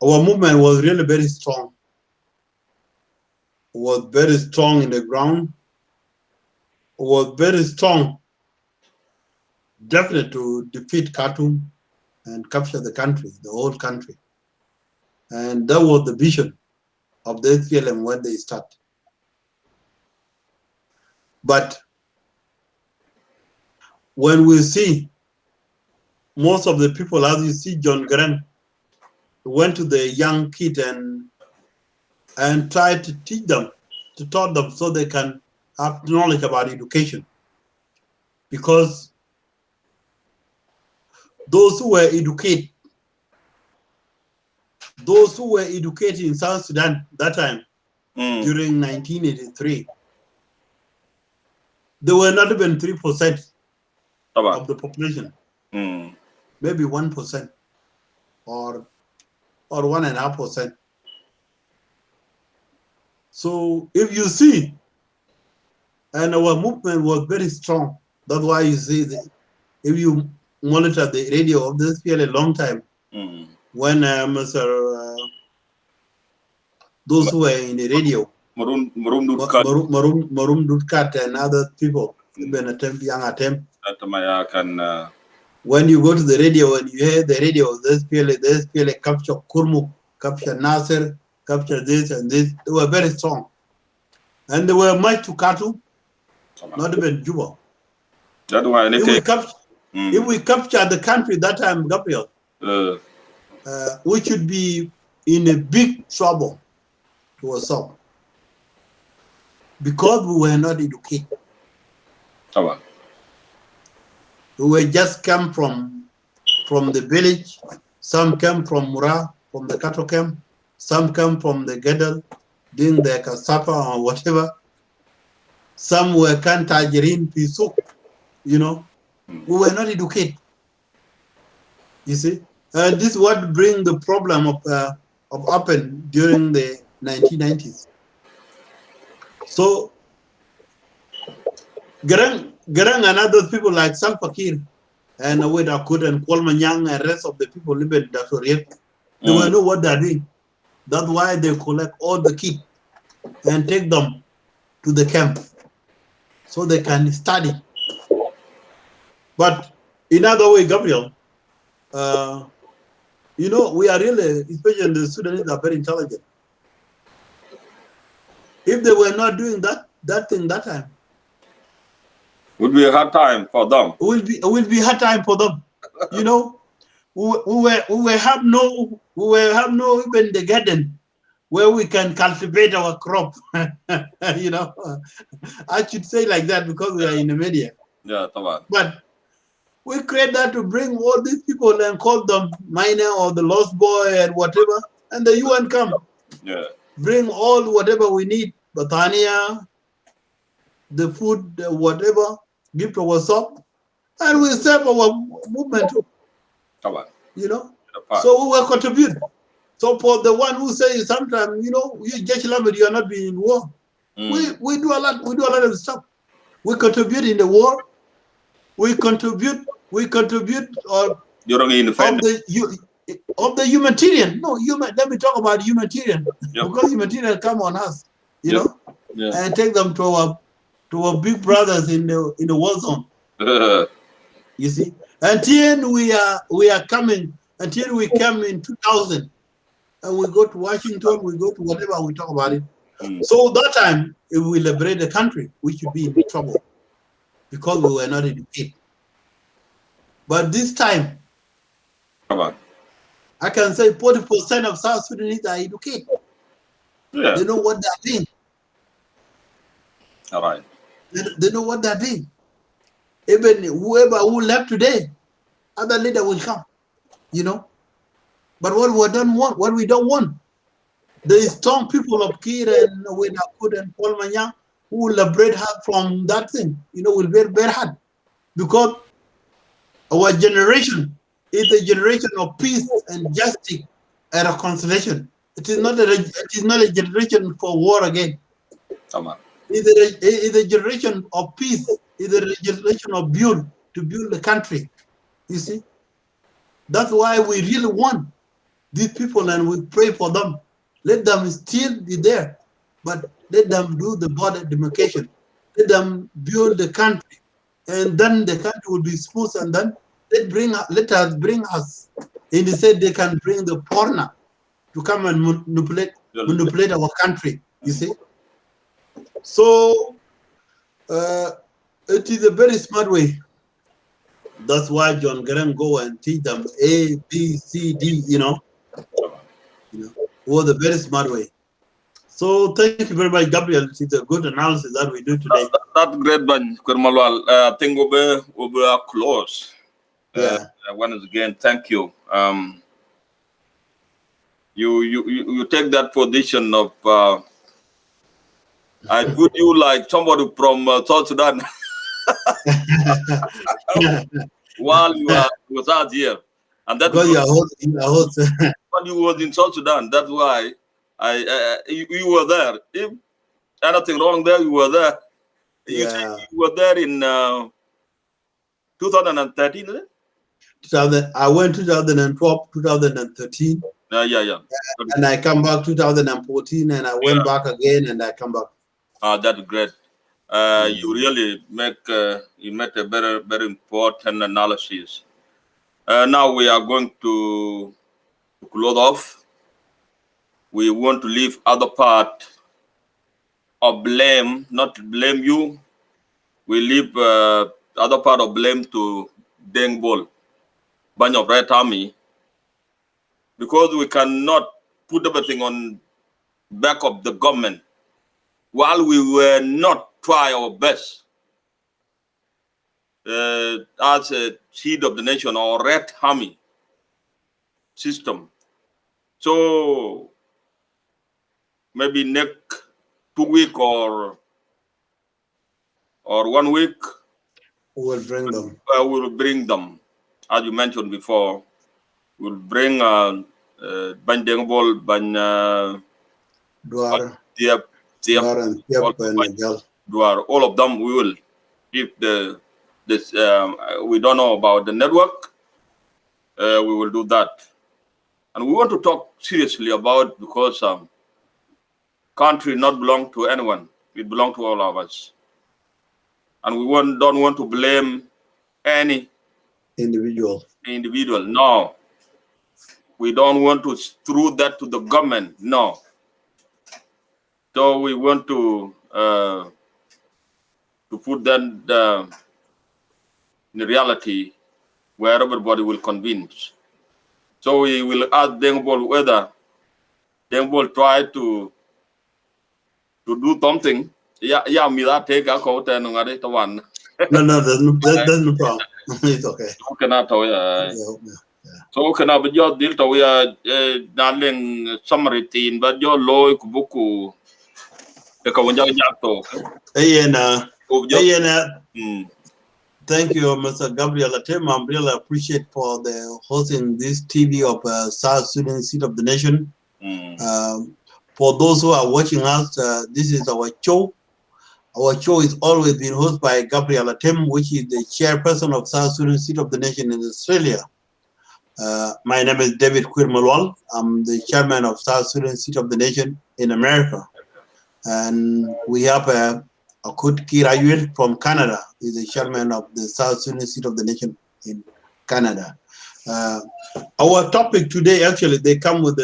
our movement was really very strong. Was very strong in the ground. Was very strong, definitely to defeat Khartoum and capture the country, the whole country. And that was the vision of the SPLM when they start. But when we see most of the people, as you see John Grant, went to the young kid and tried to teach them, to taught them so they can have knowledge about education. Because those who were educated in South Sudan that time, during 1983, there were not even 3% of the population. Maybe 1% or 1.5%. So if you see, and our movement was very strong. That's why you see that if you monitor the radio of this PLA a long time, when those who were in the radio, Marum Dutkat and other people, even young attempt. When you go to the radio and you hear the radio, this PLA capture Kurmuk, capture Nasser, capture this and this, they were very strong. And they were much to Khartoum, not even Juba. That's why if we capture the country that time, Gabriel, we should be in a big trouble to ourselves because we were not educated. We were just come from the village. Some came from Mura, from the cattle camp. Some came from the Gedel, doing their cassava or whatever. Some were Kantajirin, Pisuk, We were not educated. You see? This is what bring the problem of happen during the 1990s. So, Garang and other people like Salva Kiir and Aweda Kud and Kwalmanyang and rest of the people living in Dr. Riek, they will know what they're doing. That's why they collect all the kids and take them to the camp so they can study. But in other way, Gabriel, we are really, especially the Sudanese, are very intelligent. If they were not doing that thing that time, would be a hard time for them. It will be hard time for them. We have no even the garden where we can cultivate our crop. You know, I should say like that because we are in the media. Yeah, طبعا. But we create that to bring all these people and call them minor or the lost boy and whatever, and the UN come. Yeah. Bring all whatever we need, Batania, the food, whatever, give to us up, and we serve our movement too. طبعا. You know, The so we will contribute. So for the one who says sometimes, you know, you just love it, you are not being in war. We do a lot. We do a lot of stuff. We contribute in the war. We contribute or You're independent. of the humanitarian. No, let me talk about humanitarian. Yep. Because humanitarian come on us, you Yep. know, Yeah. and take them to our big brothers in the war zone. You see, until we are coming, until we come in 2000, and we go to Washington, we go to whatever, we talk about it. So that time, if we liberate the country, we should be in trouble because we were not educated. But this time, Come on. I can say 40% of South Sudanese are educated. Yeah. They know what they're doing. All right. They know what they're doing. Even whoever who left today, other leader will come, you know. But what we don't want, the strong people of Kir and Wenakud and Paul Manyang who will liberate her from that thing, you know, will be very hard. Because our generation is a generation of peace and justice and reconciliation. It is not a generation for war again. Come on. It's a generation of peace. It's a generation of build the country. You see, that's why we really want these people and we pray for them. Let them still be there, but let them do the border demarcation. Let them build the country, and then the country will be smooth. And then let us bring us. And they said they can bring the foreigner to come and manipulate our country. You see, so it is a very smart way. That's why John Graham go and teach them A, B, C, D. You know, was a very smart way. So thank you very much, Gabriel. It's a good analysis that we do today. That great bunch, Kurmalwal. I think we'll be close. Yeah. Once again, thank you. You take that position of I put you like somebody from South Sudan while you was out here, and that because you are host. when you was in South Sudan. That's why you were there. If anything wrong there, you were there. You said you were there in 2013, is it? I went 2012, 2013. Yeah. And I come back 2014, and I went back again, and I come back. That's great. You really make a very, very important analysis. Now we are going to close off. We want to leave other part of blame, not to blame you. We leave other part of blame to Deng Bol, Bunch of Red Army, because we cannot put everything on back of the government while we were not try our best as a seed of the nation or Red Army system. So maybe next 2 weeks or 1 week, We'll bring them. we'll bring them, as you mentioned before. We'll bring Ban Dengbol, Ban Duar, all of them. We will, if we don't know about the network, we will do that. And we want to talk seriously about, because country not belong to anyone. It belong to all of us. And we don't want to blame any individual. No. We don't want to throw that to the government. No. So we want to put that in reality where everybody will convince. So we will ask Dengbol whether they will try to do something. Yeah, me that take a quote and ngari the one. No, there's no problem. It's okay. Okay, not so can I be your deal to we are darling summary team, but your loy kubuku the Kawanja Jato. Thank you, Mr. Gabriel Atem. I really appreciate for the hosting this TV of South Sudan Seat of the Nation. For those who are watching us, this is our show. Our show is always been hosted by Gabriel Atem, which is the chairperson of South Sudan Seat of the Nation in Australia. My name is David Kwirmalwal. I'm the chairman of South Sudan Seat of the Nation in America. And we have Akut Kirayuel from Canada. He's the chairman of the South Sudan Seat of the Nation in Canada. Our topic today, actually, they come with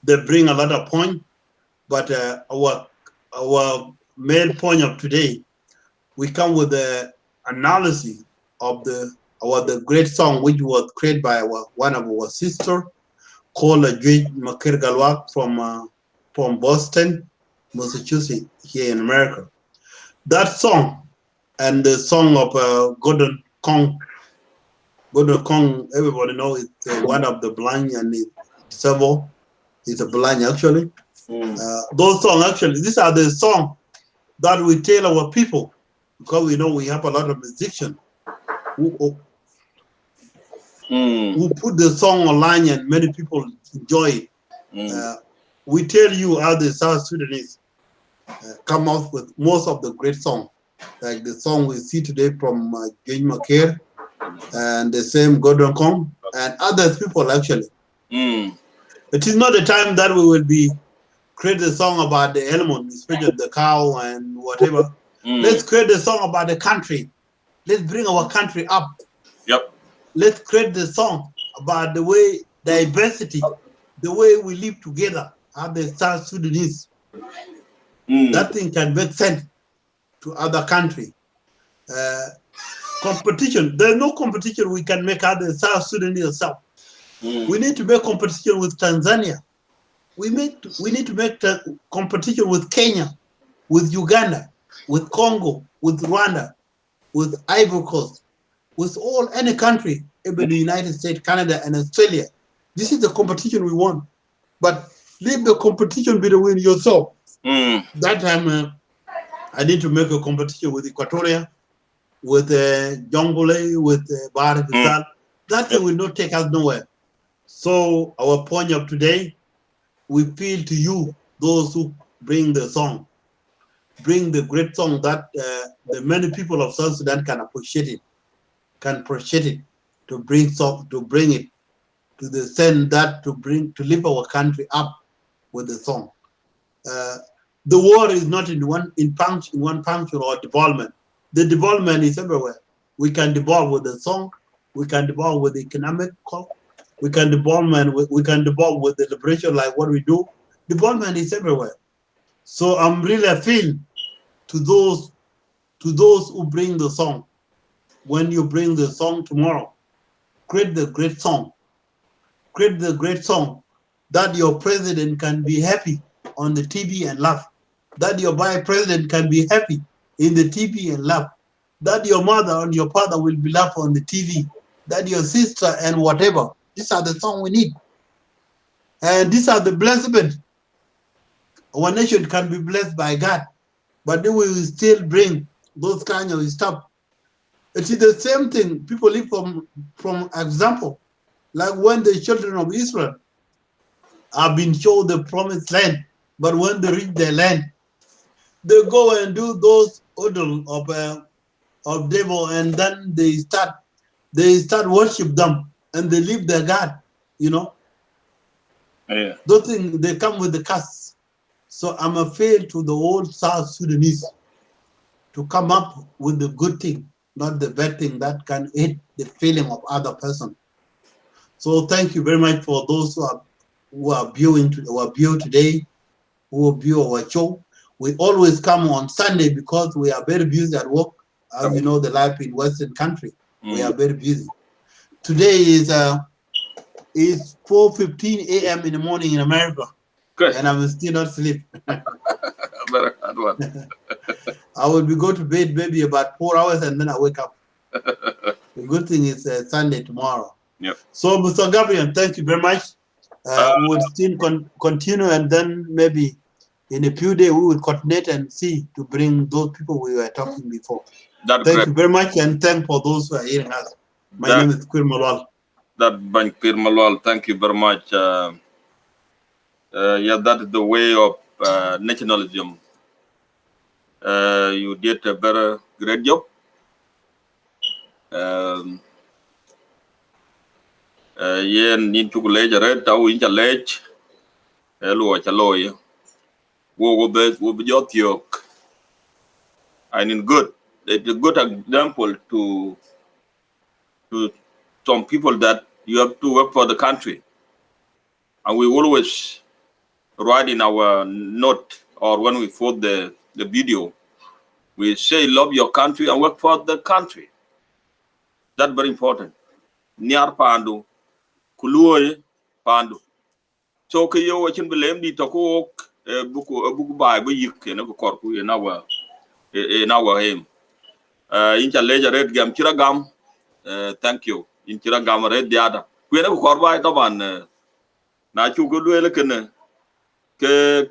they bring a lot of points, but our main point of today, we come with the analysis of the great song which was created by one of our sisters called Joy Makir from Boston, Massachusetts, here in America. That song and the song of Gordon Kong, everybody knows it's one of the blind, and Savo is a blind actually. Those songs actually, these are the songs that we tell our people, because we know we have a lot of musicians who put the song online and many people enjoy it. We tell you how the South Sudanese come out with most of the great songs, like the song we see today from Joy Makir and the same Gordon Kong and other people actually. It is not the time that we will be create a song about the element, especially the cow and whatever. Let's create a song about the country. Let's bring our country up. Yep. Let's create the song about the way diversity, the way we live together as the South Sudanese. That thing can make sense to other countries. Competition, there's no competition we can make out the South Sudanese itself. We need to make competition with Tanzania. We need to make competition with Kenya, with Uganda, with Congo, with Rwanda, with Ivory Coast, with any country, even the United States, Canada, and Australia. This is the competition we want. But leave the competition between yourself. That time, I need to make a competition with Equatoria, with Jongole, with Bahar Vizal. That thing will not take us nowhere. So our point of today, we appeal to you, those who bring the song, bring the great song that the many people of South Sudan can appreciate it, to bring it to the sense that to lift our country up with the song. The war is not in one function or development. The development is everywhere. We can develop with the song. We can develop with the economic. We can develop with the liberation, like what we do. Development is everywhere. So I'm really appealing to those who bring the song. When you bring the song tomorrow, create the great song. Create the great song that your president can be happy on the TV and laugh. That your vice president can be happy in the TV and laugh. That your mother and your father will be laugh on the TV. That your sister and whatever. These are the songs we need. And these are the blessings. Our nation can be blessed by God, but then we will still bring those kind of stuff. It is the same thing. People live from example, like when the children of Israel have been shown the promised land, but when they reach their land, they go and do those idols of devil, and then they start worship them, and they leave their God. Yeah. Those things, they come with the curse. So I'm afraid to the old South Sudanese to come up with the good thing, not the bad thing that can hit the feeling of other person. So thank you very much for those who are viewing today, who view our show. We always come on Sunday because we are very busy at work. As you know, the life in Western country, we are very busy. Today is It's 4:15 a.m. in the morning in America, Okay. and I'm still not asleep. Very hard one. I will be go to bed maybe about 4 hours, and then I wake up. The good thing is Sunday tomorrow. Yep. So, Mr. Gabriel, thank you very much. We'll still continue, and then maybe in a few days we will coordinate and see to bring those people we were talking before. That's Thank great. you very much, and thank for those who are hearing us. My That- name is Kwir Malwal. That Bankir Malwal, thank you very much. Yeah, that is the way of nationalism. You did a very great job. Yen in chocolate red tau in challenge. Hello, chaloy. Wo be jot yok. And in good. It's a good example to some people that you have to work for the country. And we always write in our note or when we put the video, we say love your country and work for the country. That's very important. Niar pandu, kuluoy pandu. So ke yo wachin belem di toko buku bai bu yik na ko korku in our aim. In leja red gam kira gam. Thank you. In kira gam red diada. Ku na ko korbai to ban na chu go le ken ke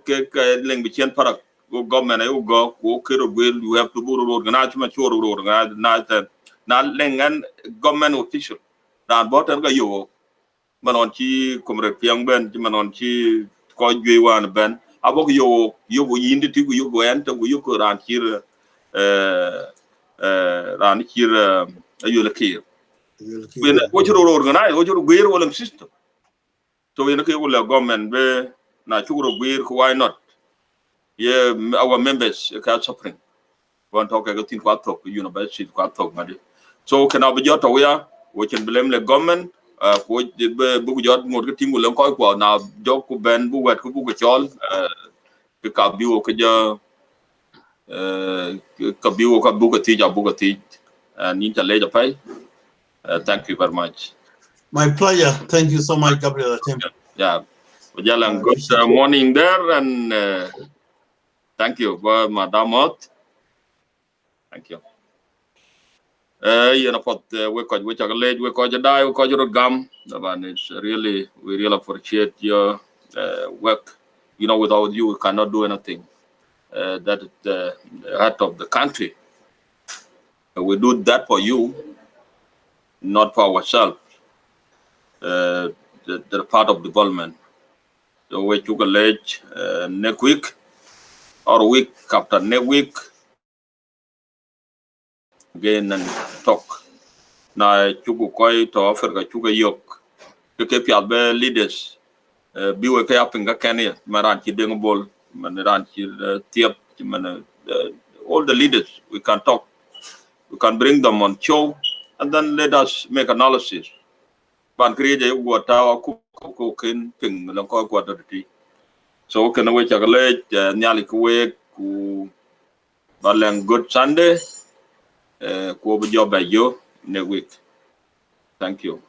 leng bi chen parak go government ay go ko kero gwel you have to buru road na chuma choro road na lengan government official dan botan ga yo manon chi komre piang ben manon chi ko jwe wan ben abok yo go yindi ti yo go en to yo ko ran kir ran kir ayo le kir when wo choro road na wo choro gwel wala system so when ke wo government be na churo gwel ko why not. Yeah, our members are suffering. One talk I got in Quatok, University Quatok, Madi. So can I be jot aware? We can blame the government. Which the book jot marketing will call now. Joku Ben Bugat Kubu Chol, Kabu Kaja, Kabu Bugati, and Interlater Pay. Thank you very much. My pleasure. Thank you so much, Gabriel Atem. Yeah, Jalan, good Appreciate it. morning there, and thank you, Madam Ott. Thank you. You know what we call which are late, we call you die, we call you gum. It's really, we really appreciate your work. You know, without you, we cannot do anything. That is the heart of the country. We do that for you, not for ourselves. The part of development. So we took a ledge next week or week after next week again and talk. Na chuku koi to offer ka chuka yok. Ke piabe leaders. Biwe ke apinga Kenya maran ki dengobol maran ki tiap man all the leaders we can talk, we can bring them on show and then let us make analysis ban create a water ku kin ping lang ko ti so can we chakale nyali ku we ku balang good Sunday ku bu job yo next week. Thank you.